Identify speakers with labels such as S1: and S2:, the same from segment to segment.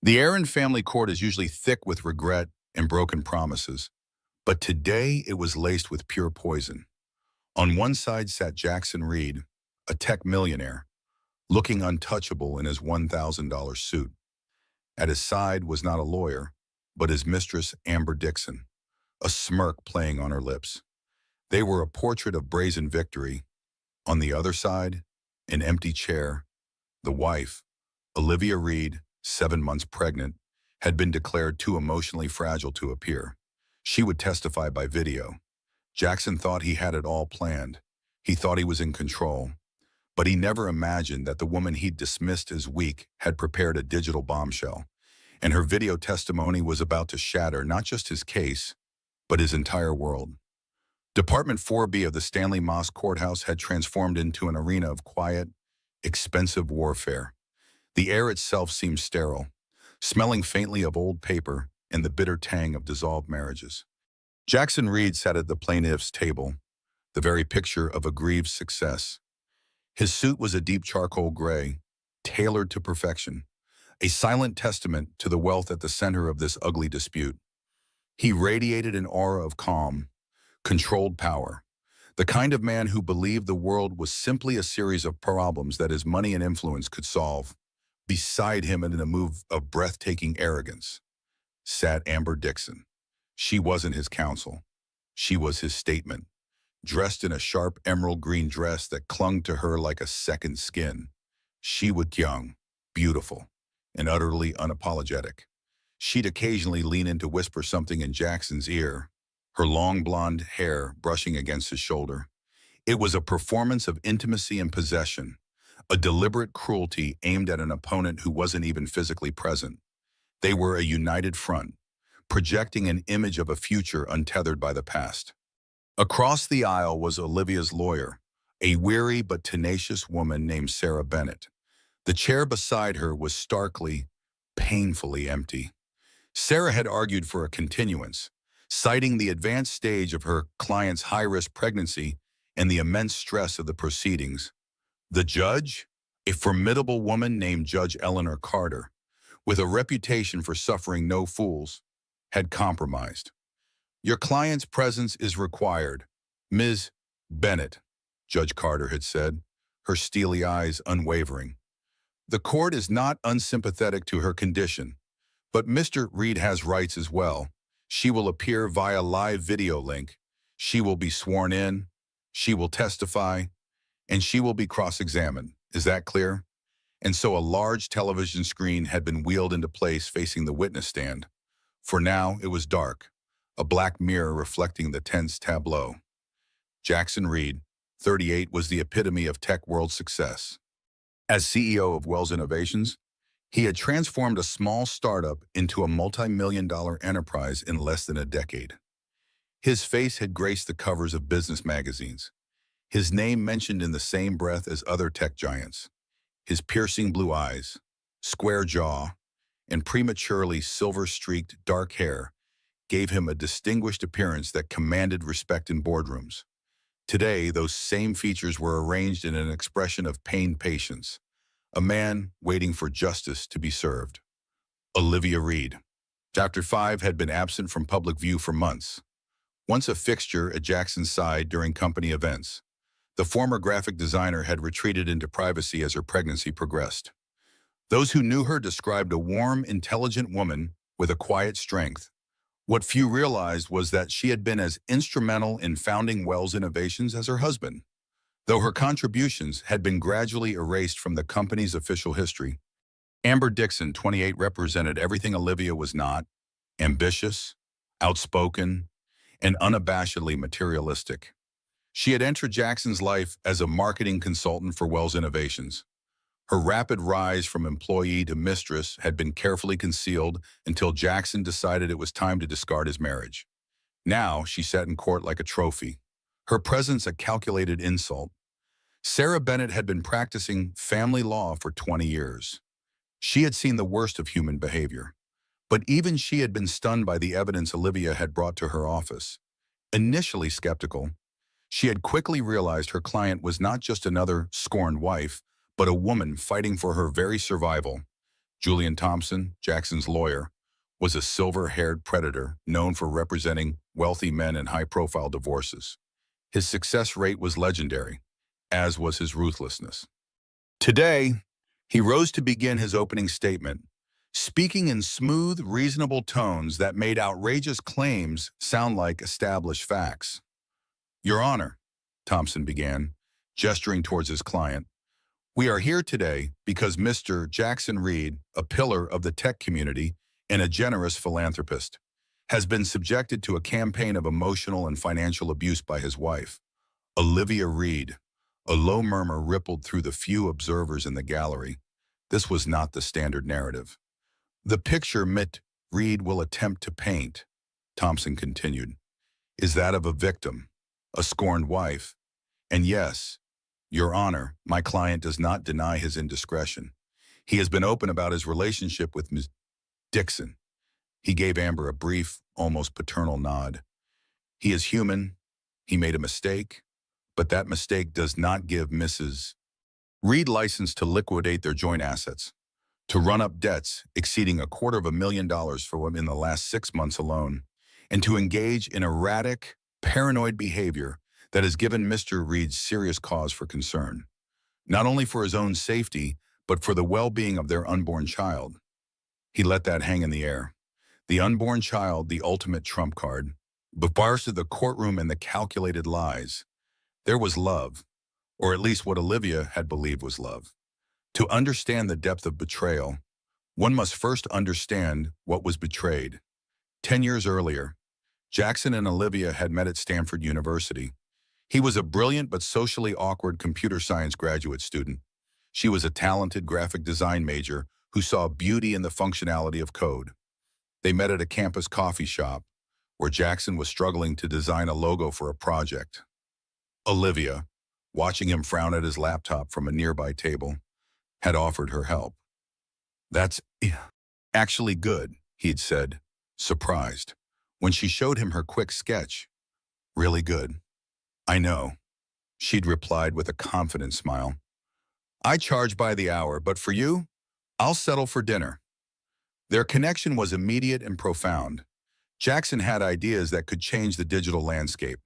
S1: The air in family court is usually thick with regret and broken promises, but today it was laced with pure poison. On one side sat Jackson Reed, a tech millionaire, looking untouchable in his $1,000 suit. At his side was not a lawyer, but his mistress, Amber Dixon, a smirk playing on her lips. They were a portrait of brazen victory. On the other side, an empty chair, the wife, Olivia Reed, 7 months pregnant, had been declared too emotionally fragile to appear. She would testify by video. Jackson thought he had it all planned. He thought he was in control. But he never imagined that the woman he'd dismissed as weak had prepared a digital bombshell, and her video testimony was about to shatter not just his case, but his entire world. Department 4B of the Stanley Moss Courthouse had transformed into an arena of quiet, expensive warfare. The air itself seemed sterile, smelling faintly of old paper and the bitter tang of dissolved marriages. Jackson Reed sat at the plaintiff's table, the very picture of a grieved success. His suit was a deep charcoal gray, tailored to perfection, a silent testament to the wealth at the center of this ugly dispute. He radiated an aura of calm, controlled power, the kind of man who believed the world was simply a series of problems that his money and influence could solve. Beside him, in a move of breathtaking arrogance, sat Amber Dixon. She wasn't his counsel. She was his statement, dressed in a sharp emerald green dress that clung to her like a second skin. She was young, beautiful, and utterly unapologetic. She'd occasionally lean in to whisper something in Jackson's ear, her long blonde hair brushing against his shoulder. It was a performance of intimacy and possession, a deliberate cruelty aimed at an opponent who wasn't even physically present. They were a united front, projecting an image of a future untethered by the past. Across the aisle was Olivia's lawyer, a weary but tenacious woman named Sarah Bennett. The chair beside her was starkly, painfully empty. Sarah had argued for a continuance, citing the advanced stage of her client's high-risk pregnancy and the immense stress of the proceedings. The judge, a formidable woman named Judge Eleanor Carter, with a reputation for suffering no fools, had compromised. "Your client's presence is required, Ms. Bennett," Judge Carter had said, her steely eyes unwavering. "The court is not unsympathetic to her condition, but Mr. Reed has rights as well. She will appear via live video link. She will be sworn in. She will testify. And she will be cross-examined. Is that clear?" And so a large television screen had been wheeled into place facing the witness stand. For now, it was dark, a black mirror reflecting the tense tableau. Jackson Reed, 38, was the epitome of tech world success. As CEO of Wells Innovations, he had transformed a small startup into a multi-million-dollar enterprise in less than a decade. His face had graced the covers of business magazines, his name mentioned in the same breath as other tech giants. His piercing blue eyes, square jaw, and prematurely silver-streaked dark hair gave him a distinguished appearance that commanded respect in boardrooms. Today, those same features were arranged in an expression of pained patience, a man waiting for justice to be served. Olivia Reed. Chapter 5 had been absent from public view for months. Once a fixture at Jackson's side during company events, the former graphic designer had retreated into privacy as her pregnancy progressed. Those who knew her described a warm, intelligent woman with a quiet strength. What few realized was that she had been as instrumental in founding Wells Innovations as her husband. Though her contributions had been gradually erased from the company's official history, Amber Dixon, 28, represented everything Olivia was not: ambitious, outspoken, and unabashedly materialistic. She had entered Jackson's life as a marketing consultant for Wells Innovations. Her rapid rise from employee to mistress had been carefully concealed until Jackson decided it was time to discard his marriage. Now she sat in court like a trophy, her presence a calculated insult. Sarah Bennett had been practicing family law for 20 years. She had seen the worst of human behavior, but even she had been stunned by the evidence Olivia had brought to her office. Initially skeptical, she had quickly realized her client was not just another scorned wife, but a woman fighting for her very survival. Julian Thompson, Jackson's lawyer, was a silver-haired predator known for representing wealthy men in high-profile divorces. His success rate was legendary, as was his ruthlessness. Today, he rose to begin his opening statement, speaking in smooth, reasonable tones that made outrageous claims sound like established facts. "Your Honor," Thompson began, gesturing towards his client, "we are here today because Mr. Jackson Reed, a pillar of the tech community and a generous philanthropist, has been subjected to a campaign of emotional and financial abuse by his wife, Olivia Reed." A low murmur rippled through the few observers in the gallery. This was not the standard narrative. "The picture Mitt Reed will attempt to paint," Thompson continued, "is that of a victim, a scorned wife. And yes, Your Honor, my client does not deny his indiscretion. He has been open about his relationship with Ms. Dixon." He gave Amber a brief, almost paternal nod. "He is human. He made a mistake. But that mistake does not give Mrs. Reed license to liquidate their joint assets, to run up debts exceeding $250,000 for them in the last 6 months alone, and to engage in erratic, paranoid behavior that has given Mr. Reed serious cause for concern, not only for his own safety, but for the well-being of their unborn child." He let that hang in the air. The unborn child, the ultimate trump card. But bars to the courtroom and the calculated lies. There was love, or at least what Olivia had believed was love. To understand the depth of betrayal, one must first understand what was betrayed. 10 years earlier, Jackson and Olivia had met at Stanford University. He was a brilliant but socially awkward computer science graduate student. She was a talented graphic design major who saw beauty in the functionality of code. They met at a campus coffee shop, where Jackson was struggling to design a logo for a project. Olivia, watching him frown at his laptop from a nearby table, had offered her help. "That's actually good," he'd said, surprised, when she showed him her quick sketch. "Really good." "I know," she'd replied with a confident smile. "I charge by the hour, but for you, I'll settle for dinner." Their connection was immediate and profound. Jackson had ideas that could change the digital landscape.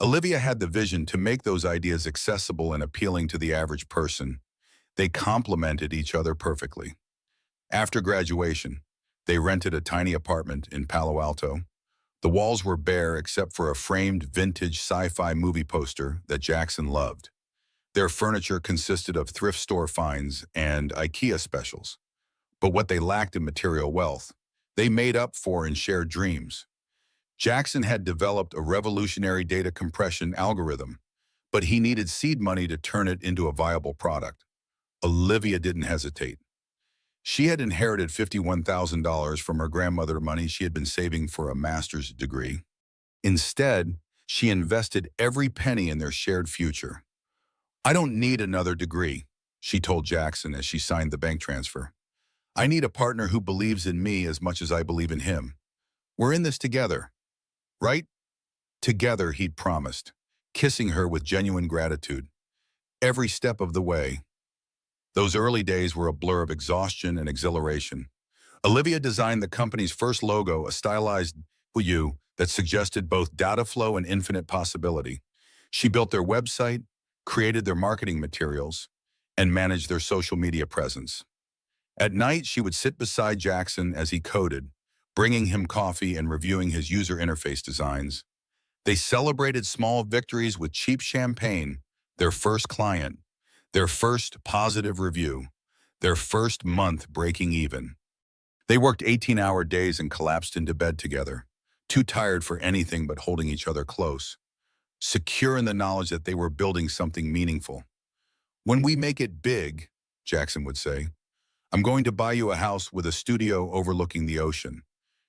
S1: Olivia had the vision to make those ideas accessible and appealing to the average person. They complemented each other perfectly. After graduation, they rented a tiny apartment in Palo Alto. The walls were bare except for a framed vintage sci-fi movie poster that Jackson loved. Their furniture consisted of thrift store finds and IKEA specials. But what they lacked in material wealth, they made up for in shared dreams. Jackson had developed a revolutionary data compression algorithm, but he needed seed money to turn it into a viable product. Olivia didn't hesitate. She had inherited $51,000 from her grandmother, money she had been saving for a master's degree. Instead, she invested every penny in their shared future. "I don't need another degree," she told Jackson as she signed the bank transfer. "I need a partner who believes in me as much as I believe in him. We're in this together. Right?" "Together," he'd promised, kissing her with genuine gratitude. Every step of the way. Those early days were a blur of exhaustion and exhilaration. Olivia designed the company's first logo, a stylized U that suggested both data flow and infinite possibility. She built their website, created their marketing materials, and managed their social media presence. At night, she would sit beside Jackson as he coded, bringing him coffee and reviewing his user interface designs. They celebrated small victories with cheap champagne, their first client, their first positive review, their first month breaking even. They worked 18-hour days and collapsed into bed together, too tired for anything but holding each other close, secure in the knowledge that they were building something meaningful. "When we make it big," Jackson would say, "I'm going to buy you a house with a studio overlooking the ocean.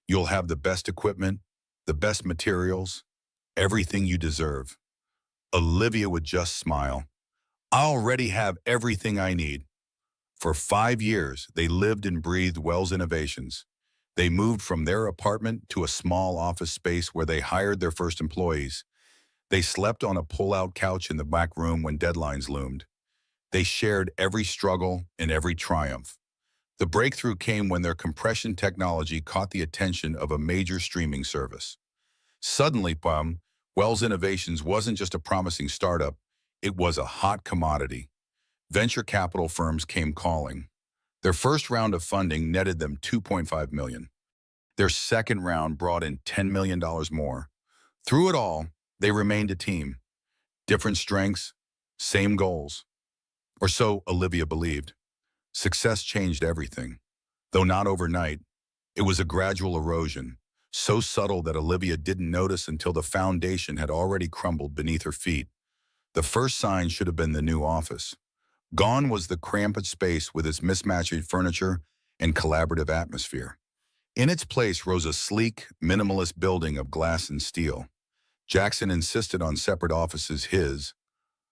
S1: You'll have the best equipment, the best materials, everything you deserve." Olivia would just smile. "I already have everything I need." For 5 years, they lived and breathed Wells Innovations. They moved from their apartment to a small office space where they hired their first employees. They slept on a pull-out couch in the back room when deadlines loomed. They shared every struggle and every triumph. The breakthrough came when their compression technology caught the attention of a major streaming service. Suddenly, Wells Innovations wasn't just a promising startup, it was a hot commodity. Venture capital firms came calling. Their first round of funding netted them $2.5 million. Their second round brought in $10 million more. Through it all, they remained a team. Different strengths, same goals. Or so Olivia believed. Success changed everything. Though not overnight, it was a gradual erosion, so subtle that Olivia didn't notice until the foundation had already crumbled beneath her feet. The first sign should have been the new office. Gone was the cramped space with its mismatched furniture and collaborative atmosphere. In its place rose a sleek, minimalist building of glass and steel. Jackson insisted on separate offices, his,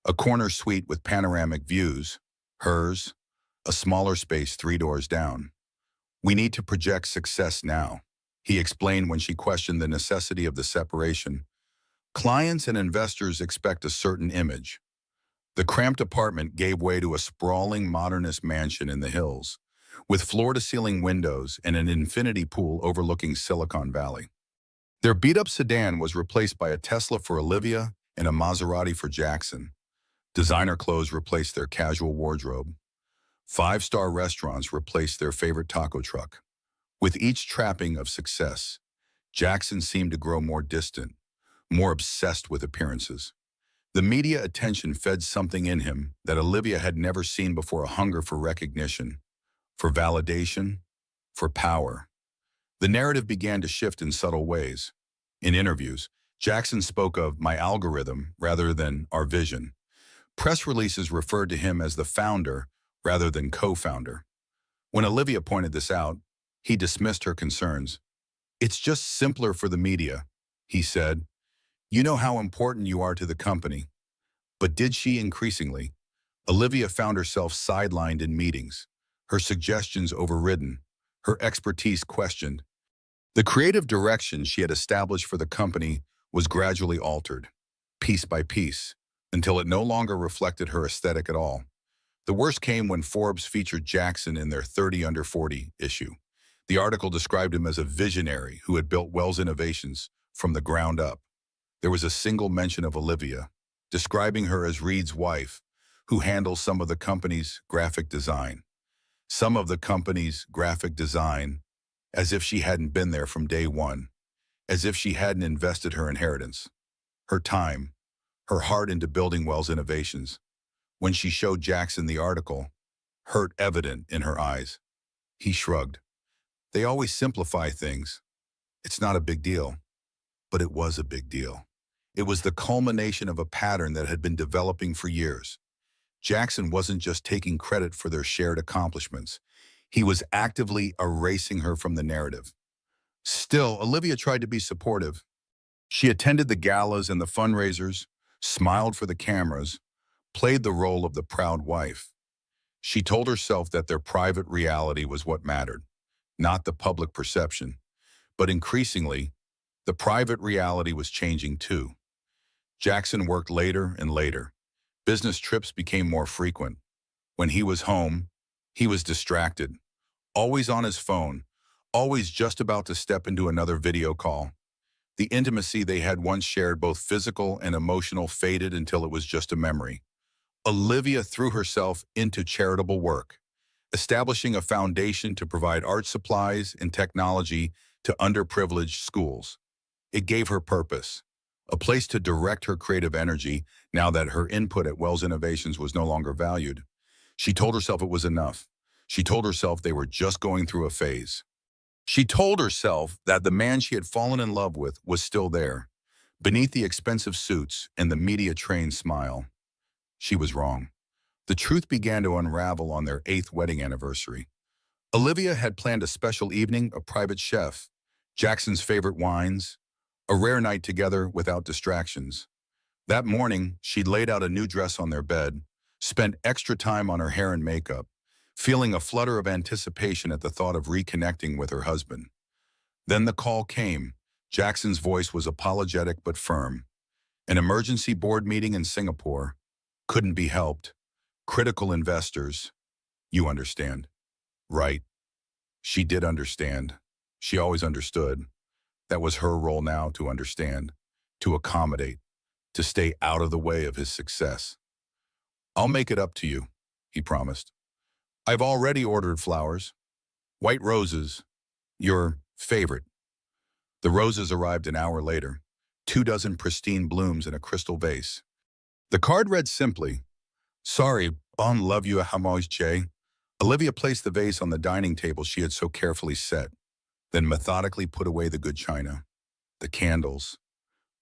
S1: a corner suite with panoramic views, hers, a smaller space 3 doors down. "We need to project success now," he explained when she questioned the necessity of the separation. "Clients and investors expect a certain image." The cramped apartment gave way to a sprawling modernist mansion in the hills, with floor-to-ceiling windows and an infinity pool overlooking Silicon Valley. Their beat-up sedan was replaced by a Tesla for Olivia and a Maserati for Jackson. Designer clothes replaced their casual wardrobe. Five-star restaurants replaced their favorite taco truck. With each trapping of success, Jackson seemed to grow more distant, more obsessed with appearances. The media attention fed something in him that Olivia had never seen before, a hunger for recognition, for validation, for power. The narrative began to shift in subtle ways. In interviews, Jackson spoke of "my algorithm" rather than "our vision." Press releases referred to him as the founder rather than co-founder. When Olivia pointed this out, he dismissed her concerns. "It's just simpler for the media," he said. "You know how important you are to the company." But did she? Increasingly, Olivia found herself sidelined in meetings, her suggestions overridden, her expertise questioned. The creative direction she had established for the company was gradually altered, piece by piece, until it no longer reflected her aesthetic at all. The worst came when Forbes featured Jackson in their 30 Under 40 issue. The article described him as a visionary who had built Wells Innovations from the ground up. There was a single mention of Olivia, describing her as Reed's wife, who handles some of the company's graphic design. Some of the company's graphic design, as if she hadn't been there from day one, as if she hadn't invested her inheritance, her time, her heart into building Wells Innovations. When she showed Jackson the article, hurt evident in her eyes, he shrugged. "They always simplify things. It's not a big deal." But it was a big deal. It was the culmination of a pattern that had been developing for years. Jackson wasn't just taking credit for their shared accomplishments. He was actively erasing her from the narrative. Still, Olivia tried to be supportive. She attended the galas and the fundraisers, smiled for the cameras, played the role of the proud wife. She told herself that their private reality was what mattered, not the public perception. But increasingly, the private reality was changing too. Jackson worked later and later. Business trips became more frequent. When he was home, he was distracted, always on his phone, always just about to step into another video call. The intimacy they had once shared, both physical and emotional, faded until it was just a memory. Olivia threw herself into charitable work, establishing a foundation to provide art supplies and technology to underprivileged schools. It gave her purpose, a place to direct her creative energy now that her input at Wells Innovations was no longer valued. She told herself it was enough. She told herself they were just going through a phase. She told herself that the man she had fallen in love with was still there, beneath the expensive suits and the media-trained smile. She was wrong. The truth began to unravel on their 8th wedding anniversary. Olivia had planned a special evening, a private chef, Jackson's favorite wines, a rare night together without distractions. That morning, she'd laid out a new dress on their bed, spent extra time on her hair and makeup, feeling a flutter of anticipation at the thought of reconnecting with her husband. Then the call came. Jackson's voice was apologetic but firm. An emergency board meeting in Singapore. Couldn't be helped. Critical investors. You understand. Right. She did understand. She always understood. That was her role now, to understand, to accommodate, to stay out of the way of his success. "I'll make it up to you," he promised. "I've already ordered flowers. White roses. Your favorite." The roses arrived an hour later, 2 dozen pristine blooms in a crystal vase. The card read simply, "Sorry, bon love you hamoj che." Olivia placed the vase on the dining table she had so carefully set, then methodically put away the good china, the candles,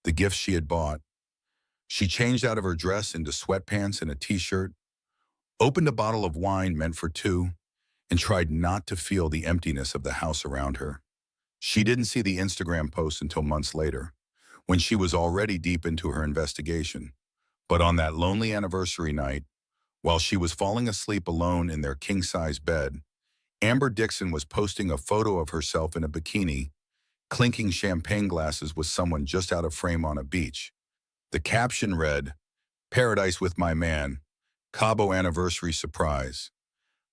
S1: the gifts she had bought. She changed out of her dress into sweatpants and a t-shirt, opened a bottle of wine meant for two, and tried not to feel the emptiness of the house around her. She didn't see the Instagram post until months later, when she was already deep into her investigation. But on that lonely anniversary night, while she was falling asleep alone in their king-size bed, Amber Dixon was posting a photo of herself in a bikini, clinking champagne glasses with someone just out of frame on a beach. The caption read, "Paradise with my man, Cabo anniversary surprise."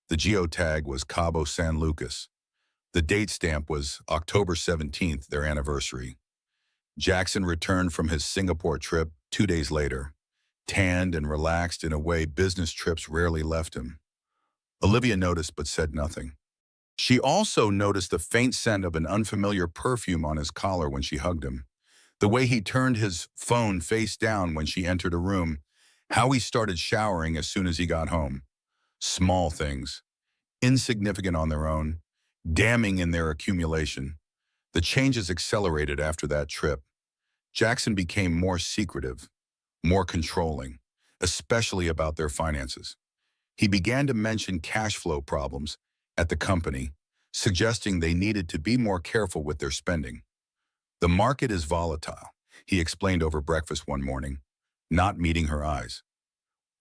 S1: The geotag was Cabo San Lucas. The date stamp was October 17th, their anniversary. Jackson returned from his Singapore trip 2 days later, tanned and relaxed in a way business trips rarely left him. Olivia noticed but said nothing. She also noticed the faint scent of an unfamiliar perfume on his collar when she hugged him, the way he turned his phone face down when she entered a room, how he started showering as soon as he got home. Small things, insignificant on their own, damning in their accumulation. The changes accelerated after that trip. Jackson became more secretive, more controlling, especially about their finances. He began to mention cash flow problems at the company, suggesting they needed to be more careful with their spending. "The market is volatile," he explained over breakfast one morning, not meeting her eyes.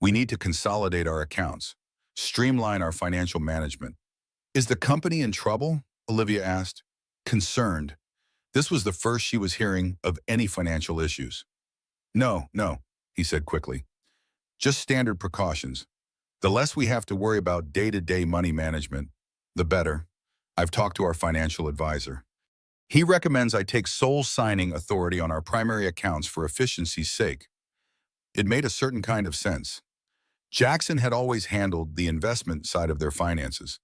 S1: "We need to consolidate our accounts, streamline our financial management." "Is the company in trouble?" Olivia asked, concerned. This was the first she was hearing of any financial issues. "No, no," he said quickly. "Just standard precautions. The less we have to worry about day-to-day money management, the better. I've talked to our financial advisor. He recommends I take sole signing authority on our primary accounts for efficiency's sake." It made a certain kind of sense. Jackson had always handled the investment side of their finances.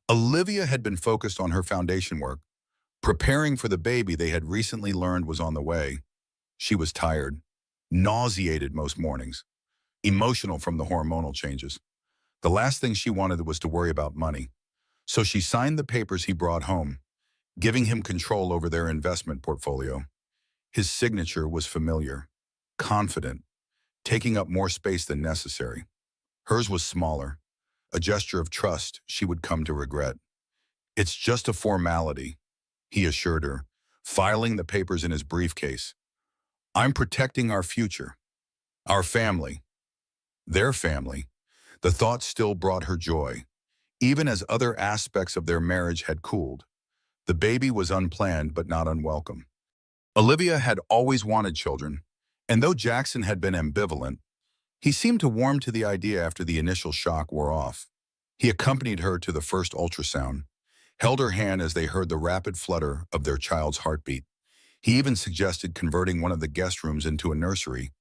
S1: Olivia had been focused on her foundation work, preparing for the baby they had recently learned was on the way. She was tired, nauseated most mornings, emotional from the hormonal changes. The last thing she wanted was to worry about money. So she signed the papers he brought home, giving him control over their investment portfolio. His signature was familiar, confident, taking up more space than necessary. Hers was smaller, a gesture of trust she would come to regret. "It's just a formality," he assured her, filing the papers in his briefcase. "I'm protecting our future, our family, their family." The thought still brought her joy, even as other aspects of their marriage had cooled. The baby was unplanned but not unwelcome. Olivia had always wanted children, and though Jackson had been ambivalent, he seemed to warm to the idea after the initial shock wore off. He accompanied her to the first ultrasound, held her hand as they heard the rapid flutter of their child's heartbeat. He even suggested converting one of the guest rooms into a nursery,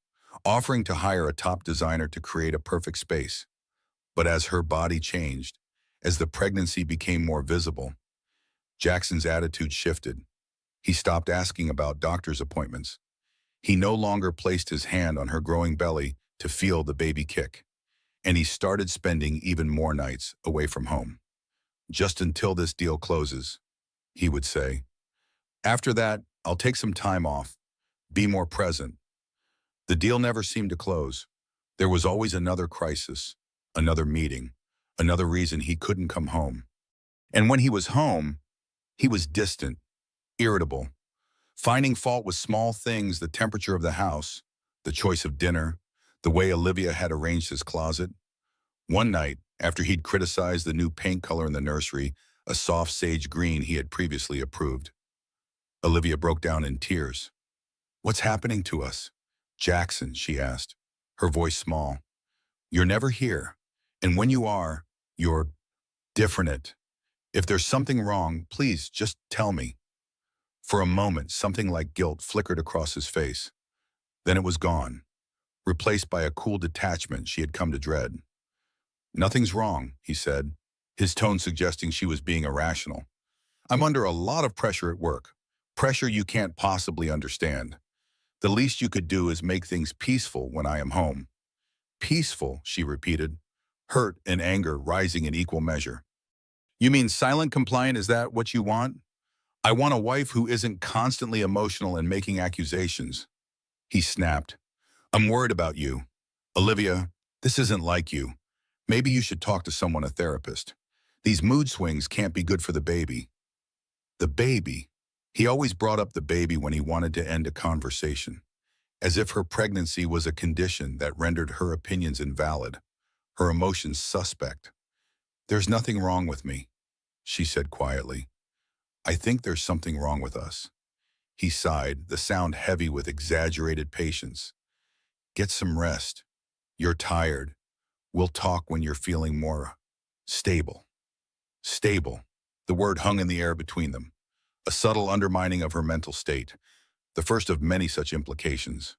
S1: offering to hire a top designer to create a perfect space. But as her body changed, as the pregnancy became more visible, Jackson's attitude shifted. He stopped asking about doctor's appointments. He no longer placed his hand on her growing belly to feel the baby kick, and he started spending even more nights away from home. "Just until this deal closes," he would say. "After that, I'll take some time off, be more present." The deal never seemed to close. There was always another crisis, another meeting, another reason he couldn't come home. And when he was home, he was distant, irritable, finding fault with small things, the temperature of the house, the choice of dinner, the way Olivia had arranged his closet. One night, after he'd criticized the new paint color in the nursery, a soft sage green he had previously approved, Olivia broke down in tears. "What's happening to us?" "Jackson," she asked, her voice small. "You're never here. And when you are, you're different." If there's something wrong, please just tell me. For a moment, something like guilt flickered across his face. Then it was gone, replaced by a cool detachment she had come to dread. Nothing's wrong, he said, his tone suggesting she was being irrational. I'm under a lot of pressure at work. Pressure you can't possibly understand. The least you could do is make things peaceful when I am home. Peaceful, she repeated, hurt and anger rising in equal measure. You mean silent compliant, is that what you want? I want a wife who isn't constantly emotional and making accusations. He snapped. I'm worried about you. Olivia, this isn't like you. Maybe you should talk to someone, a therapist. These mood swings can't be good for the baby. The baby. He always brought up the baby when he wanted to end a conversation, as if her pregnancy was a condition that rendered her opinions invalid, her emotions suspect. There's nothing wrong with me, she said quietly. I think there's something wrong with us. He sighed, the sound heavy with exaggerated patience. Get some rest. You're tired. We'll talk when you're feeling more stable. Stable. The word hung in the air between them, a subtle undermining of her mental state, the first of many such implications.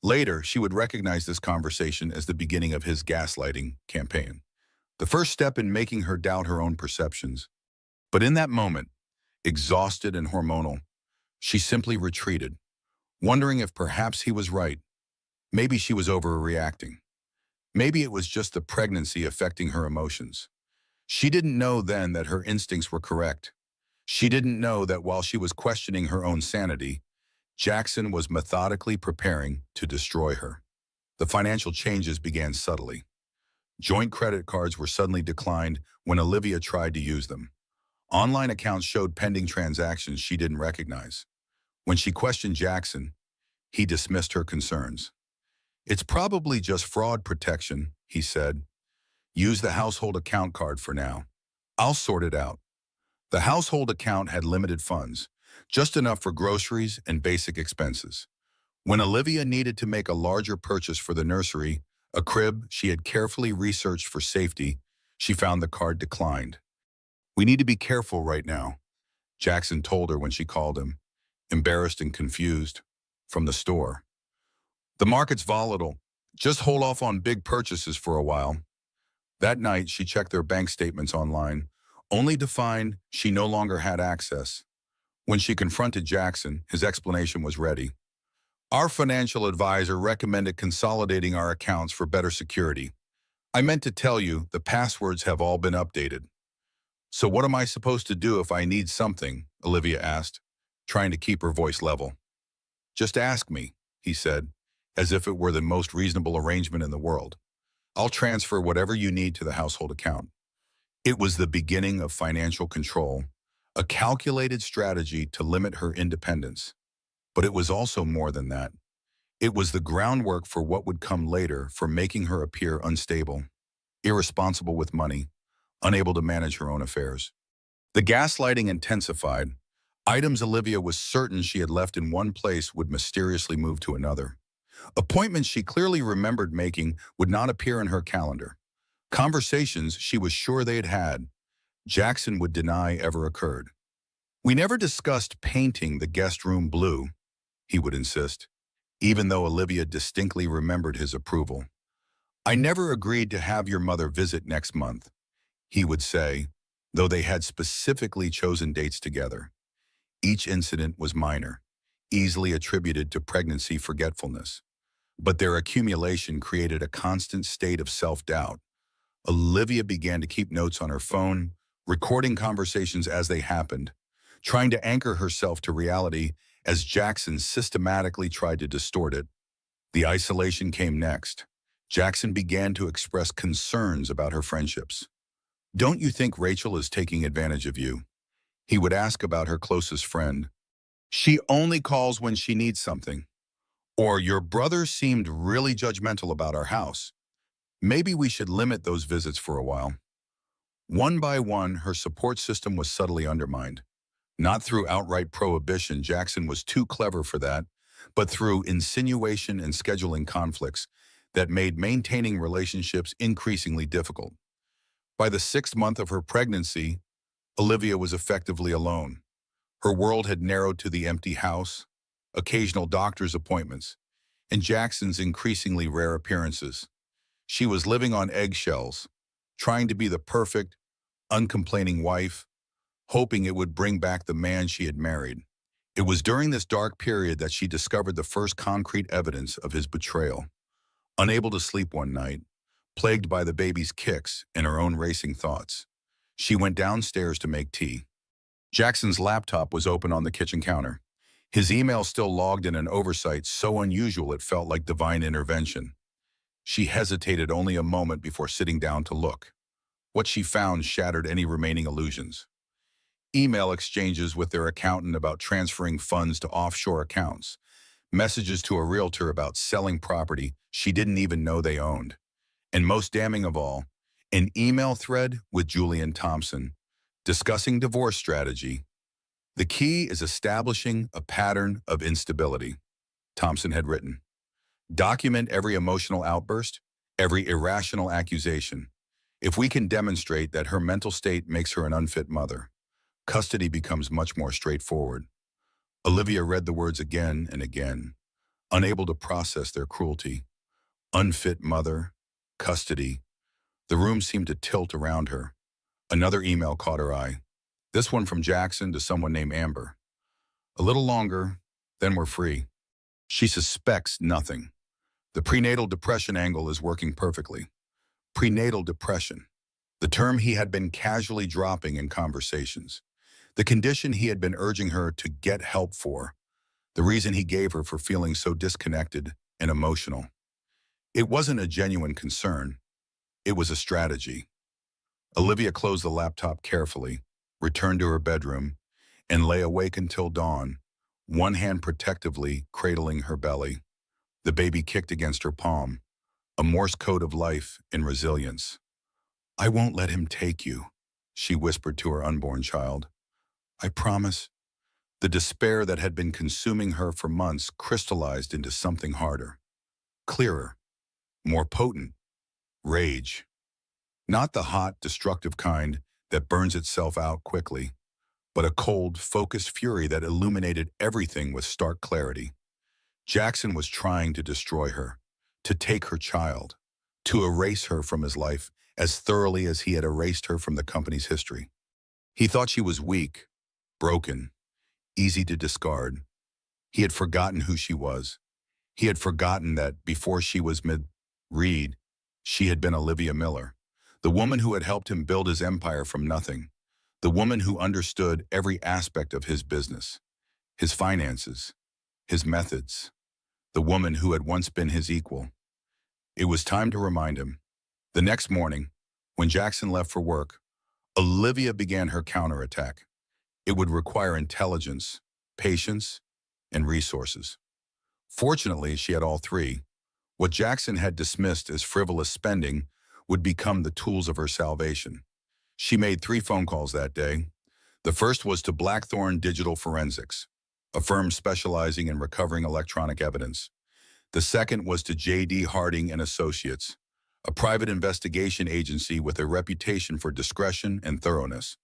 S1: Later, she would recognize this conversation as the beginning of his gaslighting campaign, the first step in making her doubt her own perceptions. But in that moment, exhausted and hormonal, she simply retreated, wondering if perhaps he was right. Maybe she was overreacting. Maybe it was just the pregnancy affecting her emotions. She didn't know then that her instincts were correct. She didn't know that while she was questioning her own sanity, Jackson was methodically preparing to destroy her. The financial changes began subtly. Joint credit cards were suddenly declined when Olivia tried to use them. Online accounts showed pending transactions she didn't recognize. When she questioned Jackson, he dismissed her concerns. It's probably just fraud protection, he said. Use the household account card for now. I'll sort it out. The household account had limited funds, just enough for groceries and basic expenses. When Olivia needed to make a larger purchase for the nursery, a crib she had carefully researched for safety, she found the card declined. We need to be careful right now, Jackson told her when she called him, embarrassed and confused, from the store. The market's volatile. Just hold off on big purchases for a while. That night, she checked their bank statements online, only to find she no longer had access. When she confronted Jackson, his explanation was ready. Our financial advisor recommended consolidating our accounts for better security. I meant to tell you, the passwords have all been updated. So what am I supposed to do if I need something? Olivia asked, trying to keep her voice level. Just ask me, he said, as if it were the most reasonable arrangement in the world. I'll transfer whatever you need to the household account. It was the beginning of financial control, a calculated strategy to limit her independence. But it was also more than that. It was the groundwork for what would come later, for making her appear unstable, irresponsible with money, unable to manage her own affairs. The gaslighting intensified. Items Olivia was certain she had left in one place would mysteriously move to another. Appointments she clearly remembered making would not appear in her calendar. Conversations she was sure they had had, Jackson would deny ever occurred. We never discussed painting the guest room blue, he would insist, even though Olivia distinctly remembered his approval. I never agreed to have your mother visit next month, he would say, though they had specifically chosen dates together. Each incident was minor, easily attributed to pregnancy forgetfulness. But their accumulation created a constant state of self-doubt. Olivia began to keep notes on her phone, recording conversations as they happened, trying to anchor herself to reality as Jackson systematically tried to distort it. The isolation came next. Jackson began to express concerns about her friendships. Don't you think Rachel is taking advantage of you? He would ask about her closest friend. She only calls when she needs something. Or your brother seemed really judgmental about our house. Maybe we should limit those visits for a while. One by one, her support system was subtly undermined. Not through outright prohibition, Jackson was too clever for that, but through insinuation and scheduling conflicts that made maintaining relationships increasingly difficult. By the 6th month of her pregnancy, Olivia was effectively alone. Her world had narrowed to the empty house, occasional doctor's appointments, and Jackson's increasingly rare appearances. She was living on eggshells, trying to be the perfect, uncomplaining wife, hoping it would bring back the man she had married. It was during this dark period that she discovered the first concrete evidence of his betrayal. Unable to sleep one night, plagued by the baby's kicks and her own racing thoughts, she went downstairs to make tea. Jackson's laptop was open on the kitchen counter. His email still logged in an oversight so unusual it felt like divine intervention. She hesitated only a moment before sitting down to look. What she found shattered any remaining illusions. Email exchanges with their accountant about transferring funds to offshore accounts, messages to a realtor about selling property she didn't even know they owned, and most damning of all, an email thread with Julian Thompson discussing divorce strategy. The key is establishing a pattern of instability, Thompson had written. Document every emotional outburst, every irrational accusation. If we can demonstrate that her mental state makes her an unfit mother, custody becomes much more straightforward. Olivia read the words again and again, unable to process their cruelty. Unfit mother, custody. The room seemed to tilt around her. Another email caught her eye. This one from Jackson to someone named Amber. A little longer, then we're free. She suspects nothing. The prenatal depression angle is working perfectly. Prenatal depression, the term he had been casually dropping in conversations. The condition he had been urging her to get help for. The reason he gave her for feeling so disconnected and emotional. It wasn't a genuine concern. It was a strategy. Olivia closed the laptop carefully, returned to her bedroom, and lay awake until dawn, one hand protectively cradling her belly. The baby kicked against her palm, a Morse code of life and resilience. "I won't let him take you," she whispered to her unborn child. "I promise." The despair that had been consuming her for months crystallized into something harder, clearer, more potent: rage. Not the hot, destructive kind that burns itself out quickly, but a cold, focused fury that illuminated everything with stark clarity. Jackson was trying to destroy her, to take her child, to erase her from his life as thoroughly as he had erased her from the company's history. He thought she was weak, broken, easy to discard. He had forgotten who she was. He had forgotten that before she was Reed, she had been Olivia Miller, the woman who had helped him build his empire from nothing, the woman who understood every aspect of his business, his finances, his methods, the woman who had once been his equal. It was time to remind him. The next morning, when Jackson left for work, Olivia began her counterattack. It would require intelligence, patience, and resources. Fortunately, she had all three. What Jackson had dismissed as frivolous spending would become the tools of her salvation. She made 3 phone calls that day. The first was to Blackthorn Digital Forensics, a firm specializing in recovering electronic evidence. The second was to J.D. Harding and Associates, a private investigation agency with a reputation for discretion and thoroughness.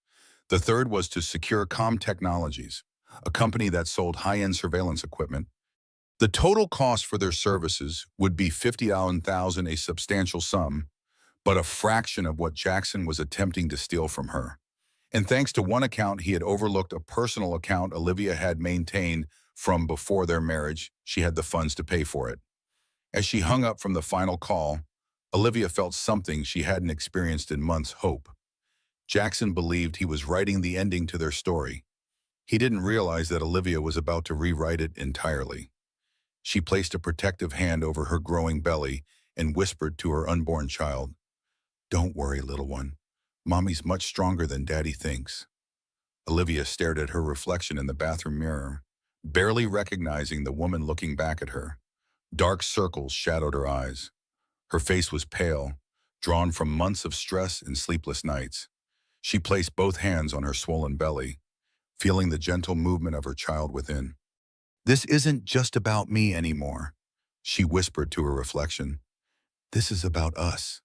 S1: The third was to Secure Technologies, a company that sold high-end surveillance equipment. The total cost for their services would be $50,000, a substantial sum, but a fraction of what Jackson was attempting to steal from her. And thanks to one account, he had overlooked a personal account Olivia had maintained from before their marriage. She had the funds to pay for it. As she hung up from the final call, Olivia felt something she hadn't experienced in months: hope. Jackson believed he was writing the ending to their story. He didn't realize that Olivia was about to rewrite it entirely. She placed a protective hand over her growing belly and whispered to her unborn child, "Don't worry, little one. Mommy's much stronger than Daddy thinks." Olivia stared at her reflection in the bathroom mirror, barely recognizing the woman looking back at her. Dark circles shadowed her eyes. Her face was pale, drawn from months of stress and sleepless nights. She placed both hands on her swollen belly, feeling the gentle movement of her child within. "This isn't just about me anymore," she whispered to her reflection. "This is about us."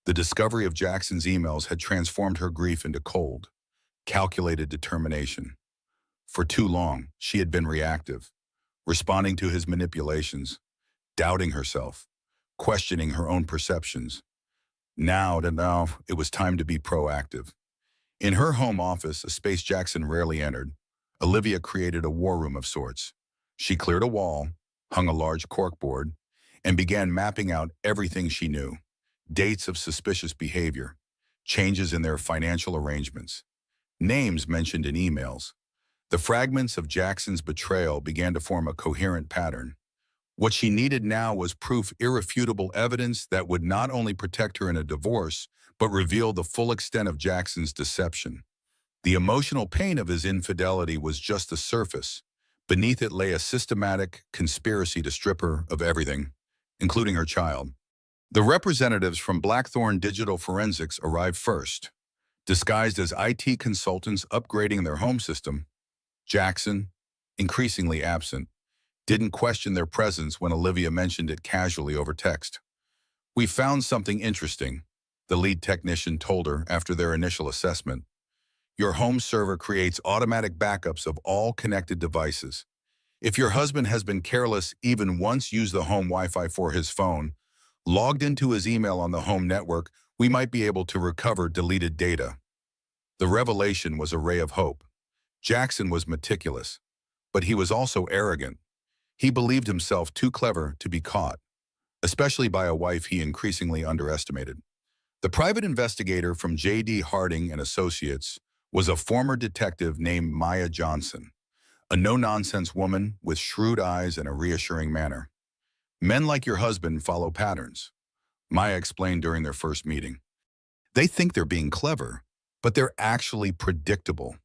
S1: The discovery of Jackson's emails had transformed her grief into cold, calculated determination. For too long, she had been reactive, responding to his manipulations, doubting herself, questioning her own perceptions. Now, it was time to be proactive. In her home office, a space Jackson rarely entered, Olivia created a war room of sorts. She cleared a wall, hung a large corkboard, and began mapping out everything she knew. Dates of suspicious behavior, changes in their financial arrangements, names mentioned in emails. The fragments of Jackson's betrayal began to form a coherent pattern. What she needed now was proof, irrefutable evidence that would not only protect her in a divorce, but reveal the full extent of Jackson's deception. The emotional pain of his infidelity was just the surface. Beneath it lay a systematic conspiracy to strip her of everything, including her child. The representatives from Blackthorn Digital Forensics arrived first. Disguised as IT consultants upgrading their home system, Jackson, increasingly absent, didn't question their presence when Olivia mentioned it casually over text. "We found something interesting," the lead technician told her after their initial assessment. "Your home server creates automatic backups of all connected devices. If your husband has been careless even once, used the home Wi-Fi for his phone, logged into his email on the home network, we might be able to recover deleted data." The revelation was a ray of hope. Jackson was meticulous, but he was also arrogant. He believed himself too clever to be caught, especially by a wife he increasingly underestimated. The private investigator from J.D. Harding and Associates was a former detective named Maya Johnson, a no-nonsense woman with shrewd eyes and a reassuring manner. "Men like your husband follow patterns," Maya explained during their first meeting. "They think they're being clever, but they're actually predictable.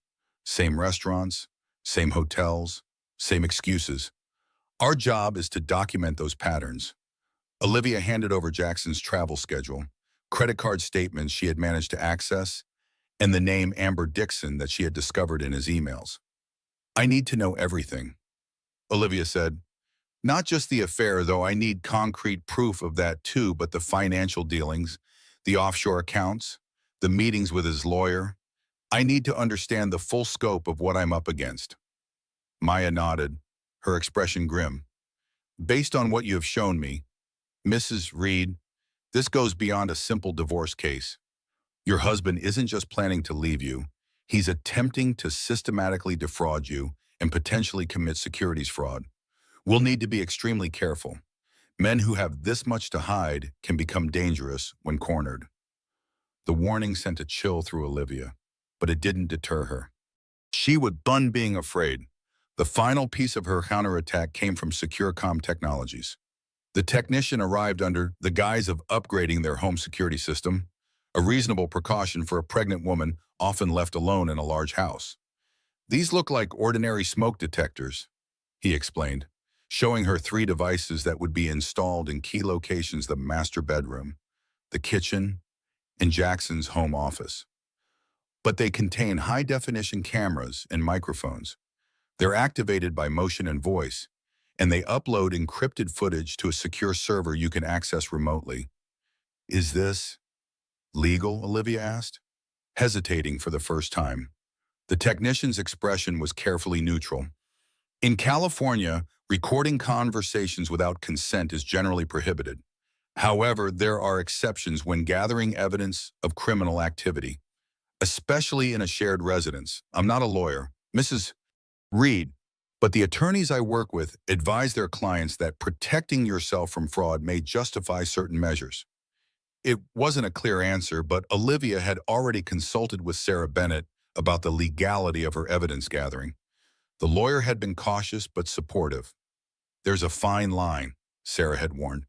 S1: Same restaurants, same hotels, same excuses. Our job is to document those patterns." Olivia handed over Jackson's travel schedule, credit card statements she had managed to access, and the name Amber Dixon that she had discovered in his emails. "I need to know everything," Olivia said. "Not just the affair, though. I need concrete proof of that too, but the financial dealings, the offshore accounts, the meetings with his lawyer. I need to understand the full scope of what I'm up against." Maya nodded, her expression grim. "Based on what you have shown me, Mrs. Reed, this goes beyond a simple divorce case. Your husband isn't just planning to leave you. He's attempting to systematically defraud you and potentially commit securities fraud. We'll need to be extremely careful. Men who have this much to hide can become dangerous when cornered." The warning sent a chill through Olivia, but it didn't deter her. She would bun being afraid. The final piece of her counterattack came from SecureCom Technologies. The technician arrived under the guise of upgrading their home security system, a reasonable precaution for a pregnant woman often left alone in a large house. "These look like ordinary smoke detectors," he explained, showing her 3 devices that would be installed in key locations: the master bedroom, the kitchen, and Jackson's home office. "But they contain high-definition cameras and microphones. They're activated by motion and voice, and they upload encrypted footage to a secure server you can access remotely." "Is this legal?" Olivia asked, hesitating for the first time. The technician's expression was carefully neutral. "In California, recording conversations without consent is generally prohibited. However, there are exceptions when gathering evidence of criminal activity, especially in a shared residence. I'm not a lawyer, Mrs. Reed, but the attorneys I work with advise their clients that protecting yourself from fraud may justify certain measures." It wasn't a clear answer, but Olivia had already consulted with Sarah Bennett about the legality of her evidence gathering. The lawyer had been cautious but supportive. "There's a fine line," Sarah had warned.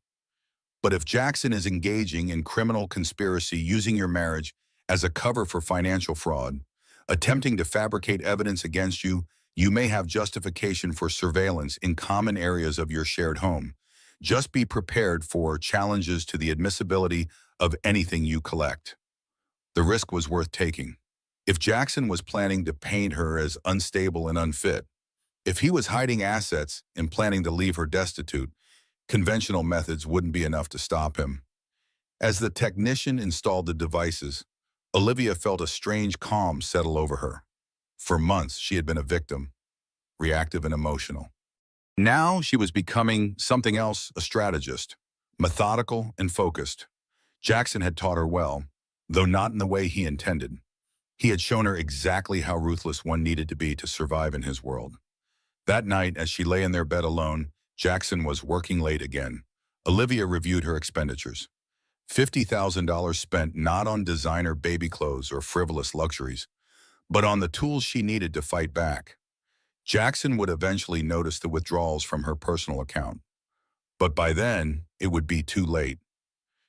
S1: "But if Jackson is engaging in criminal conspiracy, using your marriage as a cover for financial fraud, attempting to fabricate evidence against you, you may have justification for surveillance in common areas of your shared home. Just be prepared for challenges to the admissibility of anything you collect." The risk was worth taking. If Jackson was planning to paint her as unstable and unfit, if he was hiding assets and planning to leave her destitute, conventional methods wouldn't be enough to stop him. As the technician installed the devices, Olivia felt a strange calm settle over her. For months, she had been a victim, reactive and emotional. Now she was becoming something else, a strategist, methodical and focused. Jackson had taught her well, though not in the way he intended. He had shown her exactly how ruthless one needed to be to survive in his world. That night, as she lay in their bed alone, Jackson was working late again. Olivia reviewed her expenditures. $50,000 spent not on designer baby clothes or frivolous luxuries, but on the tools she needed to fight back. Jackson would eventually notice the withdrawals from her personal account. But by then, it would be too late.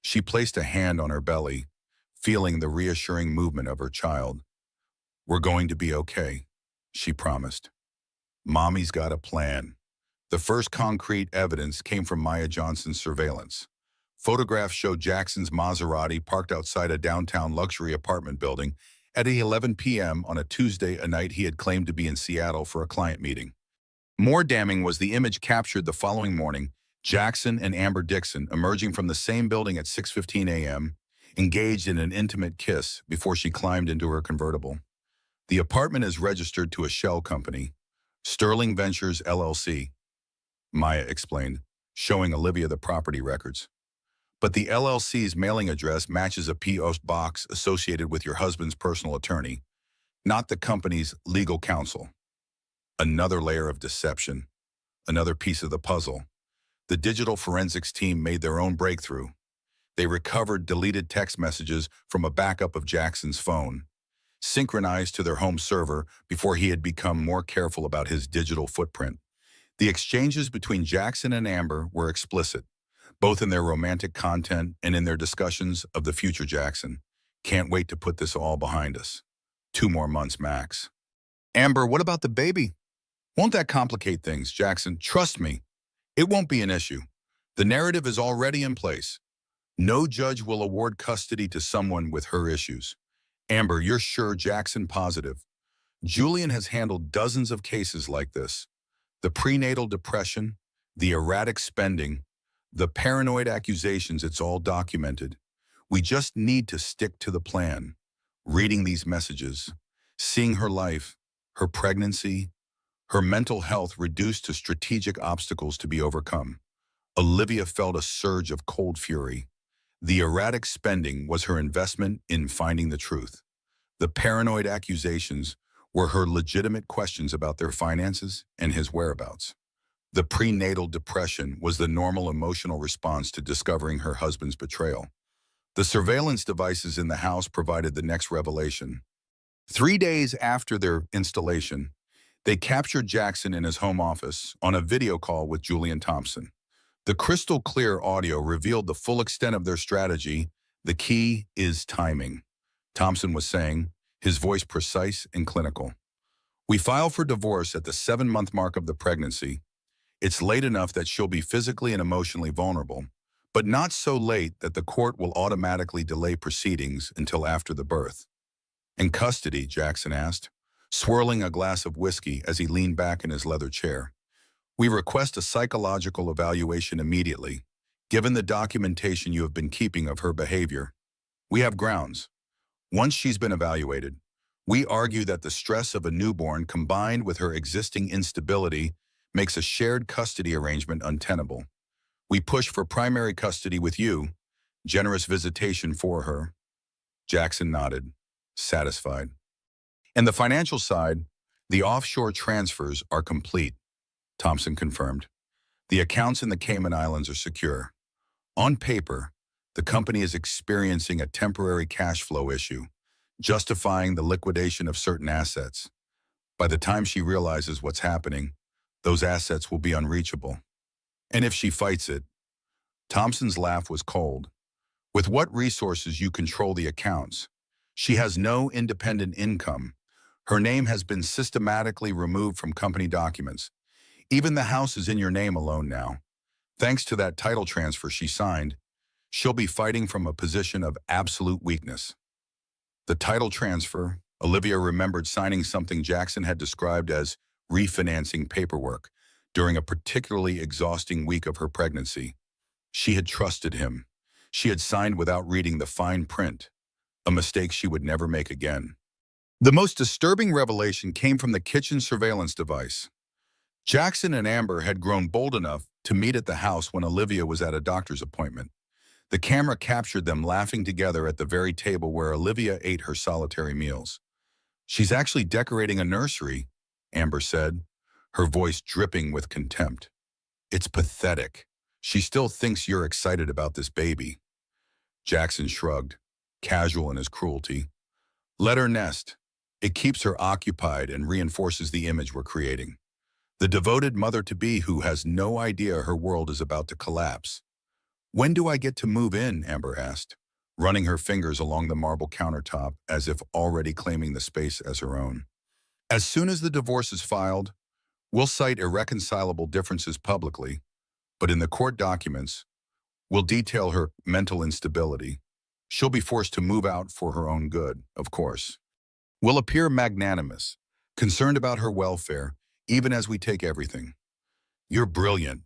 S1: She placed a hand on her belly, feeling the reassuring movement of her child. "We're going to be okay," she promised. "Mommy's got a plan." The first concrete evidence came from Maya Johnson's surveillance. Photographs showed Jackson's Maserati parked outside a downtown luxury apartment building at 11 p.m. on a Tuesday, a night he had claimed to be in Seattle for a client meeting. More damning was the image captured the following morning, Jackson and Amber Dixon emerging from the same building at 6:15 a.m., engaged in an intimate kiss before she climbed into her convertible. The apartment is registered to a shell company, Sterling Ventures LLC, Maya explained, showing Olivia the property records. "But the LLC's mailing address matches a P.O. box associated with your husband's personal attorney, not the company's legal counsel." Another layer of deception, another piece of the puzzle. The digital forensics team made their own breakthrough. They recovered deleted text messages from a backup of Jackson's phone, synchronized to their home server before he had become more careful about his digital footprint. The exchanges between Jackson and Amber were explicit, both in their romantic content and in their discussions of the future Jackson. "Can't wait to put this all behind us. 2 more months max." "Amber, what about the baby?" "Won't that complicate things, Jackson? Trust me, it won't be an issue. The narrative is already in place. No judge will award custody to someone with her issues." "Amber, you're sure?" Jackson positive. "Julian has handled dozens of cases like this. The prenatal depression, the erratic spending, the paranoid accusations, it's all documented. We just need to stick to the plan." Reading these messages, seeing her life, her pregnancy, her mental health reduced to strategic obstacles to be overcome, Olivia felt a surge of cold fury. The erratic spending was her investment in finding the truth. The paranoid accusations were her legitimate questions about their finances and his whereabouts. The prenatal depression was the normal emotional response to discovering her husband's betrayal. The surveillance devices in the house provided the next revelation. 3 days after their installation, they captured Jackson in his home office on a video call with Julian Thompson. The crystal-clear audio revealed the full extent of their strategy. "The key is timing," Thompson was saying, his voice precise and clinical. "We file for divorce at the 7-month mark of the pregnancy. It's late enough that she'll be physically and emotionally vulnerable, but not so late that the court will automatically delay proceedings until after the birth." "In custody?" Jackson asked, swirling a glass of whiskey as he leaned back in his leather chair. "We request a psychological evaluation immediately, given the documentation you have been keeping of her behavior. We have grounds. Once she's been evaluated, we argue that the stress of a newborn combined with her existing instability makes a shared custody arrangement untenable. We push for primary custody with you, generous visitation for her." Jackson nodded, satisfied. "And the financial side, the offshore transfers are complete," Thompson confirmed. "The accounts in the Cayman Islands are secure. On paper, the company is experiencing a temporary cash flow issue, justifying the liquidation of certain assets. By the time she realizes what's happening, those assets will be unreachable. And if she fights it," Thompson's laugh was cold, "with what resources you control the accounts? She has no independent income. Her name has been systematically removed from company documents. Even the house is in your name alone now. Thanks to that title transfer she signed, she'll be fighting from a position of absolute weakness." The title transfer, Olivia remembered signing something Jackson had described as refinancing paperwork during a particularly exhausting week of her pregnancy. She had trusted him. She had signed without reading the fine print. a mistake she would never make again. The most disturbing revelation came from the kitchen surveillance device. Jackson and Amber had grown bold enough to meet at the house when Olivia was at a doctor's appointment. The camera captured them laughing together at the very table where Olivia ate her solitary meals. "She's actually decorating a nursery," Amber said, her voice dripping with contempt. "It's pathetic. She still thinks you're excited about this baby." Jackson shrugged, casual in his cruelty. "Let her nest. It keeps her occupied and reinforces the image we're creating. The devoted mother-to-be who has no idea her world is about to collapse." "When do I get to move in?" Amber asked, running her fingers along the marble countertop as if already claiming the space as her own. "As soon as the divorce is filed, we'll cite irreconcilable differences publicly, but in the court documents, we'll detail her mental instability. She'll be forced to move out for her own good, of course. We'll appear magnanimous, concerned about her welfare, even as we take everything." "You're brilliant,"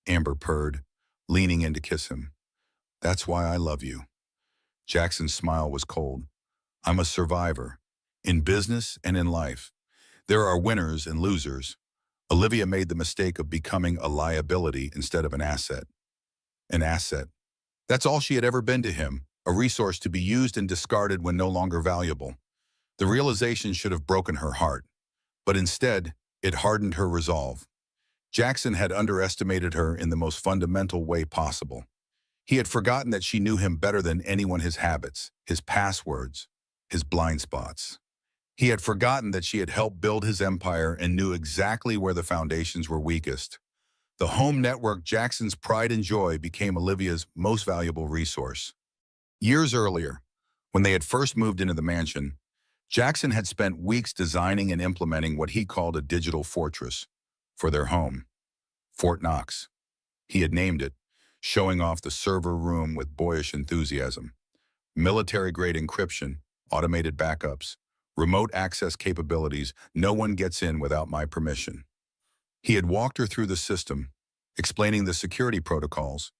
S1: Amber purred, leaning in to kiss him. "That's why I love you." Jackson's smile was cold. "I'm a survivor, in business and in life. There are winners and losers. Olivia made the mistake of becoming a liability instead of an asset. An asset. That's all she had ever been to him, a resource to be used and discarded when no longer valuable. The realization should have broken her heart, but instead, it hardened her resolve. Jackson had underestimated her in the most fundamental way possible. He had forgotten that she knew him better than anyone, his habits, his passwords, his blind spots. He had forgotten that she had helped build his empire and knew exactly where the foundations were weakest. The home network, Jackson's pride and joy, became Olivia's most valuable resource. Years earlier, when they had first moved into the mansion, Jackson had spent weeks designing and implementing what he called a digital fortress for their home, Fort Knox. He had named it, showing off the server room with boyish enthusiasm. Military-grade encryption, automated backups, remote access capabilities, no one gets in without my permission. He had walked her through the system, explaining the security protocols,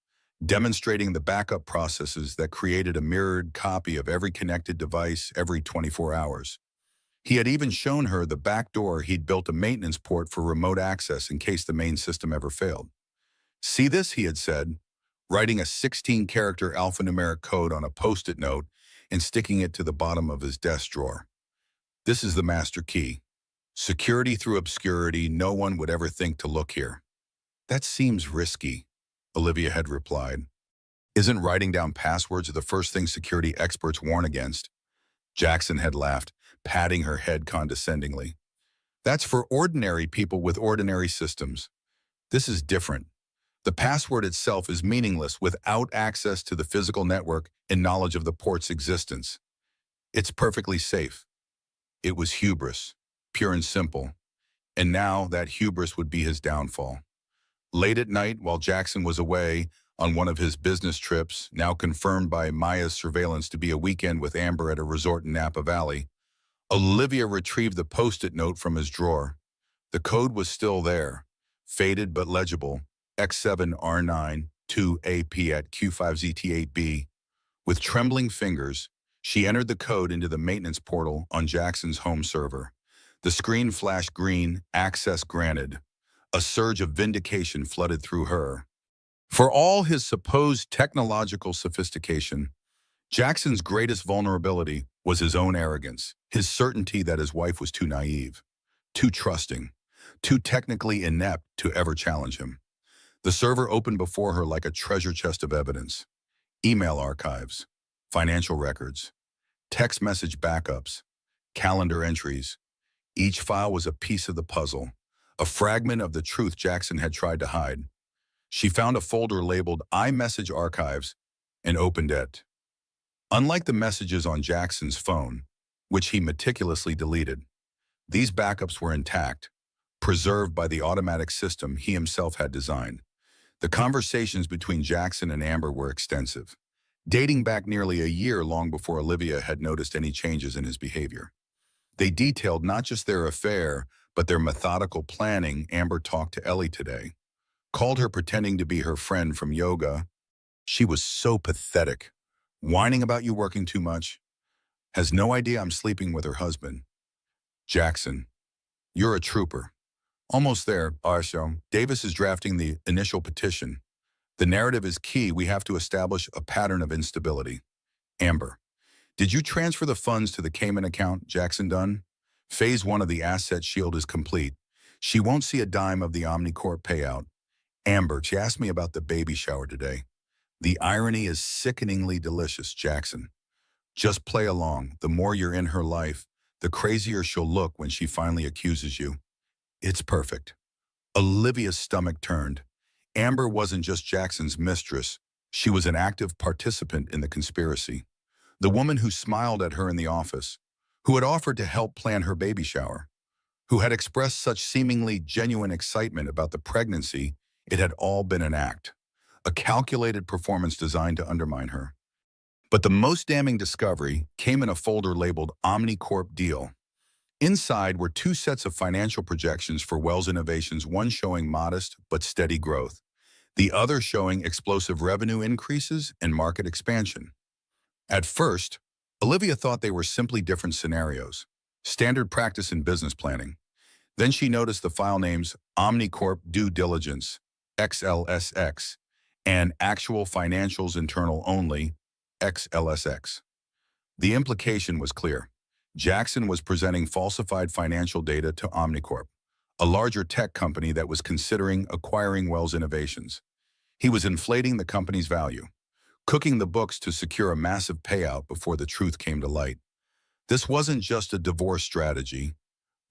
S1: demonstrating the backup processes that created a mirrored copy of every connected device every 24 hours. He had even shown her the back door he'd built a maintenance port for remote access in case the main system ever failed. "See this," he had said, writing a 16-character alphanumeric code on a Post-it note and sticking it to the bottom of his desk drawer. "This is the master key. Security through obscurity, no one would ever think to look here." "That seems risky," Olivia had replied. "Isn't writing down passwords the first thing security experts warn against?" Jackson had laughed, patting her head condescendingly. "That's for ordinary people with ordinary systems. This is different. The password itself is meaningless without access to the physical network and knowledge of the port's existence. It's perfectly safe." It was hubris, pure and simple, and now that hubris would be his downfall. Late at night, while Jackson was away on one of his business trips, now confirmed by Maya's surveillance to be a weekend with Amber at a resort in Napa Valley, Olivia retrieved the Post-it note from his drawer. The code was still there, faded but legible, X7R9 2AP at Q5ZT8B. With trembling fingers, she entered the code into the maintenance portal on Jackson's home server. The screen flashed green, access granted. A surge of vindication flooded through her. For all his supposed technological sophistication, Jackson's greatest vulnerability was his own arrogance, his certainty that his wife was too naive, too trusting, too technically inept to ever challenge him. The server opened before her like a treasure chest of evidence. Email archives, financial records, text message backups, calendar entries. Each file was a piece of the puzzle, a fragment of the truth Jackson had tried to hide. She found a folder labeled iMessage Archives and opened it. Unlike the messages on Jackson's phone, which he meticulously deleted, these backups were intact, preserved by the automatic system he himself had designed. The conversations between Jackson and Amber were extensive, dating back nearly a year long before Olivia had noticed any changes in his behavior. They detailed not just their affair, but their methodical planning. Amber talked to Ellie today, called her pretending to be her friend from yoga. "She was so pathetic, whining about you working too much. Has no idea I'm sleeping with her husband. Jackson, you're a trooper. Almost there, Arsho. Davis is drafting the initial petition. The narrative is key. We have to establish a pattern of instability. Amber, did you transfer the funds to the Cayman account, Jackson Dunn? Phase 1 of the asset shield is complete. She won't see a dime of the Omnicorp payout. Amber, she asked me about the baby shower today. The irony is sickeningly delicious, Jackson. Just play along. The more you're in her life, the crazier she'll look when she finally accuses you. It's perfect. Olivia's stomach turned. Amber wasn't just Jackson's mistress. She was an active participant in the conspiracy. The woman who smiled at her in the office, who had offered to help plan her baby shower, who had expressed such seemingly genuine excitement about the pregnancy, it had all been an act, a calculated performance designed to undermine her. But the most damning discovery came in a folder labeled Omnicorp Deal. Inside were two sets of financial projections for Wells Innovations, one showing modest but steady growth, the other showing explosive revenue increases and market expansion. At first, Olivia thought they were simply different scenarios, standard practice in business planning. Then she noticed the file names Omnicorp Due Diligence, XLSX, and Actual Financials Internal Only, XLSX. The implication was clear. Jackson was presenting falsified financial data to Omnicorp, a larger tech company that was considering acquiring Wells Innovations. He was inflating the company's value, cooking the books to secure a massive payout before the truth came to light. This wasn't just a divorce strategy.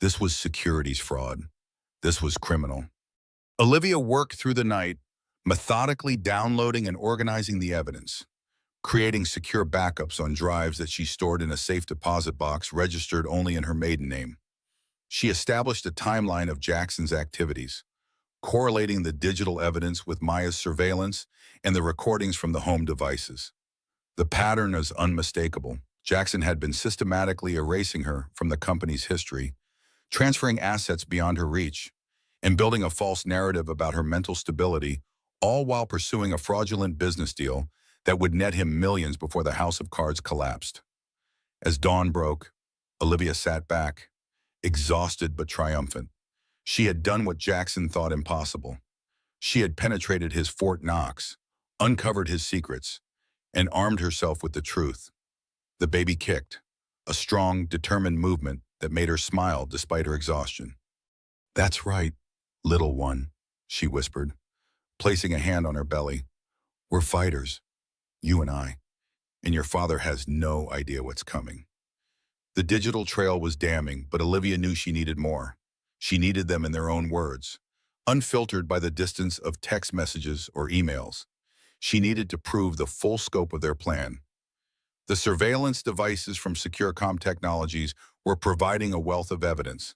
S1: This was securities fraud. This was criminal. Olivia worked through the night, methodically downloading and organizing the evidence, creating secure backups on drives that she stored in a safe deposit box registered only in her maiden name. She established a timeline of Jackson's activities, correlating the digital evidence with Maya's surveillance and the recordings from the home devices. The pattern is unmistakable. Jackson had been systematically erasing her from the company's history, transferring assets beyond her reach, and building a false narrative about her mental stability, all while pursuing a fraudulent business deal that would net him millions before the house of cards collapsed. As dawn broke, Olivia sat back, exhausted but triumphant. She had done what Jackson thought impossible. She had penetrated his Fort Knox, uncovered his secrets, and armed herself with the truth. The baby kicked, a strong, determined movement that made her smile despite her exhaustion. "That's right, little one," she whispered, placing a hand on her belly. "We're fighters. You and I, and your father has no idea what's coming." The digital trail was damning, but Olivia knew she needed more. She needed them in their own words, unfiltered by the distance of text messages or emails. She needed to prove the full scope of their plan. The surveillance devices from Securcom Technologies were providing a wealth of evidence.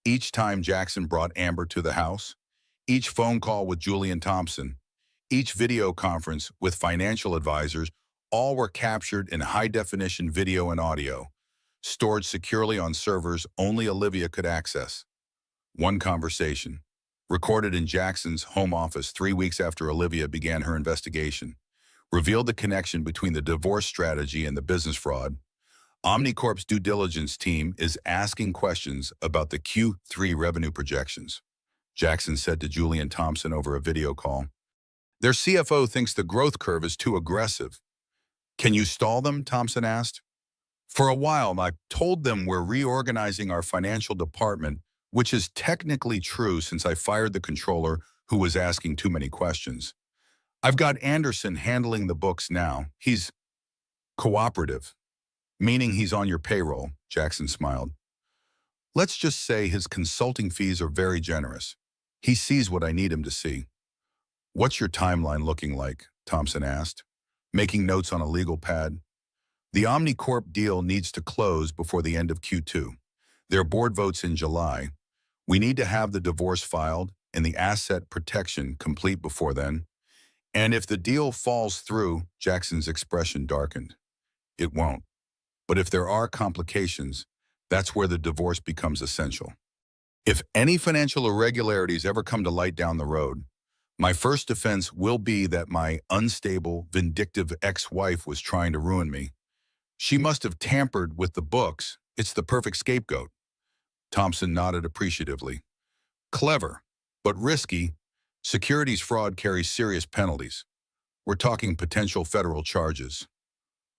S1: Each time Jackson brought Amber to the house, each phone call with Julian Thompson, each video conference with financial advisors, all were captured in high-definition video and audio, stored securely on servers only Olivia could access. One conversation, recorded in Jackson's home office 3 weeks after Olivia began her investigation, revealed the connection between the divorce strategy and the business fraud. Omnicorp's due diligence team is asking questions about the Q3 revenue projections, Jackson said to Julian Thompson over a video call. "Their CFO thinks the growth curve is too aggressive." "Can you stall them?" Thompson asked. "For a while, I told them we're reorganizing our financial department, which is technically true since I fired the controller who was asking too many questions. I've got Anderson handling the books now. He's cooperative, meaning he's on your payroll," Jackson smiled. "Let's just say his consulting fees are very generous. He sees what I need him to see." "What's your timeline looking like?" Thompson asked, making notes on a legal pad. "The Omnicorp deal needs to close before the end of Q2. Their board votes in July. We need to have the divorce filed and the asset protection complete before then. And if the deal falls through," Jackson's expression darkened. "It won't. But if there are complications, that's where the divorce becomes essential. If any financial irregularities ever come to light down the road, my first defense will be that my unstable, vindictive ex-wife was trying to ruin me. She must have tampered with the books. It's the perfect scapegoat. Thompson nodded appreciatively. Clever, but risky. Securities fraud carries serious penalties. We're talking potential federal charges.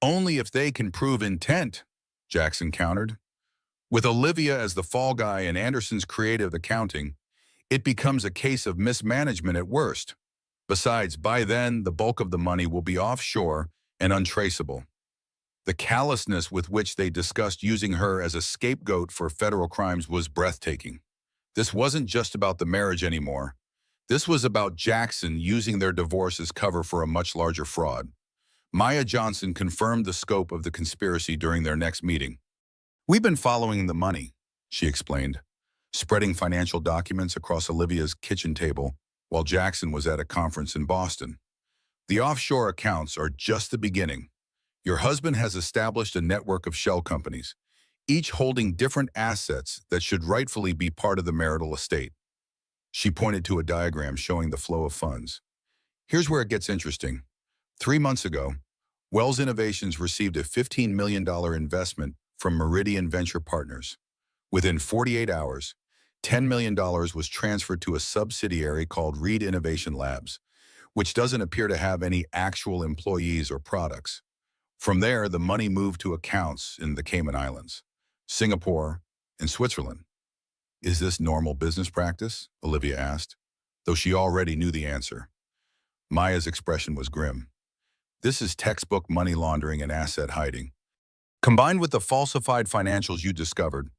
S1: Only if they can prove intent, Jackson countered. With Olivia as the fall guy and Anderson's creative accounting, it becomes a case of mismanagement at worst. Besides, by then, the bulk of the money will be offshore and untraceable. The callousness with which they discussed using her as a scapegoat for federal crimes was breathtaking. This wasn't just about the marriage anymore. This was about Jackson using their divorce as cover for a much larger fraud. Maya Johnson confirmed the scope of the conspiracy during their next meeting. We've been following the money, she explained, spreading financial documents across Olivia's kitchen table while Jackson was at a conference in Boston. The offshore accounts are just the beginning. Your husband has established a network of shell companies, each holding different assets that should rightfully be part of the marital estate. She pointed to a diagram showing the flow of funds. Here's where it gets interesting. 3 months ago, Wells Innovations received a $15 million investment from Meridian Venture Partners. Within 48 hours, $10 million was transferred to a subsidiary called Reed Innovation Labs, which doesn't appear to have any actual employees or products. From there, the money moved to accounts in the Cayman Islands, Singapore, and Switzerland. Is this normal business practice? Olivia asked, though she already knew the answer. Maya's expression was grim. This is textbook money laundering and asset hiding. Combined with the falsified financials you discovered,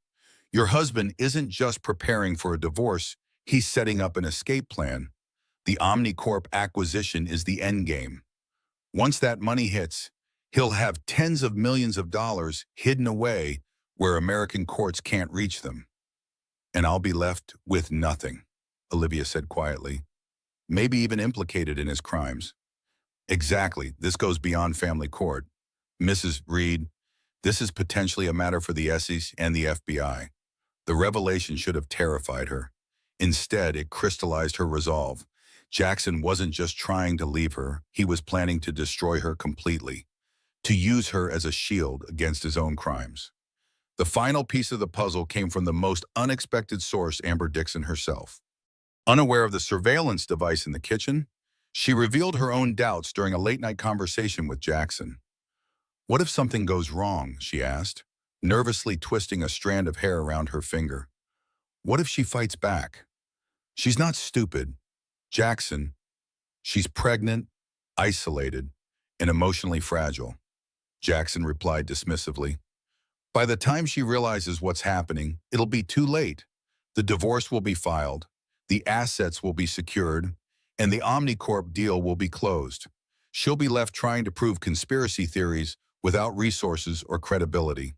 S1: your husband isn't just preparing for a divorce, he's setting up an escape plan. The Omnicorp acquisition is the end game. Once that money hits, he'll have tens of millions of dollars hidden away where American courts can't reach them. And I'll be left with nothing, Olivia said quietly, maybe even implicated in his crimes. Exactly, this goes beyond family court. Mrs. Reed, this is potentially a matter for the SEC and the FBI. The revelation should have terrified her. Instead, it crystallized her resolve. Jackson wasn't just trying to leave her, he was planning to destroy her completely, to use her as a shield against his own crimes. The final piece of the puzzle came from the most unexpected source, Amber Dixon herself. Unaware of the surveillance device in the kitchen, she revealed her own doubts during a late-night conversation with Jackson. What if something goes wrong, she asked, nervously twisting a strand of hair around her finger. What if she fights back? She's not stupid. Jackson, she's pregnant, isolated, and emotionally fragile. Jackson replied dismissively. By the time she realizes what's happening, it'll be too late. The divorce will be filed, the assets will be secured, and the Omnicorp deal will be closed. She'll be left trying to prove conspiracy theories without resources or credibility.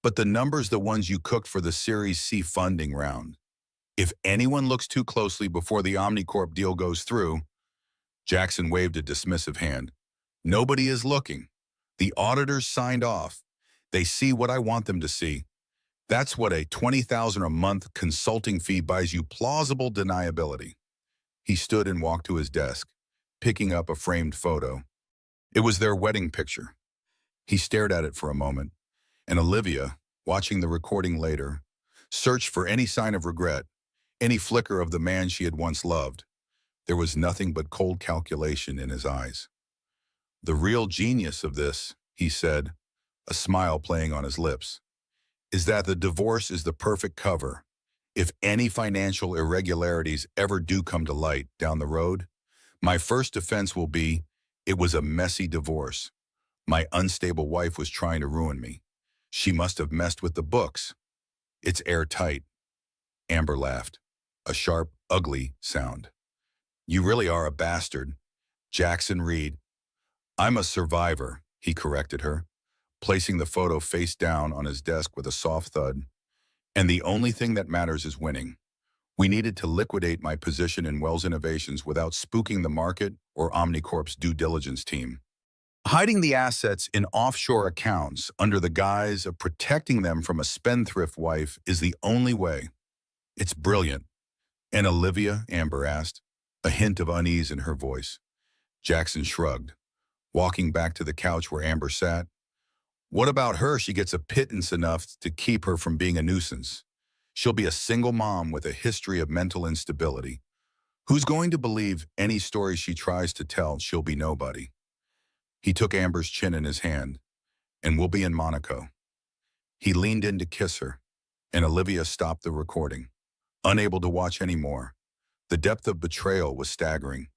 S1: But the numbers, the ones you cooked for the Series C funding round. If anyone looks too closely before the Omnicorp deal goes through, Jackson waved a dismissive hand. Nobody is looking. The auditors signed off. They see what I want them to see. That's what a $20,000 a month consulting fee buys you: plausible deniability. He stood and walked to his desk, picking up a framed photo. It was their wedding picture. He stared at it for a moment, and Olivia, watching the recording later, searched for any sign of regret, any flicker of the man she had once loved. There was nothing but cold calculation in his eyes. The real genius of this, he said, a smile playing on his lips, is that the divorce is the perfect cover. If any financial irregularities ever do come to light down the road, my first defense will be, it was a messy divorce. My unstable wife was trying to ruin me. She must have messed with the books. It's airtight. Amber laughed, a sharp, ugly sound. You really are a bastard. Jackson Reed. I'm a survivor, he corrected her, placing the photo face down on his desk with a soft thud. And the only thing that matters is winning. We needed to liquidate my position in Wells Innovations without spooking the market or Omnicorp's due diligence team. Hiding the assets in offshore accounts under the guise of protecting them from a spendthrift wife is the only way. It's brilliant. And Olivia, Amber asked, a hint of unease in her voice. Jackson shrugged, walking back to the couch where Amber sat. What about her? She gets a pittance enough to keep her from being a nuisance. She'll be a single mom with a history of mental instability. Who's going to believe any story she tries to tell? She'll be nobody. He took Amber's chin in his hand, and we'll be in Monaco. He leaned in to kiss her, and Olivia stopped the recording, unable to watch anymore. The depth of betrayal was staggering.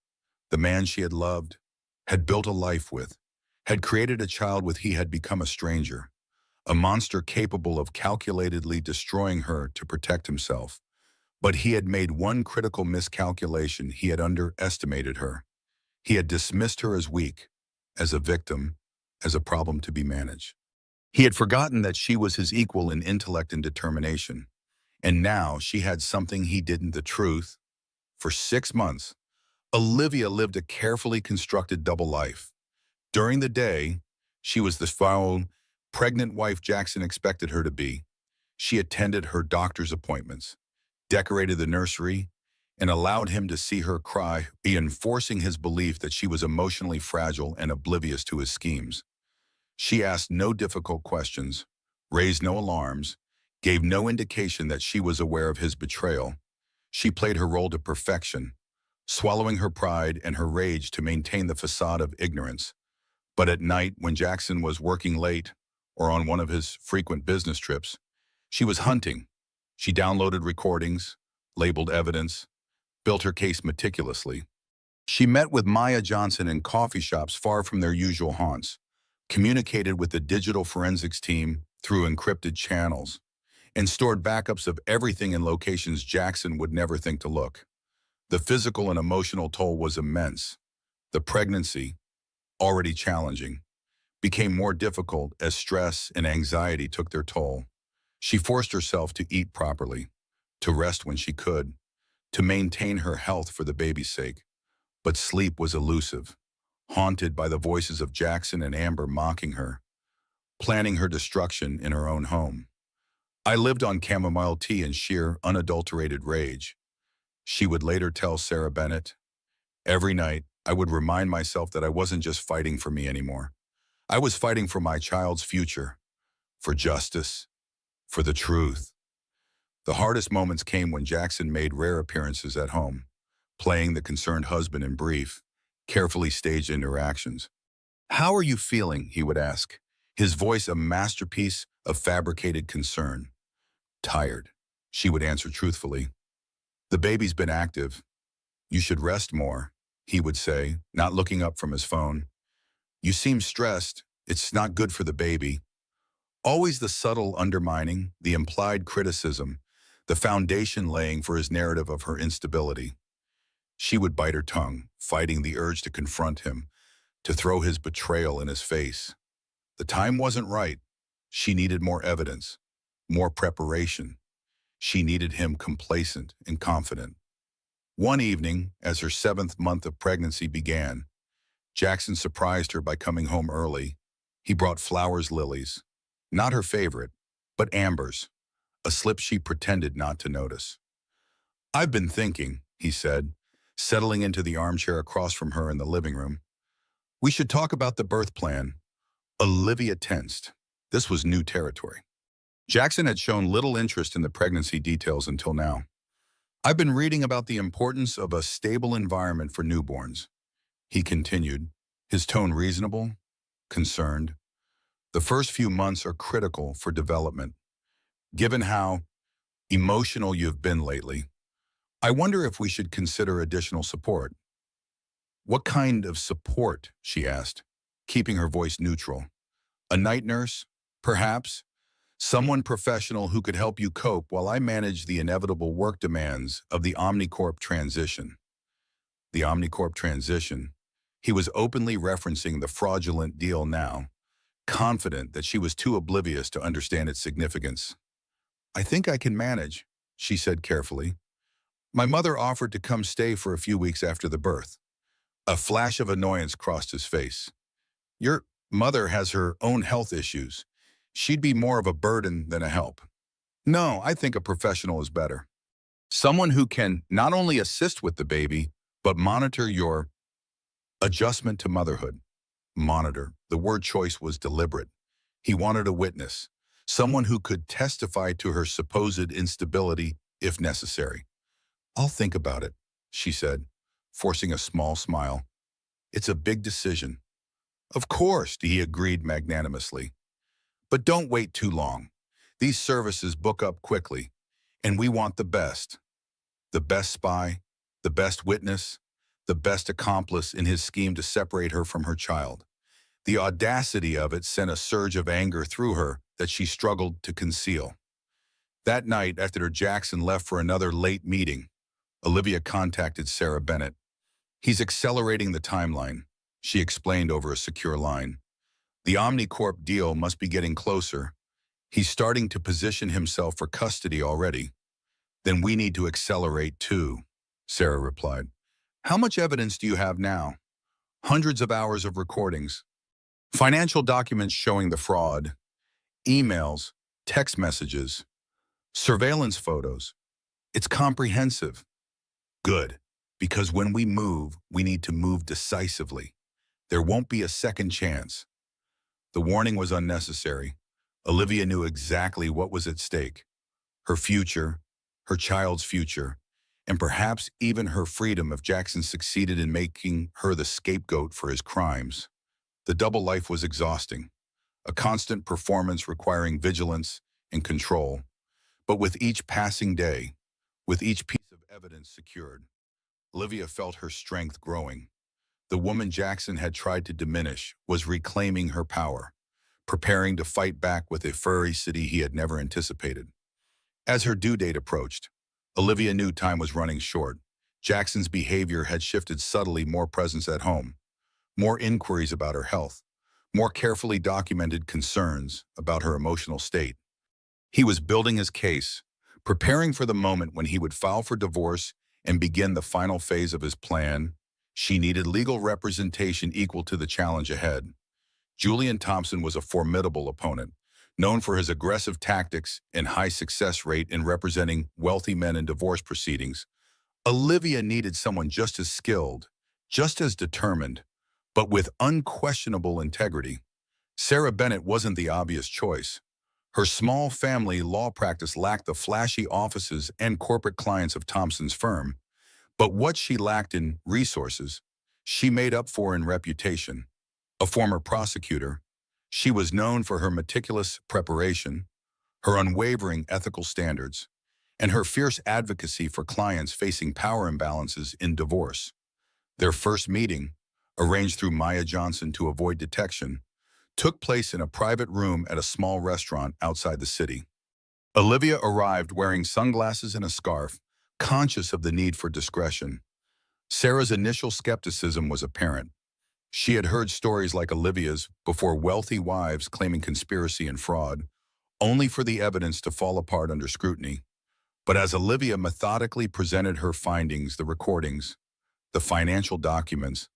S1: The man she had loved, had built a life with, had created a child with, he had become a stranger, a monster capable of calculatedly destroying her to protect himself. But he had made one critical miscalculation. He had underestimated her. He had dismissed her as weak, as a victim, as a problem to be managed. He had forgotten that she was his equal in intellect and determination. And now she had something he didn't, the truth. For 6 months, Olivia lived a carefully constructed double life. During the day, she was the foul, pregnant wife Jackson expected her to be. She attended her doctor's appointments, decorated the nursery, and allowed him to see her cry, reinforcing his belief that she was emotionally fragile and oblivious to his schemes. She asked no difficult questions, raised no alarms, gave no indication that she was aware of his betrayal. She played her role to perfection, swallowing her pride and her rage to maintain the facade of ignorance. But at night, when Jackson was working late or on one of his frequent business trips, she was hunting. She downloaded recordings, labeled evidence, built her case meticulously. She met with Maya Johnson in coffee shops far from their usual haunts, communicated with the digital forensics team through encrypted channels, and stored backups of everything in locations Jackson would never think to look. The physical and emotional toll was immense. The pregnancy, already challenging, became more difficult as stress and anxiety took their toll. She forced herself to eat properly, to rest when she could, to maintain her health for the baby's sake. But sleep was elusive, haunted by the voices of Jackson and Amber mocking her, planning her destruction in her own home. I lived on chamomile tea and sheer, unadulterated rage. She would later tell Sarah Bennett. Every night, I would remind myself that I wasn't just fighting for me anymore. I was fighting for my child's future, for justice, for the truth. The hardest moments came when Jackson made rare appearances at home, playing the concerned husband in brief, carefully staged interactions. "How are you feeling?" he would ask, his voice a masterpiece of fabricated concern. "Tired," she would answer truthfully. "The baby's been active. You should rest more," he would say, not looking up from his phone. "You seem stressed. It's not good for the baby." Always the subtle undermining, the implied criticism, the foundation laying for his narrative of her instability. She would bite her tongue, fighting the urge to confront him, to throw his betrayal in his face. The time wasn't right. She needed more evidence, more preparation. She needed him complacent and confident. One evening, as her 7th month of pregnancy began, Jackson surprised her by coming home early. He brought flowers, lilies, not her favorite, but Amber's, a slip she pretended not to notice. "I've been thinking," he said, settling into the armchair across from her in the living room. "We should talk about the birth plan." Olivia tensed. This was new territory. Jackson had shown little interest in the pregnancy details until now. "I've been reading about the importance of a stable environment for newborns," he continued, his tone reasonable, concerned. "The first few months are critical for development. Given how emotional you've been lately, I wonder if we should consider additional support." "What kind of support?" she asked, keeping her voice neutral. "A night nurse, perhaps? Someone professional who could help you cope while I manage the inevitable work demands of the Omnicorp transition." The Omnicorp transition. He was openly referencing the fraudulent deal now, confident that she was too oblivious to understand its significance. "I think I can manage," she said carefully. "My mother offered to come stay for a few weeks after the birth." A flash of annoyance crossed his face. "Your mother has her own health issues. She'd be more of a burden than a help." "No, I think a professional is better. Someone who can not only assist with the baby, but monitor your adjustment to motherhood." Monitor. The word choice was deliberate. He wanted a witness, someone who could testify to her supposed instability if necessary. "I'll think about it," she said, forcing a small smile. "It's a big decision." "Of course," he agreed magnanimously. "But don't wait too long. These services book up quickly, and we want the best. The best spy, the best witness, the best accomplice in his scheme to separate her from her child." The audacity of it sent a surge of anger through her that she struggled to conceal. That night, after Jackson left for another late meeting, Olivia contacted Sarah Bennett. "He's accelerating the timeline," she explained over a secure line. "The Omnicorp deal must be getting closer. He's starting to position himself for custody already." "Then we need to accelerate too," Sarah replied. "How much evidence do you have now?" "Hundreds of hours of recordings. Financial documents showing the fraud, emails, text messages, surveillance photos. It's comprehensive." "Good, because when we move, we need to move decisively. There won't be a second chance." The warning was unnecessary. Olivia knew exactly what was at stake. Her future, her child's future, and perhaps even her freedom if Jackson succeeded in making her the scapegoat for his crimes. The double life was exhausting, a constant performance requiring vigilance and control. But with each passing day, with each piece of evidence secured, Olivia felt her strength growing. The woman Jackson had tried to diminish was reclaiming her power, preparing to fight back with a ferocity he had never anticipated. As her due date approached, Olivia knew time was running short. Jackson's behavior had shifted subtly: more presence at home, more inquiries about her health, more carefully documented concerns about her emotional state. He was building his case, preparing for the moment when he would file for divorce and begin the final phase of his plan. She needed legal representation equal to the challenge ahead. Julian Thompson was a formidable opponent, known for his aggressive tactics and high success rate in representing wealthy men in divorce proceedings. Olivia needed someone just as skilled, just as determined, but with unquestionable integrity. Sarah Bennett wasn't the obvious choice. Her small family law practice lacked the flashy offices and corporate clients of Thompson's firm, but what she lacked in resources, she made up for in reputation. A former prosecutor, she was known for her meticulous preparation, her unwavering ethical standards, and her fierce advocacy for clients facing power imbalances in divorce. Their first meeting, arranged through Maya Johnson to avoid detection, took place in a private room at a small restaurant outside the city. Olivia arrived wearing sunglasses and a scarf, conscious of the need for discretion. Sarah's initial skepticism was apparent. She had heard stories like Olivia's before: wealthy wives claiming conspiracy and fraud, only for the evidence to fall apart under scrutiny. But as Olivia methodically presented her findings, the recordings, the financial documents,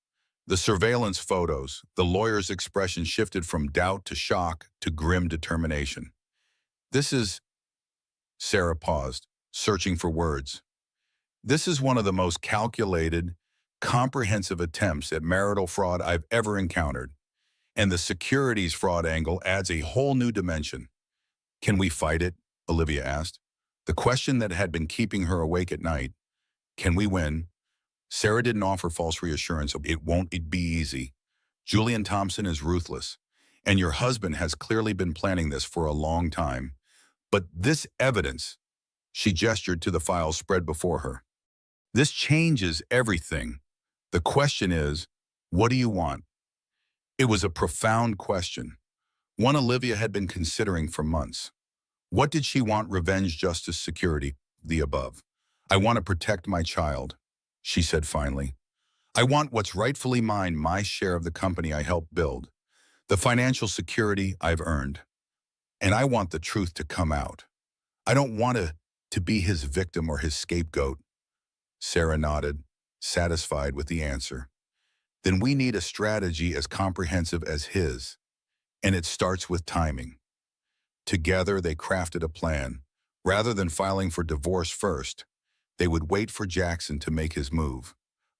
S1: the surveillance photos, the lawyer's expression shifted from doubt to shock to grim determination. "This is," Sarah paused, searching for words. "This is one of the most calculated, comprehensive attempts at marital fraud I've ever encountered. And the securities fraud angle adds a whole new dimension." "Can we fight it?" Olivia asked. The question that had been keeping her awake at night. Can we win? Sarah didn't offer false reassurance. "It won't be easy. Julian Thompson is ruthless, and your husband has clearly been planning this for a long time. But this evidence," she gestured to the files spread before her, "this changes everything. The question is, what do you want?" It was a profound question, one Olivia had been considering for months. What did she want? Revenge, justice, security, the above. "I want to protect my child," she said finally. "I want what's rightfully mine, my share of the company I helped build, the financial security I've earned. And I want the truth to come out. I don't want to be his victim or his scapegoat." Sarah nodded, satisfied with the answer. "Then we need a strategy as comprehensive as his, and it starts with timing." Together, they crafted a plan. Rather than filing for divorce first, they would wait for Jackson to make his move.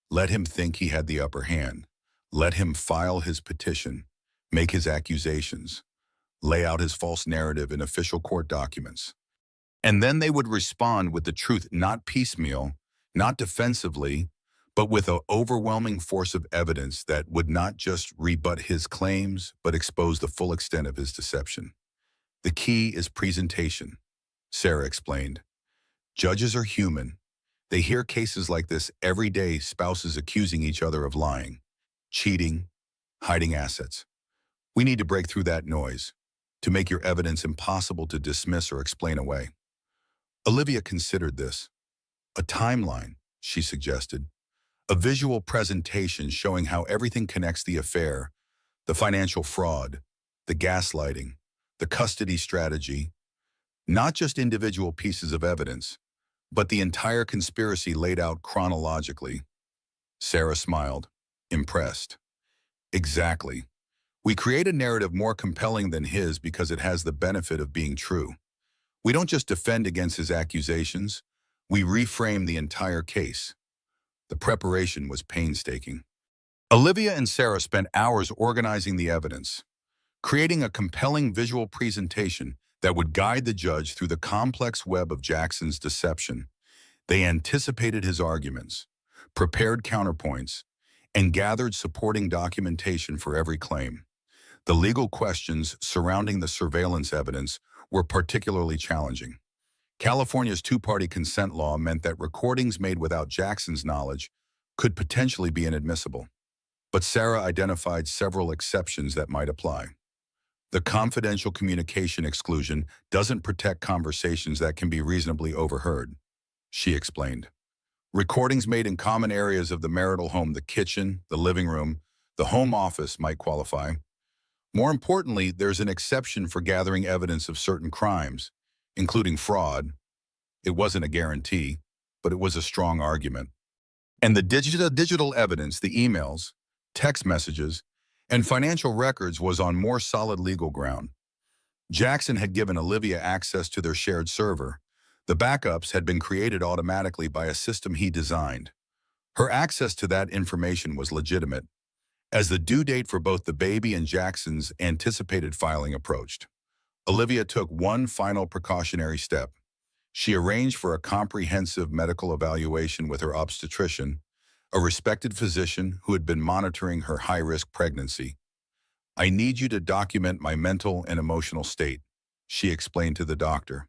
S1: Let him think he had the upper hand. Let him file his petition, make his accusations. lay out his false narrative in official court documents. And then they would respond with the truth, not piecemeal, not defensively, but with an overwhelming force of evidence that would not just rebut his claims, but expose the full extent of his deception. The key is presentation, Sarah explained. Judges are human. They hear cases like this every day, spouses accusing each other of lying, cheating, hiding assets. We need to break through that noise to make your evidence impossible to dismiss or explain away. Olivia considered this. A timeline, she suggested. A visual presentation showing how everything connects: the affair, the financial fraud, the gaslighting, the custody strategy. Not just individual pieces of evidence, but the entire conspiracy laid out chronologically. Sarah smiled, impressed. Exactly. We create a narrative more compelling than his because it has the benefit of being true. We don't just defend against his accusations, we reframe the entire case. The preparation was painstaking. Olivia and Sarah spent hours organizing the evidence, creating a compelling visual presentation that would guide the judge through the complex web of Jackson's deception. They anticipated his arguments, prepared counterpoints, and gathered supporting documentation for every claim. The legal questions surrounding the surveillance evidence were particularly challenging. California's two-party consent law meant that recordings made without Jackson's knowledge could potentially be inadmissible. But Sarah identified several exceptions that might apply. The confidential communication exclusion doesn't protect conversations that can be reasonably overheard, she explained. Recordings made in common areas of the marital home, the kitchen, the living room, the home office, might qualify. More importantly, there's an exception for gathering evidence of certain crimes, including fraud. It wasn't a guarantee, but it was a strong argument. And the digital evidence, the emails, text messages, and financial records was on more solid legal ground. Jackson had given Olivia access to their shared server. The backups had been created automatically by a system he designed. Her access to that information was legitimate, as the due date for both the baby and Jackson's anticipated filing approached. Olivia took one final precautionary step. She arranged for a comprehensive medical evaluation with her obstetrician, a respected physician who had been monitoring her high-risk pregnancy. "I need you to document my mental and emotional state," she explained to the doctor.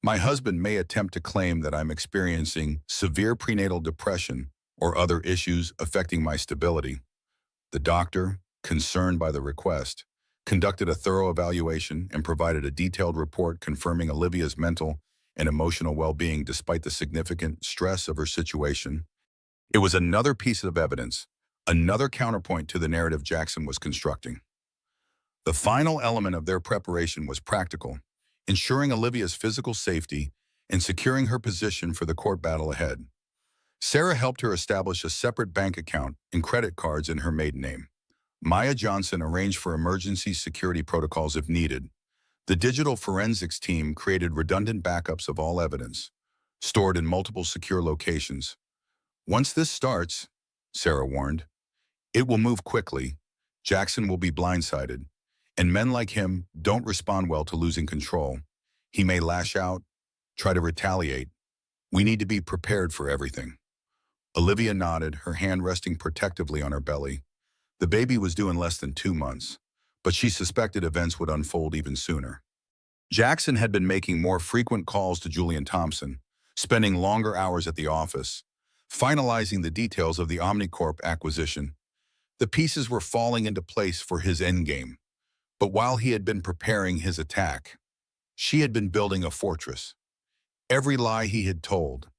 S1: "My husband may attempt to claim that I'm experiencing severe prenatal depression or other issues affecting my stability." The doctor, concerned by the request, conducted a thorough evaluation and provided a detailed report confirming Olivia's mental and emotional well-being despite the significant stress of her situation. It was another piece of evidence, another counterpoint to the narrative Jackson was constructing. The final element of their preparation was practical, ensuring Olivia's physical safety and securing her position for the court battle ahead. Sarah helped her establish a separate bank account and credit cards in her maiden name. Maya Johnson arranged for emergency security protocols if needed. The digital forensics team created redundant backups of all evidence, stored in multiple secure locations. "Once this starts," Sarah warned, "it will move quickly. Jackson will be blindsided, and men like him don't respond well to losing control. He may lash out, try to retaliate. We need to be prepared for everything." Olivia nodded, her hand resting protectively on her belly. The baby was due in less than 2 months, but she suspected events would unfold even sooner. Jackson had been making more frequent calls to Julian Thompson, spending longer hours at the office, finalizing the details of the Omnicorp acquisition. The pieces were falling into place for his endgame. But while he had been preparing his attack, she had been building a fortress. Every lie he had told,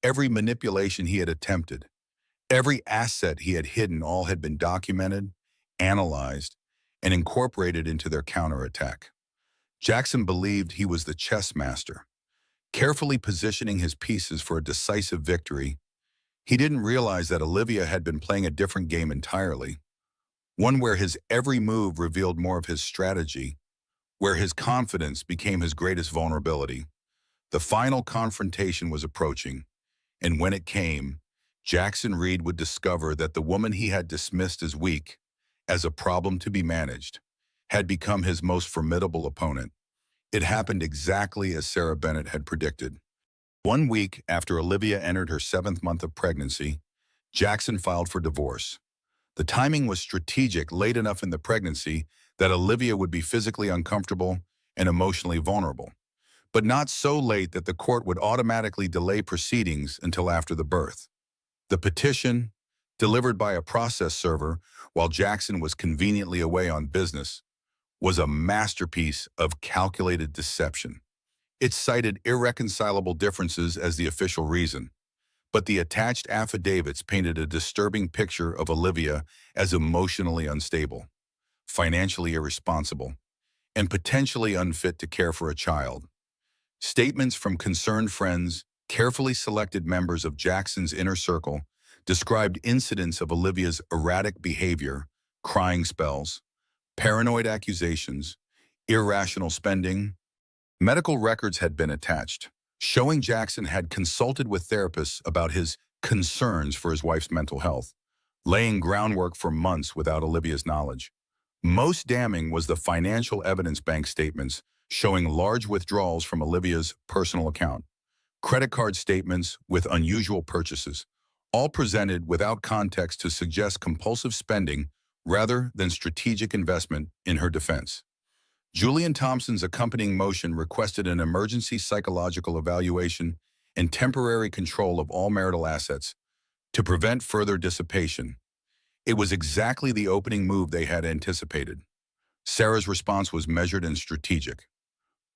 S1: every manipulation he had attempted, every asset he had hidden, all had been documented, analyzed, and incorporated into their counterattack. Jackson believed he was the chess master, carefully positioning his pieces for a decisive victory. He didn't realize that Olivia had been playing a different game entirely, one where his every move revealed more of his strategy, where his confidence became his greatest vulnerability. The final confrontation was approaching, and when it came, Jackson Reed would discover that the woman he had dismissed as weak, as a problem to be managed, had become his most formidable opponent. It happened exactly as Sarah Bennett had predicted. 1 week after Olivia entered her 7th month of pregnancy, Jackson filed for divorce. The timing was strategic late enough in the pregnancy that Olivia would be physically uncomfortable and emotionally vulnerable, but not so late that the court would automatically delay proceedings until after the birth. The petition, delivered by a process server while Jackson was conveniently away on business, was a masterpiece of calculated deception. It cited irreconcilable differences as the official reason, but the attached affidavits painted a disturbing picture of Olivia as emotionally unstable, financially irresponsible, and potentially unfit to care for a child. Statements from concerned friends, carefully selected members of Jackson's inner circle, described incidents of Olivia's erratic behavior, crying spells, paranoid accusations, irrational spending. Medical records had been attached, showing Jackson had consulted with therapists about his concerns for his wife's mental health, laying groundwork for months without Olivia's knowledge. Most damning was the financial evidence bank statements showing large withdrawals from Olivia's personal account, credit card statements with unusual purchases, all presented without context to suggest compulsive spending rather than strategic investment in her defense. Julian Thompson's accompanying motion requested an emergency psychological evaluation and temporary control of all marital assets to prevent further dissipation. It was exactly the opening move they had anticipated. Sarah's response was measured and strategic.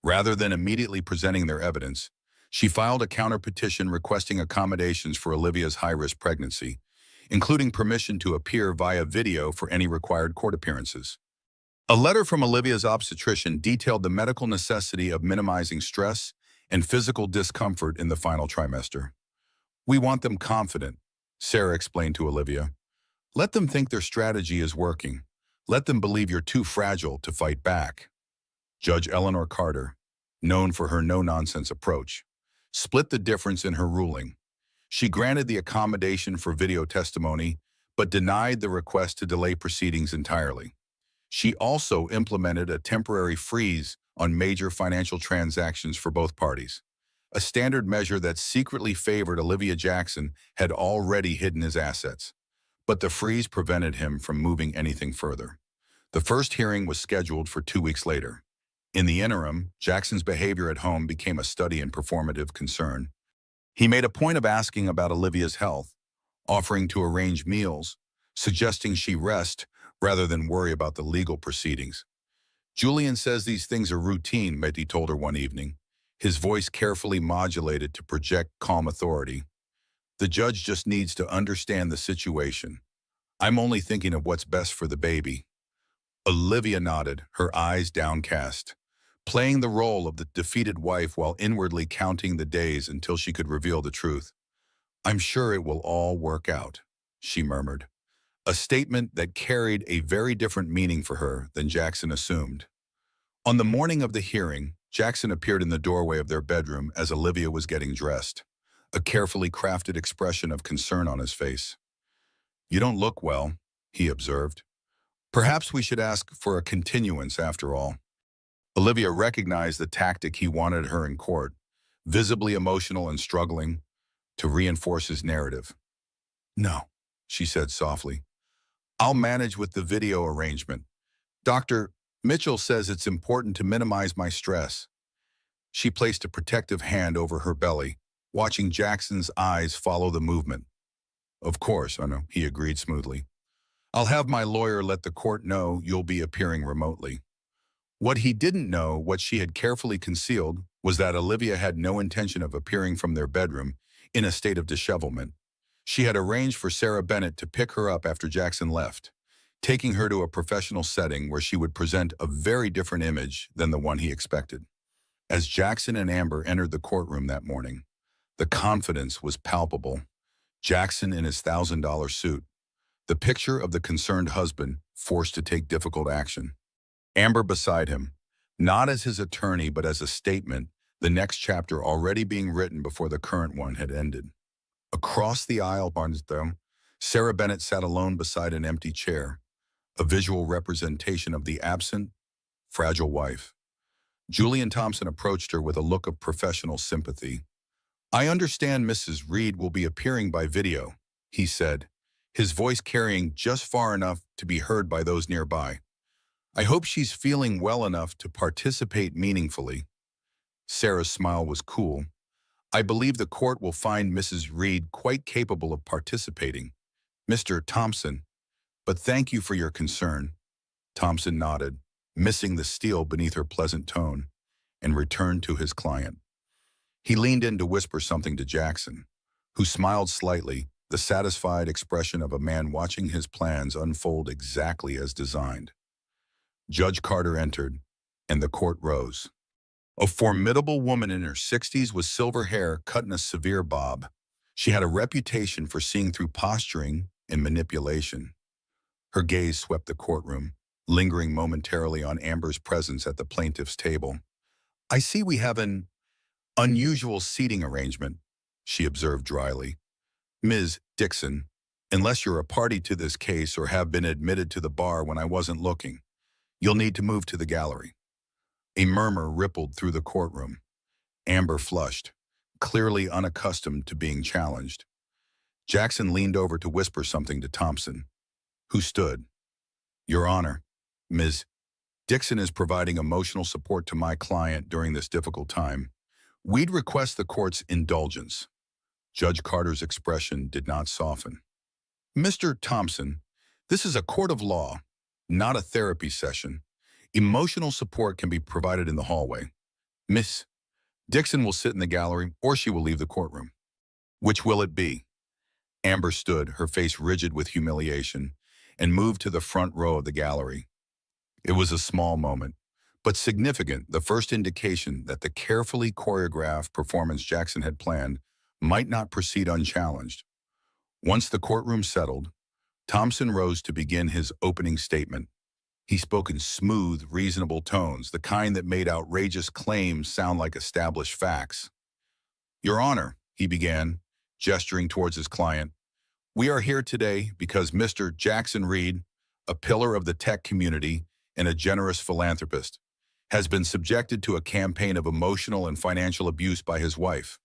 S1: Rather than immediately presenting their evidence, she filed a counter-petition requesting accommodations for Olivia's high-risk pregnancy, including permission to appear via video for any required court appearances. A letter from Olivia's obstetrician detailed the medical necessity of minimizing stress and physical discomfort in the final trimester. "We want them confident," Sarah explained to Olivia. "Let them think their strategy is working. Let them believe you're too fragile to fight back." Judge Eleanor Carter, known for her no-nonsense approach, split the difference in her ruling. She granted the accommodation for video testimony, but denied the request to delay proceedings entirely. She also implemented a temporary freeze on major financial transactions for both parties. A standard measure that secretly favored Olivia Jackson had already hidden his assets, but the freeze prevented him from moving anything further. The first hearing was scheduled for 2 weeks later. In the interim, Jackson's behavior at home became a study in performative concern. He made a point of asking about Olivia's health, offering to arrange meals, suggesting she rest rather than worry about the legal proceedings. "Julian says these things are routine," Betty told her one evening, his voice carefully modulated to project calm authority. "The judge just needs to understand the situation. I'm only thinking of what's best for the baby." Olivia nodded, her eyes downcast, playing the role of the defeated wife while inwardly counting the days until she could reveal the truth. "I'm sure it will all work out," she murmured, a statement that carried a very different meaning for her than Jackson assumed. On the morning of the hearing, Jackson appeared in the doorway of their bedroom as Olivia was getting dressed, a carefully crafted expression of concern on his face. "You don't look well," he observed. "Perhaps we should ask for a continuance after all." Olivia recognized the tactic he wanted her in court, visibly emotional and struggling, to reinforce his narrative. "No," she said softly. "I'll manage with the video arrangement. Dr. Mitchell says it's important to minimize my stress." She placed a protective hand over her belly, watching Jackson's eyes follow the movement. "Of course, I know," he agreed smoothly. "I'll have my lawyer let the court know you'll be appearing remotely." What he didn't know, what she had carefully concealed, was that Olivia had no intention of appearing from their bedroom in a state of dishevelment. She had arranged for Sarah Bennett to pick her up after Jackson left, taking her to a professional setting where she would present a very different image than the one he expected. As Jackson and Amber entered the courtroom that morning, the confidence was palpable. Jackson in his $1,000 suit, the picture of the concerned husband forced to take difficult action. Amber beside him, not as his attorney but as a statement, the next chapter already being written before the current one had ended. Across the aisle, Sarah Bennett sat alone beside an empty chair, a visual representation of the absent fragile wife. Julian Thompson approached her with a look of professional sympathy. "I understand Mrs. Reed will be appearing by video," he said, his voice carrying just far enough to be heard by those nearby. "I hope she's feeling well enough to participate meaningfully." Sarah's smile was cool. "I believe the court will find Mrs. Reed quite capable of participating, Mr. Thompson, but thank you for your concern." Thompson nodded, missing the steel beneath her pleasant tone, and returned to his client. He leaned in to whisper something to Jackson, who smiled slightly, the satisfied expression of a man watching his plans unfold exactly as designed. Judge Carter entered, and the court rose. A formidable woman in her 60s with silver hair cut in a severe bob. She had a reputation for seeing through posturing and manipulation. Her gaze swept the courtroom, lingering momentarily on Amber's presence at the plaintiff's table. "I see we have an unusual seating arrangement," she observed dryly. "Ms. Dixon, unless you're a party to this case or have been admitted to the bar when I wasn't looking, you'll need to move to the gallery." A murmur rippled through the courtroom. Amber flushed, clearly unaccustomed to being challenged. Jackson leaned over to whisper something to Thompson, who stood. "Your Honor, Ms. Dixon is providing emotional support to my client during this difficult time. We'd request the court's indulgence." Judge Carter's expression did not soften. "Mr. Thompson, this is a court of law, not a therapy session. Emotional support can be provided in the hallway. Miss Dixon will sit in the gallery or she will leave the courtroom." "Which will it be?" Amber stood, her face rigid with humiliation, and moved to the front row of the gallery. It was a small moment, but significant, the first indication that the carefully choreographed performance Jackson had planned might not proceed unchallenged. Once the courtroom settled, Thompson rose to begin his opening statement. He spoke in smooth, reasonable tones, the kind that made outrageous claims sound like established facts. "Your Honor," he began, gesturing towards his client, "we are here today because Mr. Jackson Reed, a pillar of the tech community and a generous philanthropist, has been subjected to a campaign of emotional and financial abuse by his wife,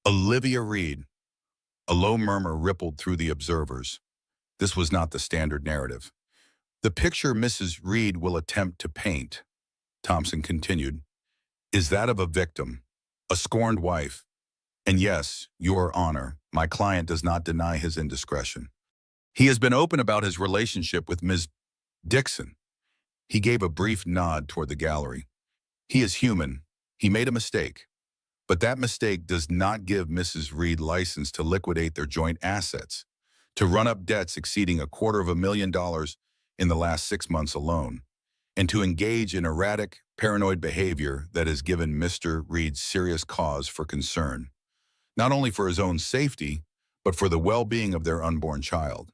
S1: Olivia Reed." A low murmur rippled through the observers. This was not the standard narrative. "The picture Mrs. Reed will attempt to paint," Thompson continued, "is that of a victim, a scorned wife. And yes, Your Honor, my client does not deny his indiscretion. He has been open about his relationship with Ms. Dixon." He gave a brief nod toward the gallery. "He is human. He made a mistake. But that mistake does not give Mrs. Reed license to liquidate their joint assets, to run up debts exceeding $250,000 in the last 6 months alone, and to engage in erratic, paranoid behavior that has given Mr. Reed serious cause for concern, not only for his own safety, but for the well-being of their unborn child."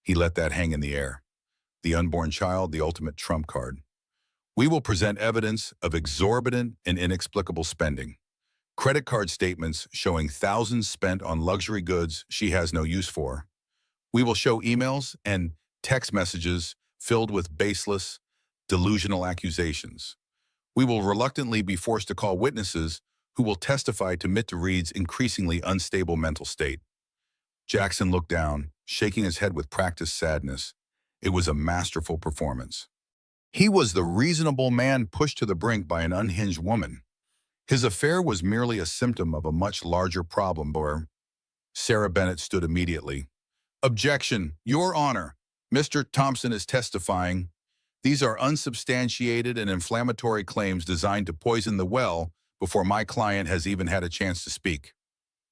S1: He let that hang in the air. The unborn child, the ultimate trump card. "We will present evidence of exorbitant and inexplicable spending. Credit card statements showing thousands spent on luxury goods she has no use for. We will show emails and text messages filled with baseless, delusional accusations. We will reluctantly be forced to call witnesses who will testify to Mr. Reed's increasingly unstable mental state." Jackson looked down, shaking his head with practiced sadness. It was a masterful performance. He was the reasonable man pushed to the brink by an unhinged woman. His affair was merely a symptom of a much larger problem, where Sarah Bennett stood immediately. "Objection, Your Honor. Mr. Thompson is testifying. These are unsubstantiated and inflammatory claims designed to poison the well before my client has even had a chance to speak."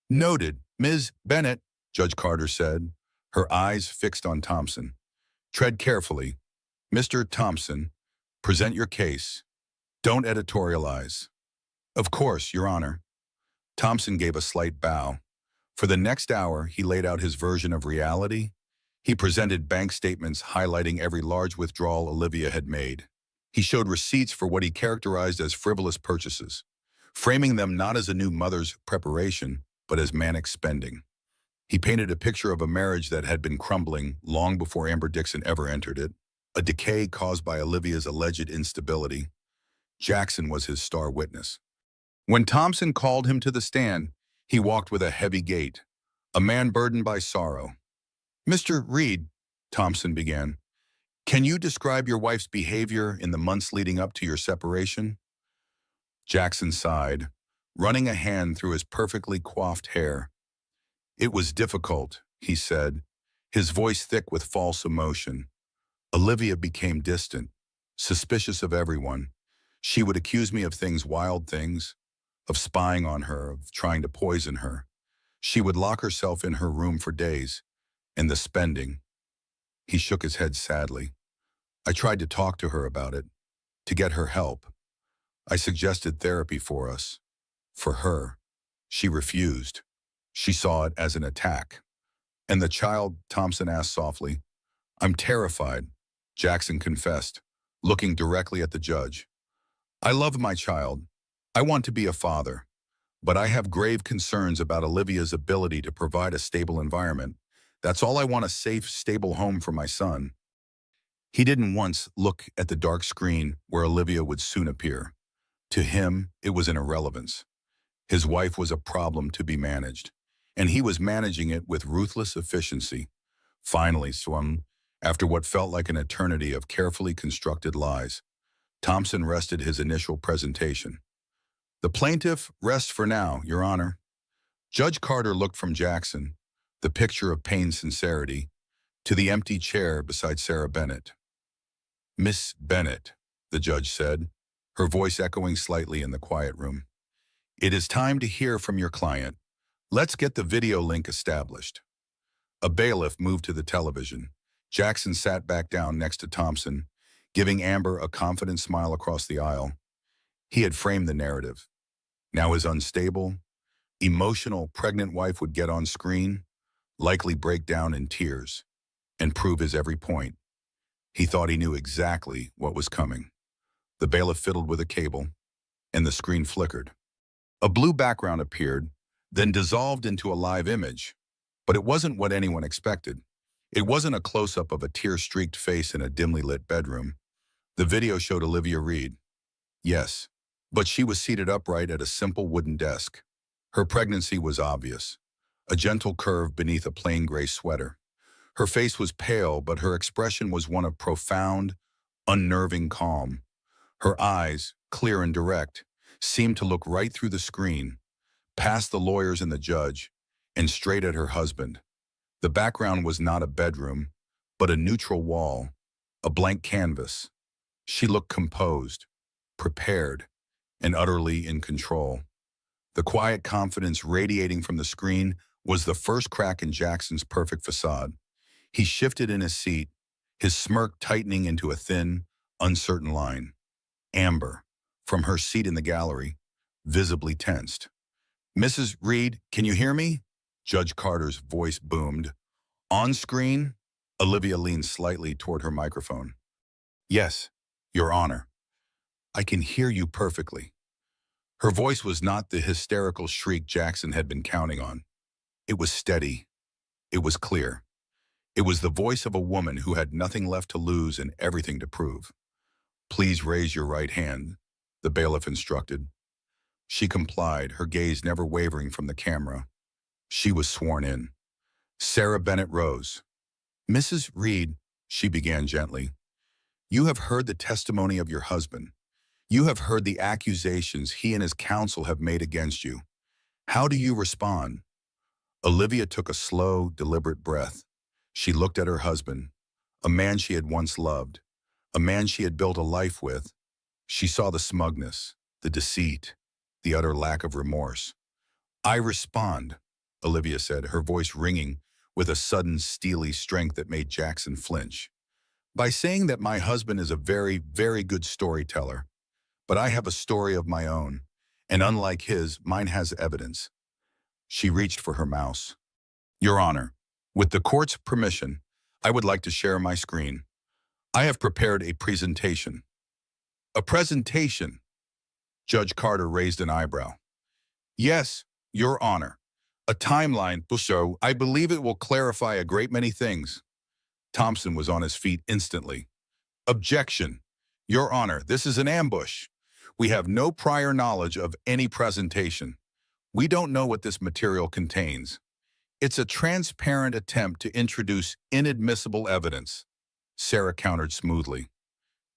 S1: "Noted, Ms. Bennett," Judge Carter said, her eyes fixed on Thompson. "Tread carefully. Mr. Thompson, present your case. Don't editorialize." "Of course, Your Honor." Thompson gave a slight bow. For the next hour, he laid out his version of reality. He presented bank statements highlighting every large withdrawal Olivia had made. He showed receipts for what he characterized as frivolous purchases, framing them not as a new mother's preparation, but as manic spending. He painted a picture of a marriage that had been crumbling long before Amber Dixon ever entered it, a decay caused by Olivia's alleged instability, Jackson was his star witness. When Thompson called him to the stand, he walked with a heavy gait, a man burdened by sorrow. "Mr. Reed," Thompson began, "can you describe your wife's behavior in the months leading up to your separation?" Jackson sighed, running a hand through his perfectly coiffed hair. "It was difficult," he said, his voice thick with false emotion. "Olivia became distant, suspicious of everyone. She would accuse me of wild things, of spying on her, of trying to poison her. She would lock herself in her room for days, and the spending." He shook his head sadly. "I tried to talk to her about it, to get her help. I suggested therapy for us, for her. She refused. She saw it as an attack." "And the child?" Thompson asked softly. "I'm terrified," Jackson confessed, looking directly at the judge. "I love my child. I want to be a father. But I have grave concerns about Olivia's ability to provide a stable environment. That's all I want, a safe, stable home for my son." He didn't once look at the dark screen where Olivia would soon appear. To him, it was an irrelevance. His wife was a problem to be managed, and he was managing it with ruthless efficiency. Finally, after what felt like an eternity of carefully constructed lies, Thompson rested his initial presentation. "The plaintiff rests for now, Your Honor." Judge Carter looked from Jackson, the picture of pained sincerity, to the empty chair beside Sarah Bennett. "Miss Bennett," the judge said, her voice echoing slightly in the quiet room, "it is time to hear from your client. Let's get the video link established." A bailiff moved to the television. Jackson sat back down next to Thompson, giving Amber a confident smile across the aisle. He had framed the narrative. Now his unstable, emotional, pregnant wife would get on screen, likely break down in tears, and prove his every point. He thought he knew exactly what was coming. The bailiff fiddled with a cable, and the screen flickered. A blue background appeared, then dissolved into a live image. But it wasn't what anyone expected. It wasn't a close-up of a tear-streaked face in a dimly lit bedroom. The video showed Olivia Reed. Yes, but she was seated upright at a simple wooden desk. Her pregnancy was obvious, a gentle curve beneath a plain gray sweater. Her face was pale, but her expression was one of profound, unnerving calm. Her eyes, clear and direct, seemed to look right through the screen, past the lawyers and the judge, and straight at her husband. The background was not a bedroom, but a neutral wall, a blank canvas. She looked composed, prepared, and utterly in control. The quiet confidence radiating from the screen was the first crack in Jackson's perfect facade. He shifted in his seat, his smirk tightening into a thin, uncertain line. Amber, from her seat in the gallery, visibly tensed. "Mrs. Reed, can you hear me?" Judge Carter's voice boomed. On screen, Olivia leaned slightly toward her microphone. "Yes, Your Honor. I can hear you perfectly." Her voice was not the hysterical shriek Jackson had been counting on. It was steady. It was clear. It was the voice of a woman who had nothing left to lose and everything to prove. "Please raise your right hand," the bailiff instructed. She complied, her gaze never wavering from the camera. She was sworn in. Sarah Bennett rose. "Mrs. Reed," she began gently, "you have heard the testimony of your husband. You have heard the accusations he and his counsel have made against you. How do you respond?" Olivia took a slow, deliberate breath. She looked at her husband, a man she had once loved, a man she had built a life with. She saw the smugness, the deceit, the utter lack of remorse. "I respond," Olivia said, her voice ringing with a sudden steely strength that made Jackson flinch, "by saying that my husband is a very, very good storyteller. But I have a story of my own, and unlike his, mine has evidence." She reached for her mouse. "Your Honor, with the court's permission, I would like to share my screen. I have prepared a presentation." "A presentation?" Judge Carter raised an eyebrow. "Yes, Your Honor. A timeline will show. I believe it will clarify a great many things." Thompson was on his feet instantly. "Objection. Your Honor, this is an ambush. We have no prior knowledge of any presentation. We don't know what this material contains. It's a transparent attempt to introduce inadmissible evidence. Sarah countered smoothly.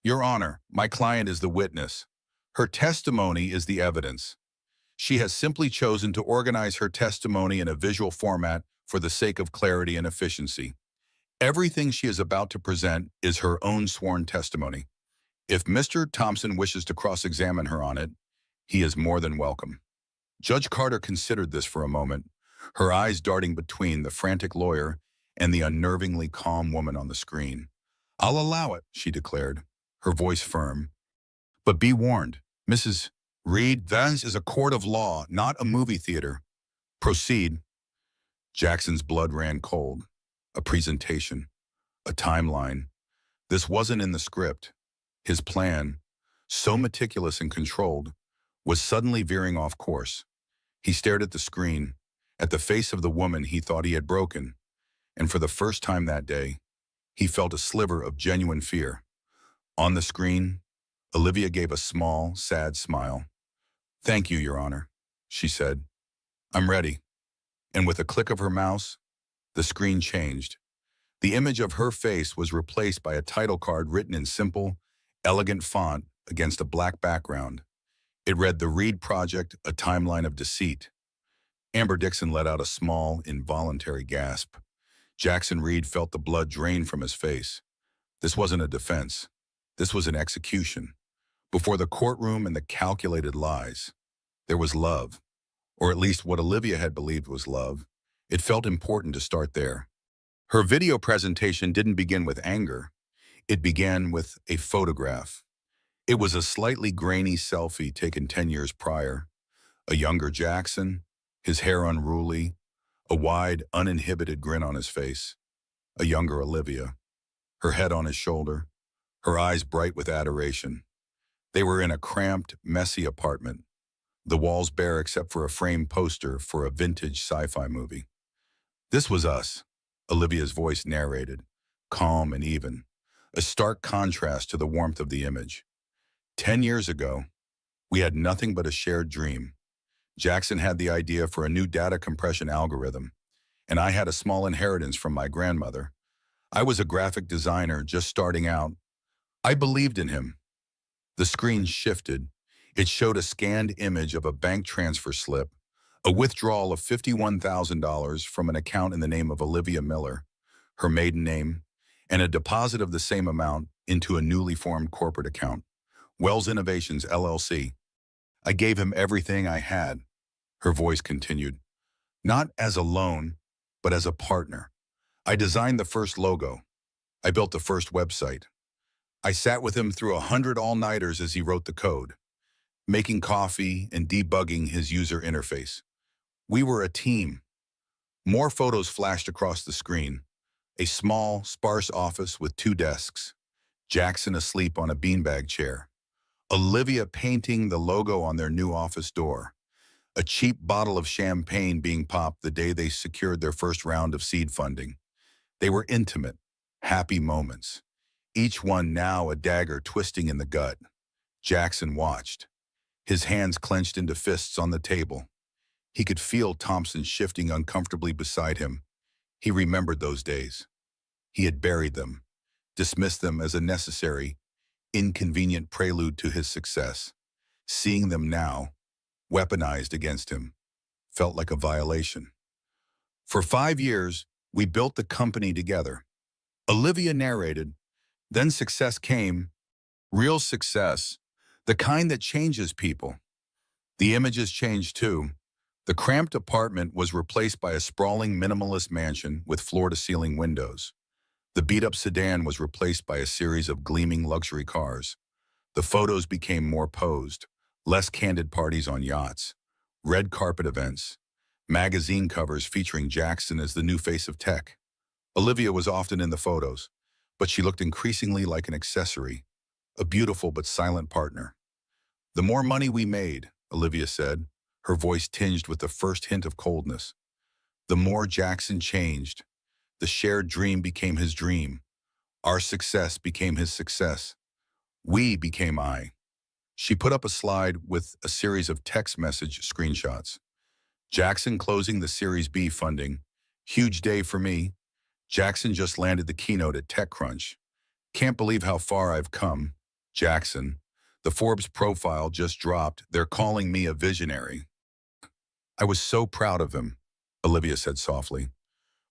S1: Your Honor, my client is the witness. Her testimony is the evidence. She has simply chosen to organize her testimony in a visual format for the sake of clarity and efficiency. Everything she is about to present is her own sworn testimony. If Mr. Thompson wishes to cross-examine her on it, he is more than welcome. Judge Carter considered this for a moment, her eyes darting between the frantic lawyer and the unnervingly calm woman on the screen. I'll allow it, she declared, her voice firm. But be warned, Mrs. Reed, this is a court of law, not a movie theater. Proceed. Jackson's blood ran cold. A presentation. A timeline. This wasn't in the script. His plan, so meticulous and controlled, was suddenly veering off course. He stared at the screen, at the face of the woman he thought he had broken, and for the first time that day, he felt a sliver of genuine fear. On the screen, Olivia gave a small, sad smile. Thank you, Your Honor, she said. I'm ready. And with a click of her mouse, the screen changed. The image of her face was replaced by a title card written in simple, elegant font against a black background. It read The Reed Project, A Timeline of Deceit. Amber Dixon let out a small, involuntary gasp. Jackson Reed felt the blood drain from his face. This wasn't a defense. This was an execution. Before the courtroom and the calculated lies, there was love, or at least what Olivia had believed was love. It felt important to start there. Her video presentation didn't begin with anger. It began with a photograph. It was a slightly grainy selfie taken 10 years prior. A younger Jackson, his hair unruly, a wide, uninhibited grin on his face. A younger Olivia, her head on his shoulder, her eyes bright with adoration. They were in a cramped, messy apartment, the walls bare except for a framed poster for a vintage sci-fi movie. This was us, Olivia's voice narrated, calm and even, a stark contrast to the warmth of the image. 10 years ago, we had nothing but a shared dream. Jackson had the idea for a new data compression algorithm, and I had a small inheritance from my grandmother. I was a graphic designer just starting out. I believed in him. The screen shifted. It showed a scanned image of a bank transfer slip, a withdrawal of $51,000 from an account in the name of Olivia Miller, her maiden name, and a deposit of the same amount into a newly formed corporate account, Wells Innovations, LLC. I gave him everything I had, her voice continued, not as a loan, but as a partner. I designed the first logo. I built the first website. I sat with him through 100 all-nighters as he wrote the code, making coffee and debugging his user interface. We were a team. More photos flashed across the screen. A small, sparse office with 2 desks. Jackson asleep on a beanbag chair. Olivia painting the logo on their new office door. A cheap bottle of champagne being popped the day they secured their first round of seed funding. They were intimate, happy moments. Each one now a dagger twisting in the gut. Jackson watched, his hands clenched into fists on the table. He could feel Thompson shifting uncomfortably beside him. He remembered those days. He had buried them, dismissed them as a necessary, inconvenient prelude to his success. Seeing them now, weaponized against him, felt like a violation. For 5 years, we built the company together. Olivia narrated. Then success came, real success, the kind that changes people. The images changed too. The cramped apartment was replaced by a sprawling minimalist mansion with floor-to-ceiling windows. The beat-up sedan was replaced by a series of gleaming luxury cars. The photos became more posed, less candid parties on yachts, red carpet events, magazine covers featuring Jackson as the new face of tech. Olivia was often in the photos, but she looked increasingly like an accessory, a beautiful but silent partner. The more money we made, Olivia said, her voice tinged with the first hint of coldness. The more Jackson changed. The shared dream became his dream. Our success became his success. We became I. She put up a slide with a series of text message screenshots. Jackson closing the Series B funding. Huge day for me. Jackson just landed the keynote at TechCrunch. Can't believe how far I've come. Jackson. The Forbes profile just dropped. They're calling me a visionary. I was so proud of him, Olivia said softly.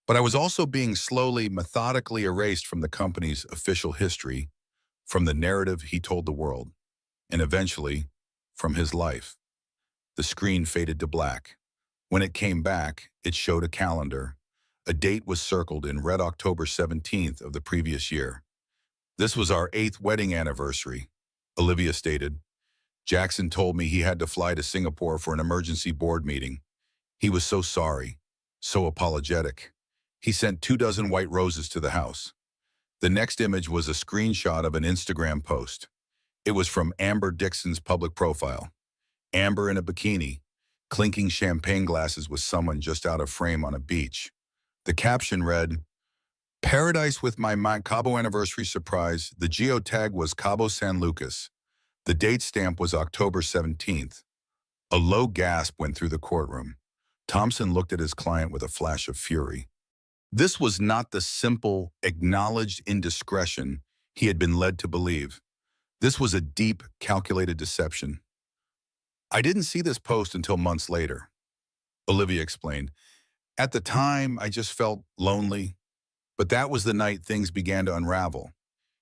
S1: But I was also being slowly, methodically erased from the company's official history, from the narrative he told the world, and eventually, from his life. The screen faded to black. When it came back, it showed a calendar. A date was circled in red, October 17th of the previous year. This was our 8th wedding anniversary, Olivia stated. Jackson told me he had to fly to Singapore for an emergency board meeting. He was so sorry, so apologetic. He sent 24 white roses to the house. The next image was a screenshot of an Instagram post. It was from Amber Dixon's public profile. Amber in a bikini, clinking champagne glasses with someone just out of frame on a beach. The caption read, "Paradise with my Cabo anniversary surprise." The geotag was Cabo San Lucas. The date stamp was October 17th. A low gasp went through the courtroom. Thompson looked at his client with a flash of fury. This was not the simple, acknowledged indiscretion he had been led to believe. This was a deep, calculated deception. I didn't see this post until months later, Olivia explained. At the time, I just felt lonely, but that was the night things began to unravel.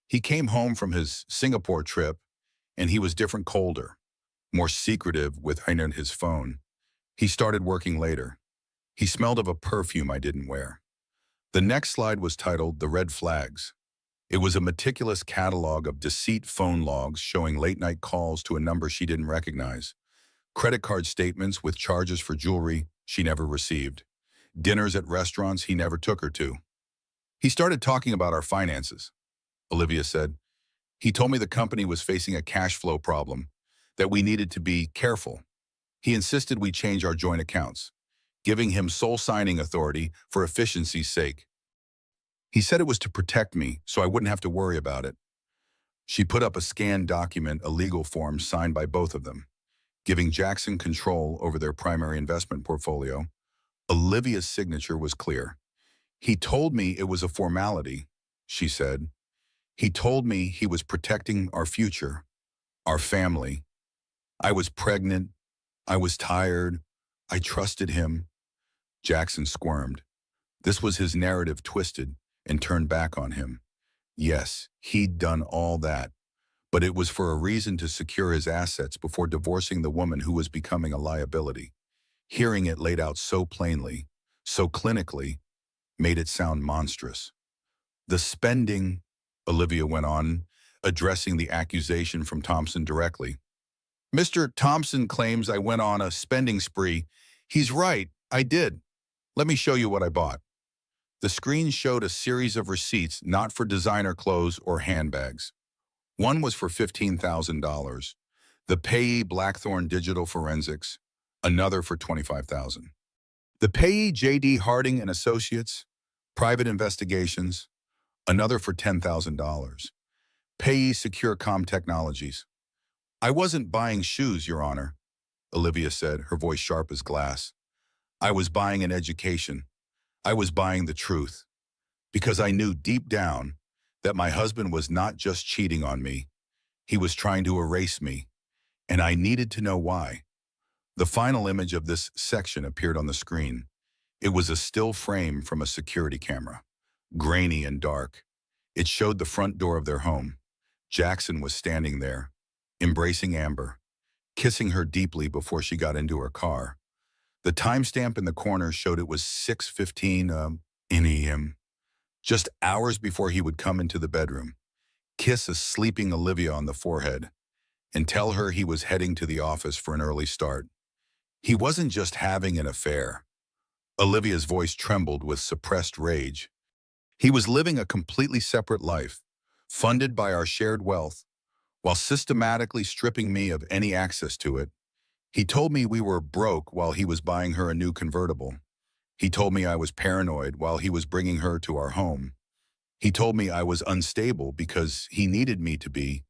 S1: He came home from his Singapore trip, and he was different, colder, more secretive with his phone. He started working later. He smelled of a perfume I didn't wear. The next slide was titled The Red Flags. It was a meticulous catalog of deceit phone logs showing late-night calls to a number she didn't recognize, credit card statements with charges for jewelry she never received, dinners at restaurants he never took her to. He started talking about our finances, Olivia said. He told me the company was facing a cash flow problem, that we needed to be careful. He insisted we change our joint accounts, giving him sole signing authority for efficiency's sake. He said it was to protect me so I wouldn't have to worry about it. She put up a scanned document, a legal form signed by both of them, giving Jackson control over their primary investment portfolio. Olivia's signature was clear. He told me it was a formality, she said. He told me he was protecting our future, our family. I was pregnant. I was tired. I trusted him. Jackson squirmed. This was his narrative twisted and turned back on him. Yes, he'd done all that, but it was for a reason to secure his assets before divorcing the woman who was becoming a liability. Hearing it laid out so plainly, so clinically, made it sound monstrous. The spending, Olivia went on, addressing the accusation from Thompson directly. Mr. Thompson claims I went on a spending spree. He's right, I did. Let me show you what I bought. The screen showed a series of receipts not for designer clothes or handbags. One was for $15,000, the payee Blackthorn Digital Forensics, another for $25,000. The payee J.D. Harding and Associates, Private Investigations, another for $10,000. Payee Secure Technologies. I wasn't buying shoes, Your Honor, Olivia said, her voice sharp as glass. I was buying an education. I was buying the truth. Because I knew deep down that my husband was not just cheating on me. He was trying to erase me. And I needed to know why. The final image of this section appeared on the screen. It was a still frame from a security camera, grainy and dark. It showed the front door of their home. Jackson was standing there, embracing Amber, kissing her deeply before she got into her car. The timestamp in the corner showed it was 6:15 a.m., just hours before he would come into the bedroom, kiss a sleeping Olivia on the forehead, and tell her he was heading to the office for an early start. He wasn't just having an affair. Olivia's voice trembled with suppressed rage. He was living a completely separate life, funded by our shared wealth, while systematically stripping me of any access to it. He told me we were broke while he was buying her a new convertible. He told me I was paranoid while he was bringing her to our home. He told me I was unstable because he needed me to be.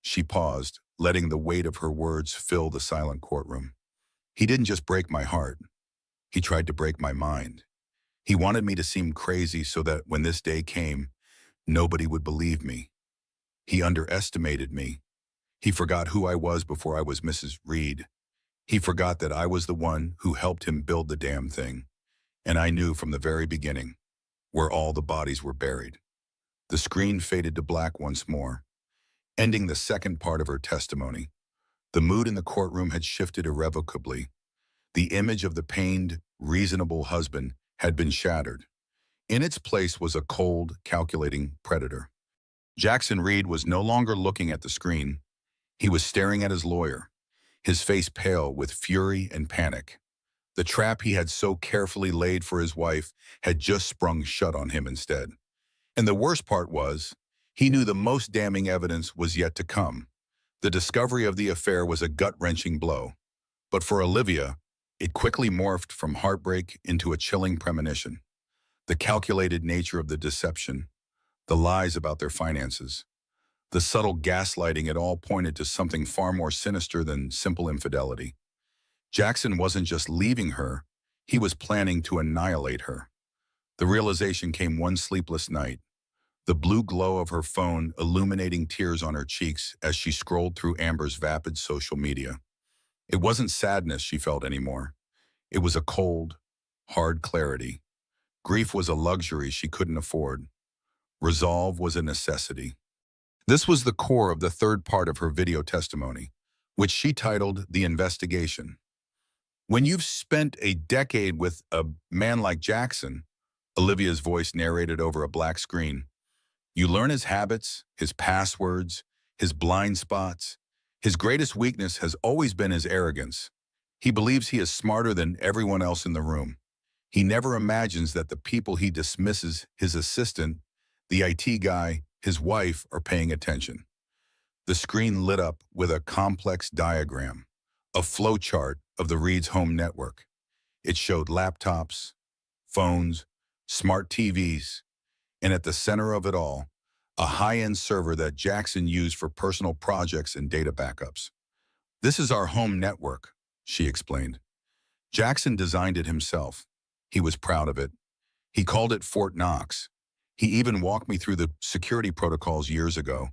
S1: She paused, letting the weight of her words fill the silent courtroom. He didn't just break my heart. He tried to break my mind. He wanted me to seem crazy so that when this day came, nobody would believe me. He underestimated me. He forgot who I was before I was Mrs. Reed. He forgot that I was the one who helped him build the damn thing. And I knew from the very beginning where all the bodies were buried. The screen faded to black once more, ending the second part of her testimony. The mood in the courtroom had shifted irrevocably. The image of the pained, reasonable husband had been shattered. In its place was a cold, calculating predator. Jackson Reed was no longer looking at the screen. He was staring at his lawyer, his face pale with fury and panic. The trap he had so carefully laid for his wife had just sprung shut on him instead. And the worst part was, he knew the most damning evidence was yet to come. The discovery of the affair was a gut-wrenching blow. But for Olivia, it quickly morphed from heartbreak into a chilling premonition. The calculated nature of the deception, the lies about their finances, the subtle gaslighting, it all pointed to something far more sinister than simple infidelity. Jackson wasn't just leaving her, he was planning to annihilate her. The realization came one sleepless night, the blue glow of her phone illuminating tears on her cheeks as she scrolled through Amber's vapid social media. It wasn't sadness she felt anymore. It was a cold, hard clarity. Grief was a luxury she couldn't afford. Resolve was a necessity. This was the core of the third part of her video testimony, which she titled The Investigation. When you've spent a decade with a man like Jackson, Olivia's voice narrated over a black screen, you learn his habits, his passwords, his blind spots. His greatest weakness has always been his arrogance. He believes he is smarter than everyone else in the room. He never imagines that the people he dismisses, his assistant, the IT guy, his wife, are paying attention. The screen lit up with a complex diagram, a flowchart of the Reed's home network. It showed laptops, phones, smart TVs, and at the center of it all, a high-end server that Jackson used for personal projects and data backups. This is our home network, she explained. Jackson designed it himself. He was proud of it. He called it Fort Knox. He even walked me through the security protocols years ago,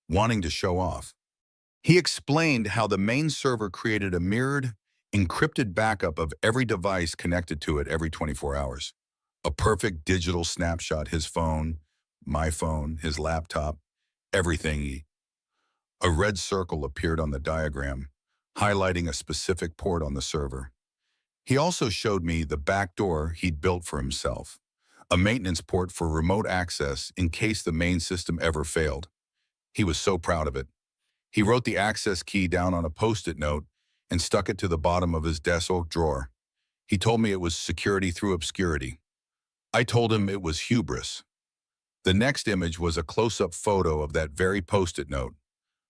S1: wanting to show off. He explained how the main server created a mirrored, encrypted backup of every device connected to it every 24 hours. A perfect digital snapshot, his phone, my phone, his laptop, everything. A red circle appeared on the diagram, highlighting a specific port on the server. He also showed me the back door he'd built for himself, a maintenance port for remote access in case the main system ever failed. He was so proud of it. He wrote the access key down on a post-it note and stuck it to the bottom of his desk drawer. He told me it was security through obscurity. I told him it was hubris. The next image was a close-up photo of that very post-it note,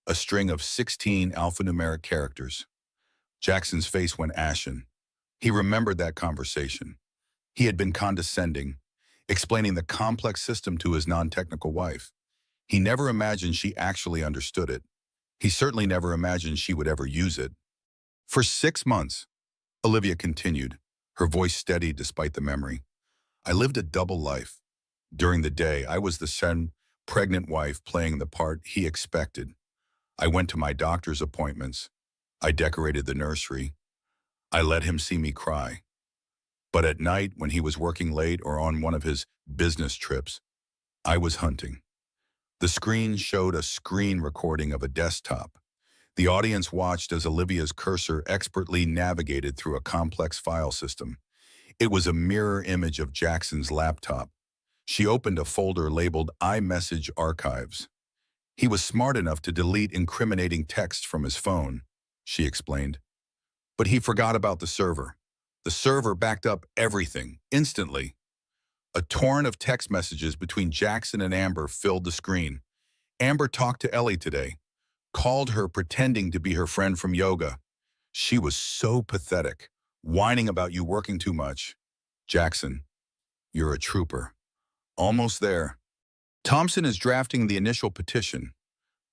S1: a string of 16 alphanumeric characters. Jackson's face went ashen. He remembered that conversation. He had been condescending, explaining the complex system to his non-technical wife. He never imagined she actually understood it. He certainly never imagined she would ever use it. For 6 months, Olivia continued, her voice steady despite the memory. I lived a double life. During the day, I was the pregnant wife playing the part he expected. I went to my doctor's appointments. I decorated the nursery. I let him see me cry. But at night, when he was working late or on one of his business trips, I was hunting. The screen showed a screen recording of a desktop. The audience watched as Olivia's cursor expertly navigated through a complex file system. It was a mirror image of Jackson's laptop. She opened a folder labeled iMessage Archives. He was smart enough to delete incriminating texts from his phone, she explained. But he forgot about the server. The server backed up everything, instantly. A torrent of text messages between Jackson and Amber filled the screen. Amber talked to Ellie today, called her pretending to be her friend from yoga. She was so pathetic, whining about you working too much. Jackson, you're a trooper. Almost there. Thompson is drafting the initial petition.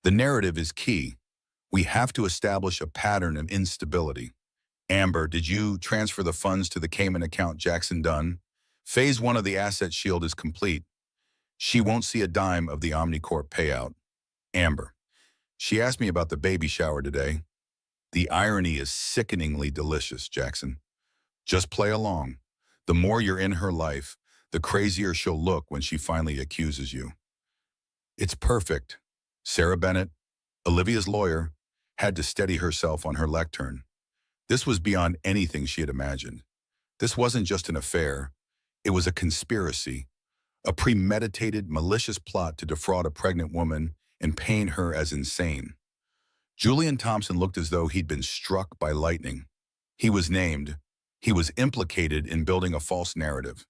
S1: The narrative is key. We have to establish a pattern of instability. Amber, did you transfer the funds to the Cayman account Jackson done? Phase 1 of the asset shield is complete. She won't see a dime of the Omnicorp payout. Amber, she asked me about the baby shower today. The irony is sickeningly delicious, Jackson. Just play along. The more you're in her life, the crazier she'll look when she finally accuses you. It's perfect. Sarah Bennett, Olivia's lawyer, had to steady herself on her lectern. This was beyond anything she had imagined. This wasn't just an affair. It was a conspiracy, a premeditated, malicious plot to defraud a pregnant woman and paint her as insane. Julian Thompson looked as though he'd been struck by lightning. He was named. He was implicated in building a false narrative.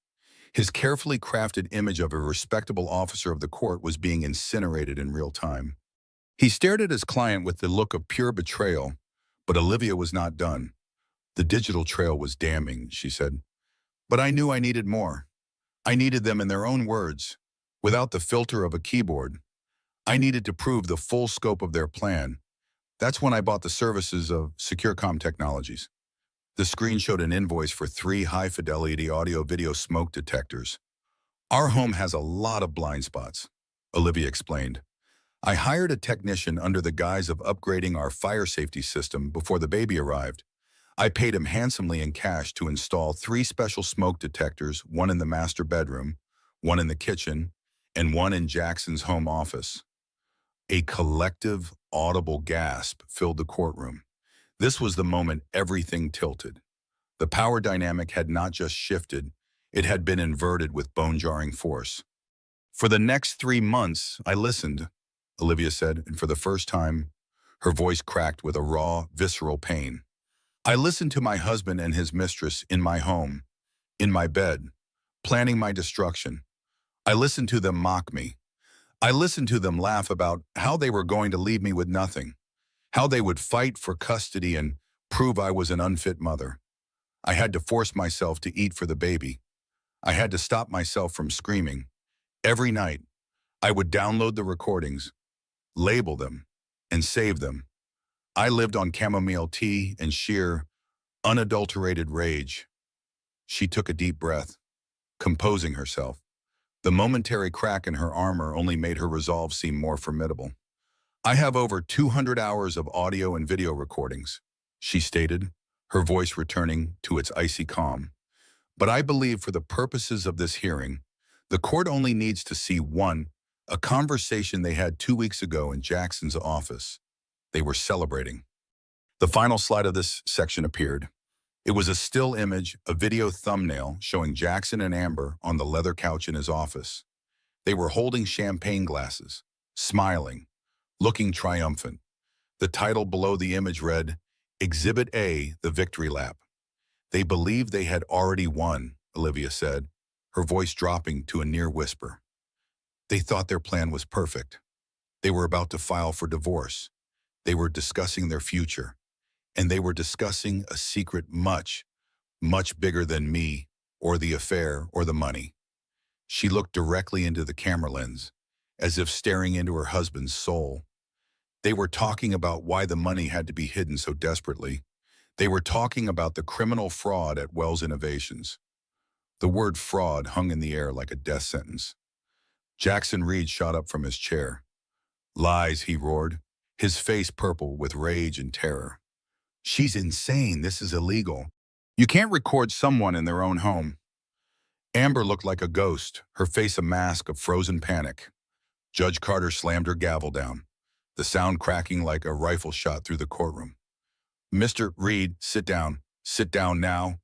S1: His carefully crafted image of a respectable officer of the court was being incinerated in real time. He stared at his client with the look of pure betrayal, but Olivia was not done. The digital trail was damning, she said. But I knew I needed more. I needed them in their own words, without the filter of a keyboard. I needed to prove the full scope of their plan. That's when I bought the services of SecureCom Technologies. The screen showed an invoice for 3 high-fidelity audio-video smoke detectors. Our home has a lot of blind spots, Olivia explained. I hired a technician under the guise of upgrading our fire safety system before the baby arrived. I paid him handsomely in cash to install 3 special smoke detectors, one in the master bedroom, one in the kitchen, and one in Jackson's home office. A collective, audible gasp filled the courtroom. This was the moment everything tilted. The power dynamic had not just shifted, it had been inverted with bone-jarring force. For the next 3 months, I listened, Olivia said, and for the first time, her voice cracked with a raw, visceral pain. I listened to my husband and his mistress in my home, in my bed, planning my destruction. I listened to them mock me. I listened to them laugh about how they were going to leave me with nothing, how they would fight for custody and prove I was an unfit mother. I had to force myself to eat for the baby. I had to stop myself from screaming. Every night, I would download the recordings, label them, and save them. I lived on chamomile tea and sheer, unadulterated rage. She took a deep breath, composing herself. The momentary crack in her armor only made her resolve seem more formidable. I have over 200 hours of audio and video recordings, she stated, her voice returning to its icy calm. But I believe for the purposes of this hearing, the court only needs to see one, a conversation they had 2 weeks ago in Jackson's office. They were celebrating. The final slide of this section appeared. It was a still image, a video thumbnail showing Jackson and Amber on the leather couch in his office. They were holding champagne glasses, smiling, looking triumphant. The title below the image read, Exhibit A, the Victory Lap. They believed they had already won, Olivia said, her voice dropping to a near whisper. They thought their plan was perfect. They were about to file for divorce. They were discussing their future. And they were discussing a secret much, much bigger than me, or the affair, or the money. She looked directly into the camera lens, as if staring into her husband's soul. They were talking about why the money had to be hidden so desperately. They were talking about the criminal fraud at Wells Innovations. The word fraud hung in the air like a death sentence. Jackson Reed shot up from his chair. Lies, he roared, his face purple with rage and terror. She's insane. This is illegal. You can't record someone in their own home. Amber looked like a ghost, her face a mask of frozen panic. Judge Carter slammed her gavel down, the sound cracking like a rifle shot through the courtroom. Mr. Reed, sit down. Sit down now,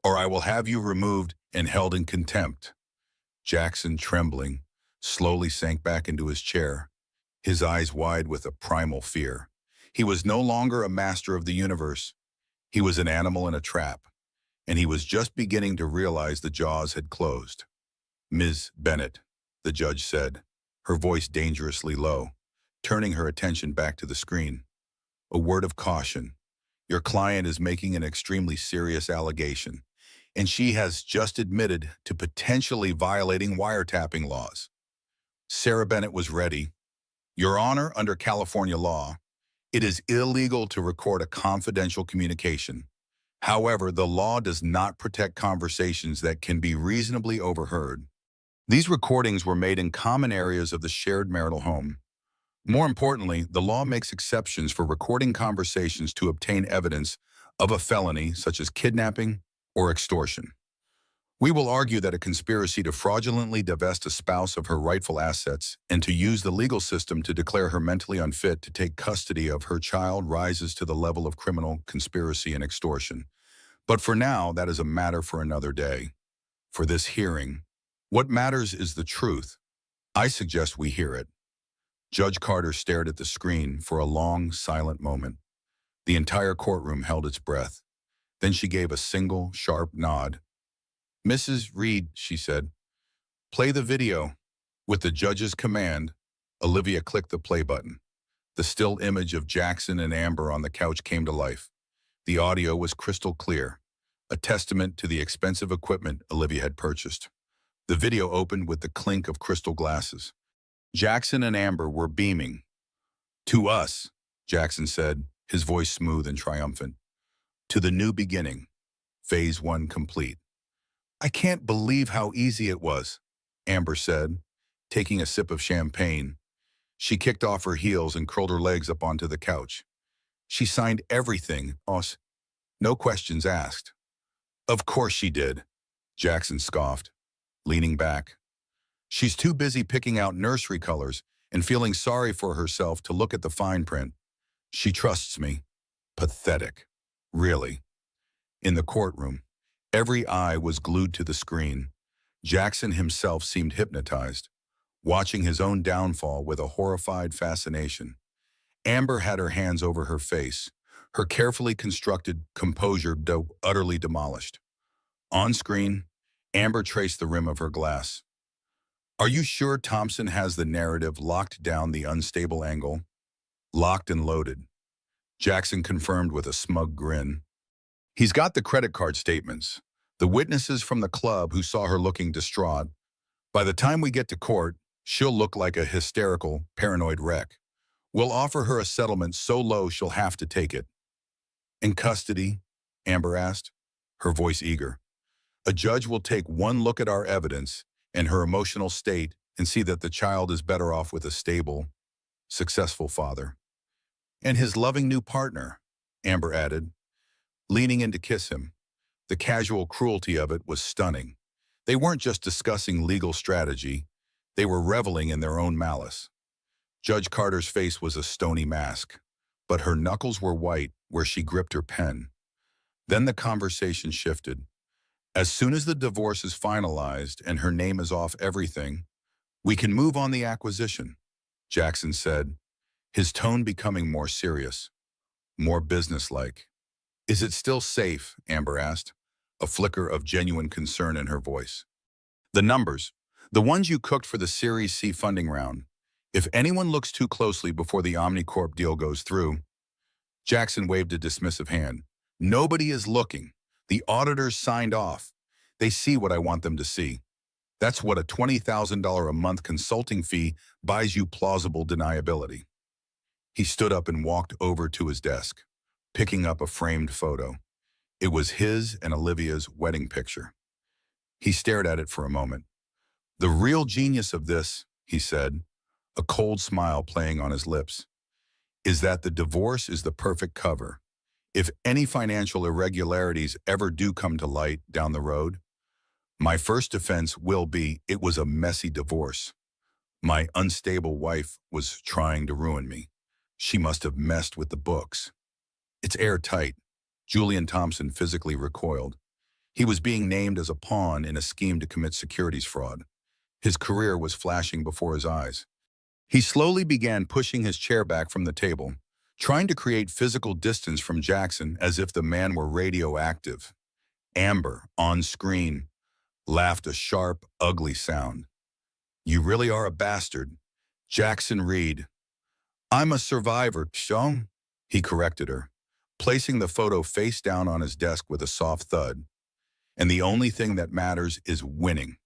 S1: or I will have you removed and held in contempt. Jackson, trembling, slowly sank back into his chair, his eyes wide with a primal fear. He was no longer a master of the universe. He was an animal in a trap, and he was just beginning to realize the jaws had closed. Ms. Bennett, the judge said, her voice dangerously low, turning her attention back to the screen. A word of caution. Your client is making an extremely serious allegation, and she has just admitted to potentially violating wiretapping laws. Sarah Bennett was ready. Your Honor, under California law, It is illegal to record a confidential communication. However, the law does not protect conversations that can be reasonably overheard. These recordings were made in common areas of the shared marital home. More importantly, the law makes exceptions for recording conversations to obtain evidence of a felony such as kidnapping or extortion. We will argue that a conspiracy to fraudulently divest a spouse of her rightful assets and to use the legal system to declare her mentally unfit to take custody of her child rises to the level of criminal conspiracy and extortion. But for now, that is a matter for another day. For this hearing, what matters is the truth. I suggest we hear it. Judge Carter stared at the screen for a long, silent moment. The entire courtroom held its breath. Then she gave a single, sharp nod. "Mrs. Reed," she said, "play the video." With the judge's command, Olivia clicked the play button. The still image of Jackson and Amber on the couch came to life. The audio was crystal clear, a testament to the expensive equipment Olivia had purchased. The video opened with the clink of crystal glasses. Jackson and Amber were beaming. "To us," Jackson said, his voice smooth and triumphant. "To the new beginning. Phase 1 complete." "I can't believe how easy it was," Amber said, taking a sip of champagne. She kicked off her heels and curled her legs up onto the couch. "She signed everything, boss. No questions asked." "Of course she did," Jackson scoffed, leaning back. "She's too busy picking out nursery colors and feeling sorry for herself to look at the fine print. She trusts me." Pathetic. Really. In the courtroom, every eye was glued to the screen. Jackson himself seemed hypnotized, watching his own downfall with a horrified fascination. Amber had her hands over her face, her carefully constructed composure utterly demolished. On screen, Amber traced the rim of her glass. "Are you sure Thompson has the narrative locked down the unstable angle?" "Locked and loaded," Jackson confirmed with a smug grin. "He's got the credit card statements, the witnesses from the club who saw her looking distraught. By the time we get to court, she'll look like a hysterical, paranoid wreck. We'll offer her a settlement so low she'll have to take it." "In custody?" Amber asked, her voice eager. "A judge will take one look at our evidence and her emotional state and see that the child is better off with a stable, successful father. And his loving new partner," Amber added, leaning in to kiss him. The casual cruelty of it was stunning. They weren't just discussing legal strategy, they were reveling in their own malice. Judge Carter's face was a stony mask, but her knuckles were white where she gripped her pen. Then the conversation shifted. "As soon as the divorce is finalized and her name is off everything, we can move on the acquisition," Jackson said, his tone becoming more serious, more businesslike. "Is it still safe?" Amber asked, a flicker of genuine concern in her voice. "The numbers, the ones you cooked for the Series C funding round. If anyone looks too closely before the Omnicorp deal goes through." Jackson waved a dismissive hand. "Nobody is looking. The auditors signed off. They see what I want them to see. That's what a $20,000 a month consulting fee buys you plausible deniability." He stood up and walked over to his desk, picking up a framed photo. It was his and Olivia's wedding picture. He stared at it for a moment. "The real genius of this," he said, a cold smile playing on his lips, "is that the divorce is the perfect cover. If any financial irregularities ever do come to light down the road, my first defense will be it was a messy divorce. My unstable wife was trying to ruin me. She must have messed with the books. It's airtight." Julian Thompson physically recoiled. He was being named as a pawn in a scheme to commit securities fraud. His career was flashing before his eyes. He slowly began pushing his chair back from the table, trying to create physical distance from Jackson as if the man were radioactive. Amber, on screen, laughed a sharp, ugly sound. "You really are a bastard." Jackson Reed. "I'm a survivor, Sean," he corrected her, placing the photo face down on his desk with a soft thud. "And the only thing that matters is winning.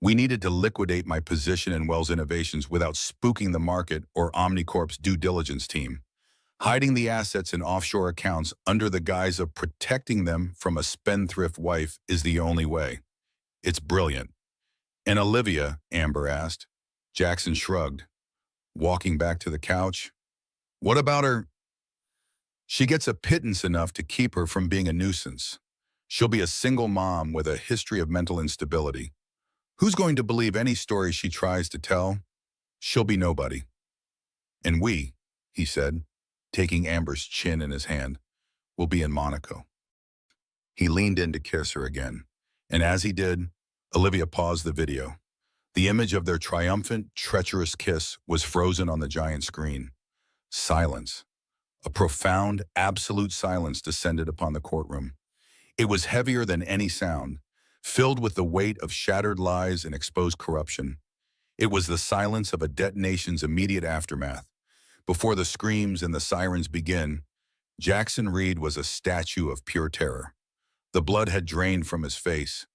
S1: We needed to liquidate my position in Wells Innovations without spooking the market or Omnicorp's due diligence team. Hiding the assets in offshore accounts under the guise of protecting them from a spendthrift wife is the only way. It's brilliant. And Olivia, Amber asked. Jackson shrugged, walking back to the couch. What about her? She gets a pittance enough to keep her from being a nuisance. She'll be a single mom with a history of mental instability. Who's going to believe any story she tries to tell? She'll be nobody. And we, he said, taking Amber's chin in his hand, will be in Monaco. He leaned in to kiss her again, and as he did, Olivia paused the video. The image of their triumphant, treacherous kiss was frozen on the giant screen. Silence. A profound, absolute silence descended upon the courtroom. It was heavier than any sound, filled with the weight of shattered lies and exposed corruption. It was the silence of a detonation's immediate aftermath. Before the screams and the sirens begin, Jackson Reed was a statue of pure terror. The blood had drained from his face,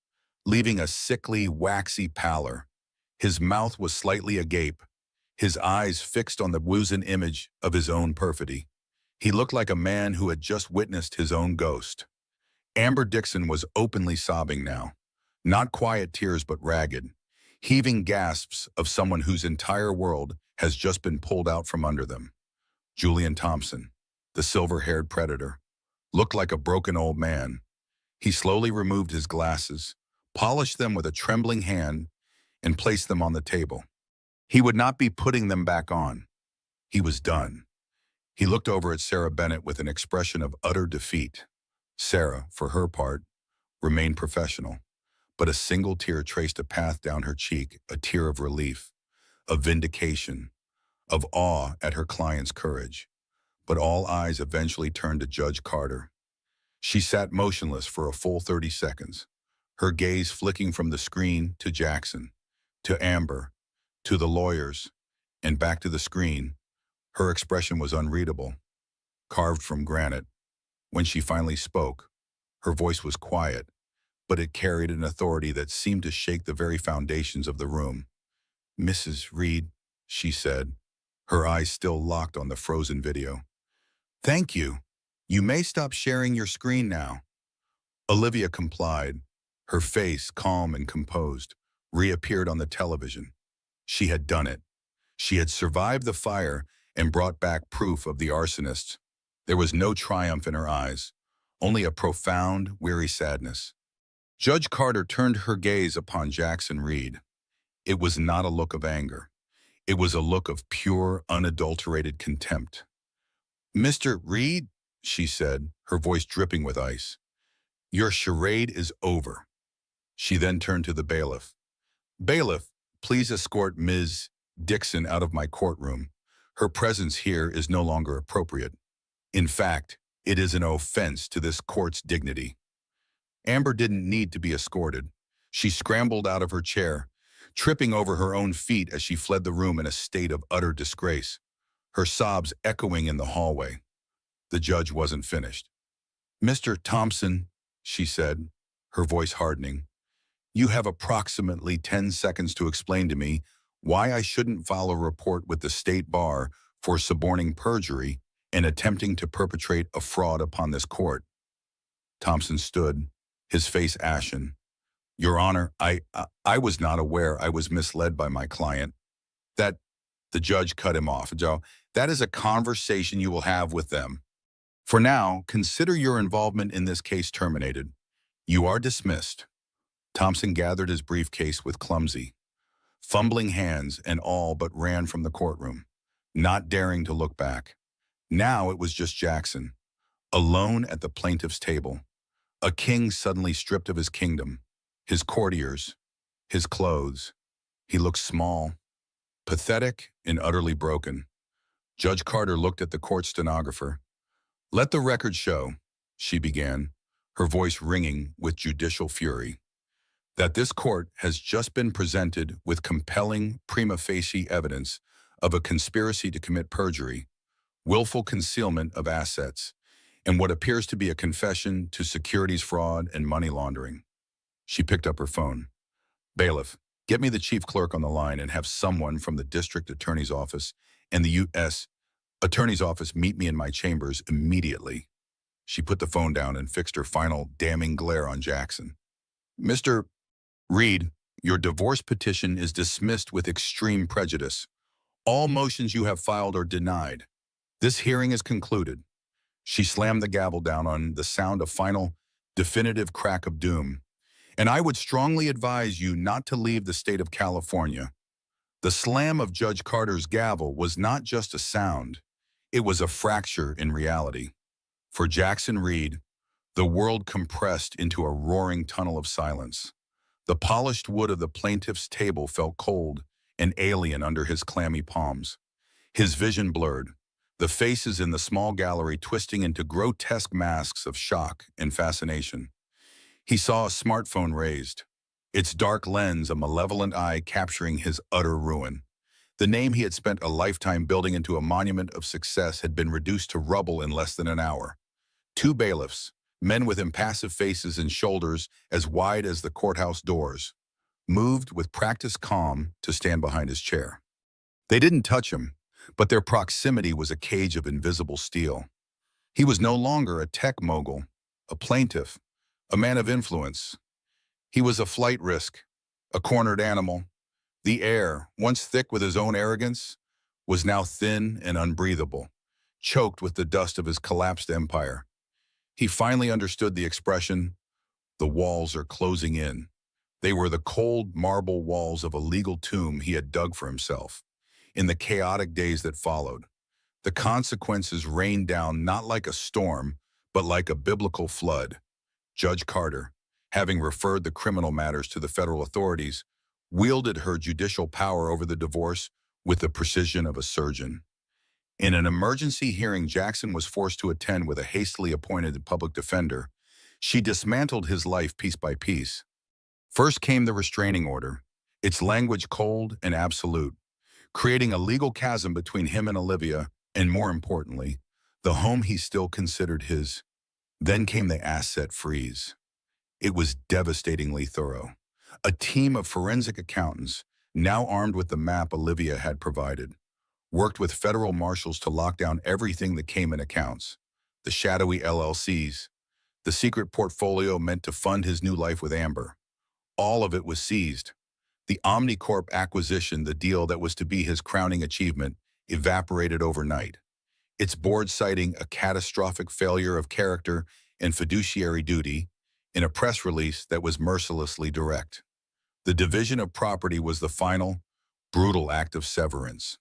S1: leaving a sickly, waxy pallor. His mouth was slightly agape, his eyes fixed on the woozen image of his own perfidy. He looked like a man who had just witnessed his own ghost. Amber Dixon was openly sobbing now, not quiet tears but ragged, heaving gasps of someone whose entire world has just been pulled out from under them. Julian Thompson, the silver-haired predator, looked like a broken old man. He slowly removed his glasses, polished them with a trembling hand, and placed them on the table. He would not be putting them back on. He was done. He looked over at Sarah Bennett with an expression of utter defeat. Sarah, for her part, remained professional, but a single tear traced a path down her cheek, a tear of relief, of vindication, of awe at her client's courage. But all eyes eventually turned to Judge Carter. She sat motionless for a full 30 seconds, her gaze flicking from the screen to Jackson, to Amber, to the lawyers, and back to the screen. Her expression was unreadable, carved from granite. When she finally spoke, her voice was quiet, but it carried an authority that seemed to shake the very foundations of the room. "Mrs. Reed," she said, her eyes still locked on the frozen video. "Thank you. You may stop sharing your screen now." Olivia complied, her face, calm and composed, reappeared on the television. She had done it. She had survived the fire and brought back proof of the arsonists. There was no triumph in her eyes, only a profound, weary sadness. Judge Carter turned her gaze upon Jackson Reed. It was not a look of anger. It was a look of pure, unadulterated contempt. "Mr. Reed," she said, her voice dripping with ice, "your charade is over." She then turned to the bailiff. "Bailiff, please escort Ms. Dixon out of my courtroom. Her presence here is no longer appropriate. In fact, it is an offense to this court's dignity." Amber didn't need to be escorted. She scrambled out of her chair, tripping over her own feet as she fled the room in a state of utter disgrace, her sobs echoing in the hallway. The judge wasn't finished. "Mr. Thompson," she said, her voice hardening, "you have approximately 10 seconds to explain to me why I shouldn't file a report with the state bar for suborning perjury and attempting to perpetrate a fraud upon this court." Thompson stood, his face ashen. "Your Honor, I was not aware I was misled by my client." The judge cut him off. "Joe, that is a conversation you will have with them. For now, consider your involvement in this case terminated. You are dismissed." Thompson gathered his briefcase with clumsy, fumbling hands and all but ran from the courtroom, not daring to look back. Now it was just Jackson, alone at the plaintiff's table, a king suddenly stripped of his kingdom, his courtiers, his clothes. He looked small, pathetic, and utterly broken. Judge Carter looked at the court stenographer. "Let the record show," she began, her voice ringing with judicial fury, "that this court has just been presented with compelling prima facie evidence of a conspiracy to commit perjury, willful concealment of assets, and what appears to be a confession to securities fraud and money laundering." She picked up her phone. "Bailiff, get me the chief clerk on the line and have someone from the district attorney's office and the U.S. Attorney's office, meet me in my chambers immediately. She put the phone down and fixed her final damning glare on Jackson. Mr. Reed, your divorce petition is dismissed with extreme prejudice. All motions you have filed are denied. This hearing is concluded. She slammed the gavel down on the sound of final, definitive crack of doom. And I would strongly advise you not to leave the state of California. The slam of Judge Carter's gavel was not just a sound. It was a fracture in reality. For Jackson Reed, the world compressed into a roaring tunnel of silence. The polished wood of the plaintiff's table felt cold and alien under his clammy palms. His vision blurred, the faces in the small gallery twisting into grotesque masks of shock and fascination. He saw a smartphone raised, its dark lens a malevolent eye capturing his utter ruin. The name he had spent a lifetime building into a monument of success had been reduced to rubble in less than an hour. Two bailiffs, men with impassive faces and shoulders as wide as the courthouse doors, moved with practiced calm to stand behind his chair. They didn't touch him, but their proximity was a cage of invisible steel. He was no longer a tech mogul, a plaintiff, a man of influence. He was a flight risk, a cornered animal. The air, once thick with his own arrogance, was now thin and unbreathable, choked with the dust of his collapsed empire. He finally understood the expression, "The walls are closing in." They were the cold marble walls of a legal tomb he had dug for himself. In the chaotic days that followed, the consequences rained down not like a storm, but like a biblical flood. Judge Carter, having referred the criminal matters to the federal authorities, wielded her judicial power over the divorce with the precision of a surgeon. In an emergency hearing Jackson was forced to attend with a hastily appointed public defender, she dismantled his life piece by piece. First came the restraining order, its language cold and absolute, creating a legal chasm between him and Olivia, and more importantly, the home he still considered his. Then came the asset freeze. It was devastatingly thorough. A team of forensic accountants, now armed with the map Olivia had provided, worked with federal marshals to lock down everything that came in accounts. The shadowy LLCs, the secret portfolio meant to fund his new life with Amber. All of it was seized. The Omnicorp acquisition, the deal that was to be his crowning achievement, evaporated overnight. Its board citing a catastrophic failure of character and fiduciary duty in a press release that was mercilessly direct. The division of property was the final, brutal act of severance.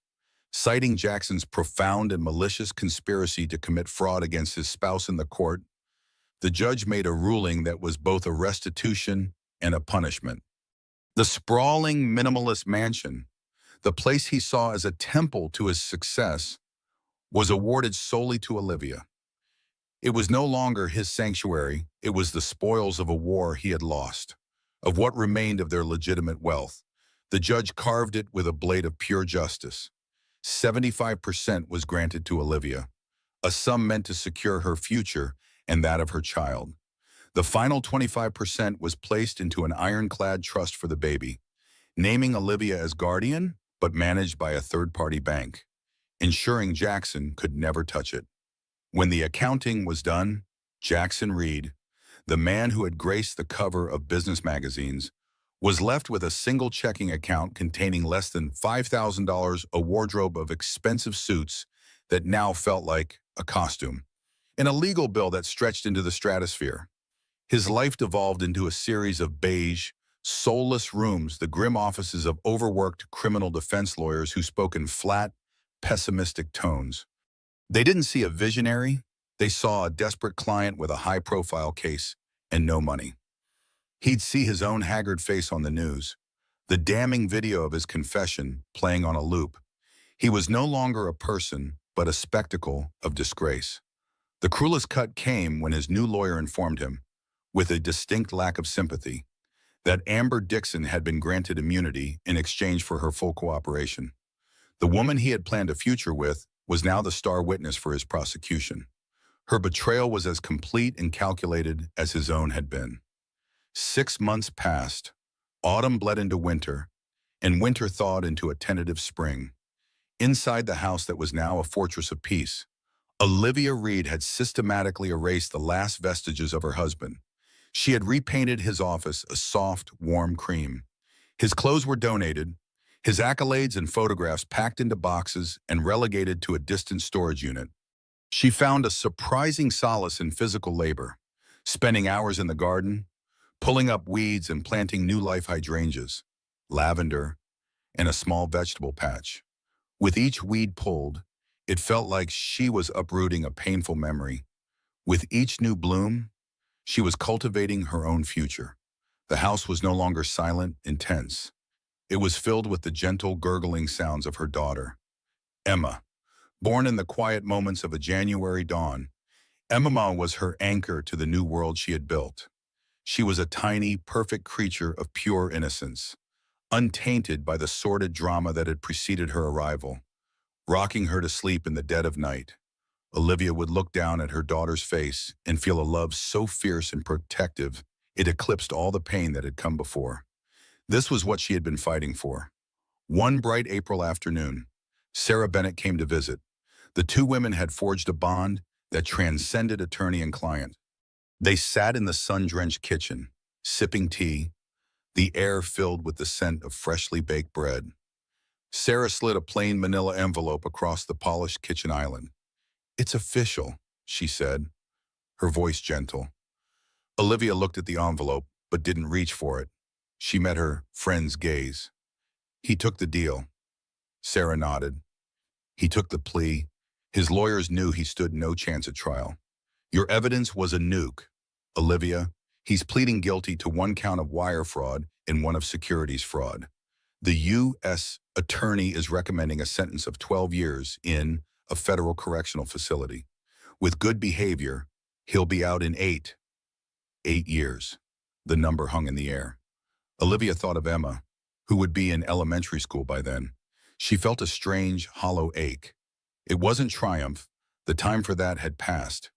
S1: Citing Jackson's profound and malicious conspiracy to commit fraud against his spouse in the court, the judge made a ruling that was both a restitution and a punishment. The sprawling minimalist mansion, the place he saw as a temple to his success, was awarded solely to Olivia. It was no longer his sanctuary, it was the spoils of a war he had lost, of what remained of their legitimate wealth. The judge carved it with a blade of pure justice. 75% was granted to Olivia, a sum meant to secure her future and that of her child. The final 25% was placed into an ironclad trust for the baby, naming Olivia as guardian, but managed by a third-party bank, ensuring Jackson could never touch it. When the accounting was done, Jackson Reed, the man who had graced the cover of business magazines, was left with a single checking account containing less than $5,000, a wardrobe of expensive suits that now felt like a costume, and a legal bill that stretched into the stratosphere. His life devolved into a series of beige, soulless rooms, the grim offices of overworked criminal defense lawyers who spoke in flat, pessimistic tones. They didn't see a visionary, they saw a desperate client with a high-profile case and no money. He'd see his own haggard face on the news, the damning video of his confession playing on a loop. He was no longer a person, but a spectacle of disgrace. The cruelest cut came when his new lawyer informed him, with a distinct lack of sympathy, that Amber Dixon had been granted immunity in exchange for her full cooperation. The woman he had planned a future with was now the star witness for his prosecution. Her betrayal was as complete and calculated as his own had been. 6 months passed, autumn bled into winter, and winter thawed into a tentative spring. Inside the house that was now a fortress of peace, Olivia Reed had systematically erased the last vestiges of her husband. She had repainted his office a soft, warm cream. His clothes were donated, his accolades and photographs packed into boxes and relegated to a distant storage unit. She found a surprising solace in physical labor, spending hours in the garden, pulling up weeds and planting new life hydrangeas, lavender, and a small vegetable patch. With each weed pulled, it felt like she was uprooting a painful memory. With each new bloom, she was cultivating her own future. The house was no longer silent, intense. It was filled with the gentle, gurgling sounds of her daughter, Emma. Born in the quiet moments of a January dawn, Emma was her anchor to the new world she had built. She was a tiny, perfect creature of pure innocence, untainted by the sordid drama that had preceded her arrival. Rocking her to sleep in the dead of night, Olivia would look down at her daughter's face and feel a love so fierce and protective it eclipsed all the pain that had come before. This was what she had been fighting for. One bright April afternoon, Sarah Bennett came to visit. The two women had forged a bond that transcended attorney and client. They sat in the sun-drenched kitchen, sipping tea, the air filled with the scent of freshly baked bread. Sarah slid a plain manila envelope across the polished kitchen island. "It's official," she said, her voice gentle. Olivia looked at the envelope, but didn't reach for it. She met her friend's gaze. "He took the deal." Sarah nodded. "He took the plea. His lawyers knew he stood no chance at trial. Your evidence was a nuke. Olivia, he's pleading guilty to one count of wire fraud and one of securities fraud. The U.S. attorney is recommending a sentence of 12 years in a federal correctional facility. With good behavior, he'll be out in 8 years." The number hung in the air. Olivia thought of Emma, who would be in elementary school by then. She felt a strange, hollow ache. It wasn't triumph. The time for that had passed.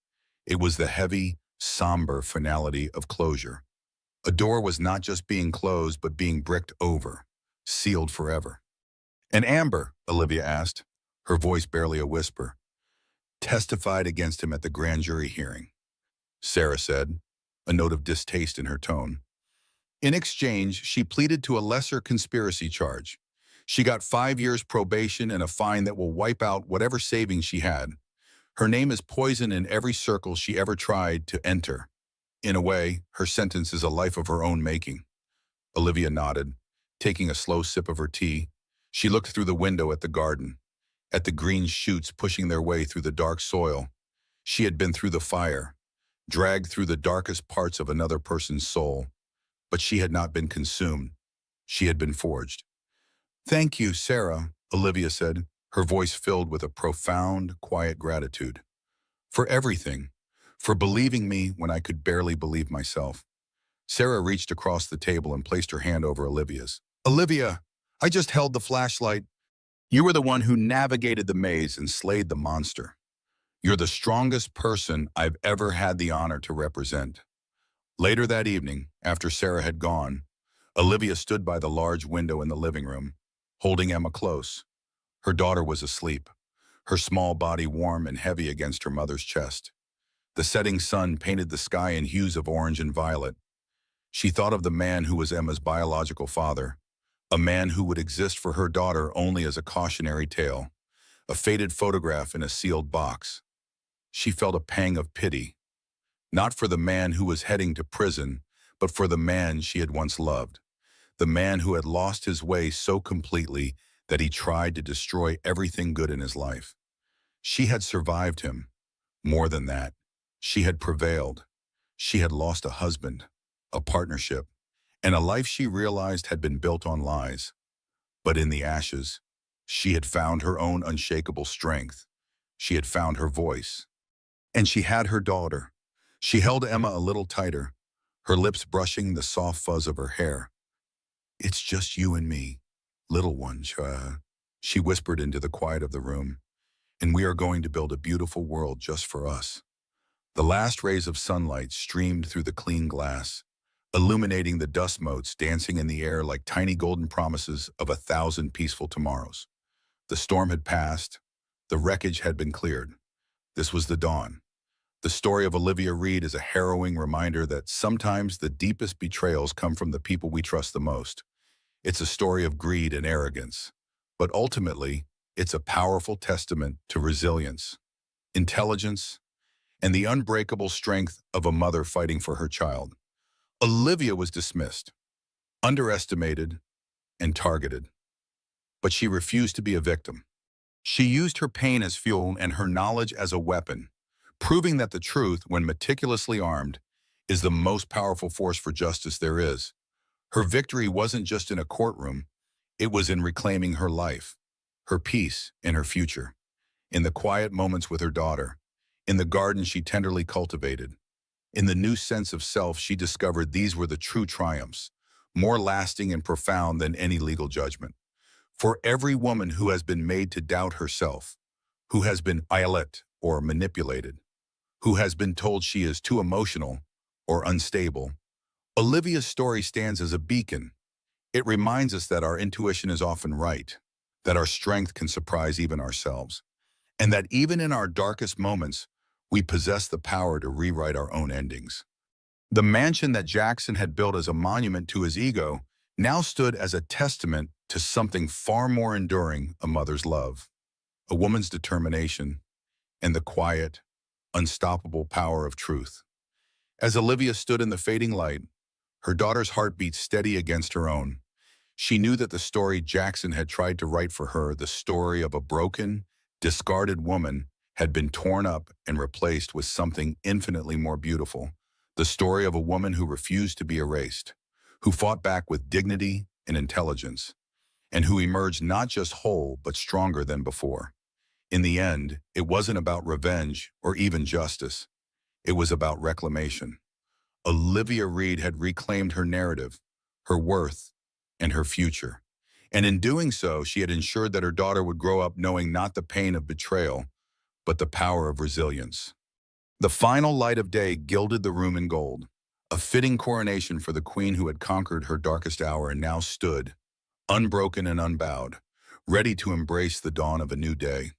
S1: It was the heavy, somber finality of closure. A door was not just being closed, but being bricked over, sealed forever. "And Amber," Olivia asked, her voice barely a whisper, "testified against him at the grand jury hearing," Sarah said, a note of distaste in her tone. "In exchange, she pleaded to a lesser conspiracy charge. She got 5 years probation and a fine that will wipe out whatever savings she had. Her name is poison in every circle she ever tried to enter. In a way, her sentence is a life of her own making." Olivia nodded, taking a slow sip of her tea. She looked through the window at the garden, at the green shoots pushing their way through the dark soil. She had been through the fire, dragged through the darkest parts of another person's soul, but she had not been consumed. She had been forged. "Thank you, Sarah," Olivia said, her voice filled with a profound, quiet gratitude. "For everything, for believing me when I could barely believe myself." Sarah reached across the table and placed her hand over Olivia's. "Olivia, I just held the flashlight. You were the one who navigated the maze and slayed the monster. You're the strongest person I've ever had the honor to represent." Later that evening, after Sarah had gone, Olivia stood by the large window in the living room, holding Emma close. Her daughter was asleep, her small body warm and heavy against her mother's chest. The setting sun painted the sky in hues of orange and violet. She thought of the man who was Emma's biological father, a man who would exist for her daughter only as a cautionary tale, a faded photograph in a sealed box. She felt a pang of pity, not for the man who was heading to prison, but for the man she had once loved, the man who had lost his way so completely that he tried to destroy everything good in his life. She had survived him. More than that, she had prevailed. She had lost a husband, a partnership, and a life she realized had been built on lies. But in the ashes, she had found her own unshakable strength. She had found her voice. And she had her daughter. She held Emma a little tighter, her lips brushing the soft fuzz of her hair. "It's just you and me, little one," she whispered into the quiet of the room. "And we are going to build a beautiful world just for us." The last rays of sunlight streamed through the clean glass, illuminating the dust motes dancing in the air like tiny golden promises of 1,000 peaceful tomorrows. The storm had passed. The wreckage had been cleared. This was the dawn. The story of Olivia Reed is a harrowing reminder that sometimes the deepest betrayals come from the people we trust the most. It's a story of greed and arrogance. But ultimately, it's a powerful testament to resilience, intelligence, and the unbreakable strength of a mother fighting for her child. Olivia was dismissed, underestimated, and targeted. But she refused to be a victim. She used her pain as fuel and her knowledge as a weapon, proving that the truth, when meticulously armed, is the most powerful force for justice there is. Her victory wasn't just in a courtroom, it was in reclaiming her life, her peace, and her future. In the quiet moments with her daughter, in the garden she tenderly cultivated, in the new sense of self she discovered these were the true triumphs, more lasting and profound than any legal judgment. For every woman who has been made to doubt herself, who has been violent or manipulated, who has been told she is too emotional or unstable, Olivia's story stands as a beacon. It reminds us that our intuition is often right, that our strength can surprise even ourselves, and that even in our darkest moments, we possess the power to rewrite our own endings. The mansion that Jackson had built as a monument to his ego now stood as a testament to something far more enduring: a mother's love, a woman's determination, and the quiet, unstoppable power of truth. As Olivia stood in the fading light, her daughter's heart beat steady against her own. She knew that the story Jackson had tried to write for her, the story of a broken, discarded woman, had been torn up and replaced with something infinitely more beautiful. The story of a woman who refused to be erased, who fought back with dignity and intelligence, and who emerged not just whole but stronger than before. In the end, it wasn't about revenge or even justice. It was about reclamation. Olivia Reed had reclaimed her narrative, her worth, and her future. And in doing so, she had ensured that her daughter would grow up knowing not the pain of betrayal, but the power of resilience. The final light of day gilded the room in gold, a fitting coronation for the queen who had conquered her darkest hour and now stood, unbroken and unbowed, ready to embrace the dawn of a new day.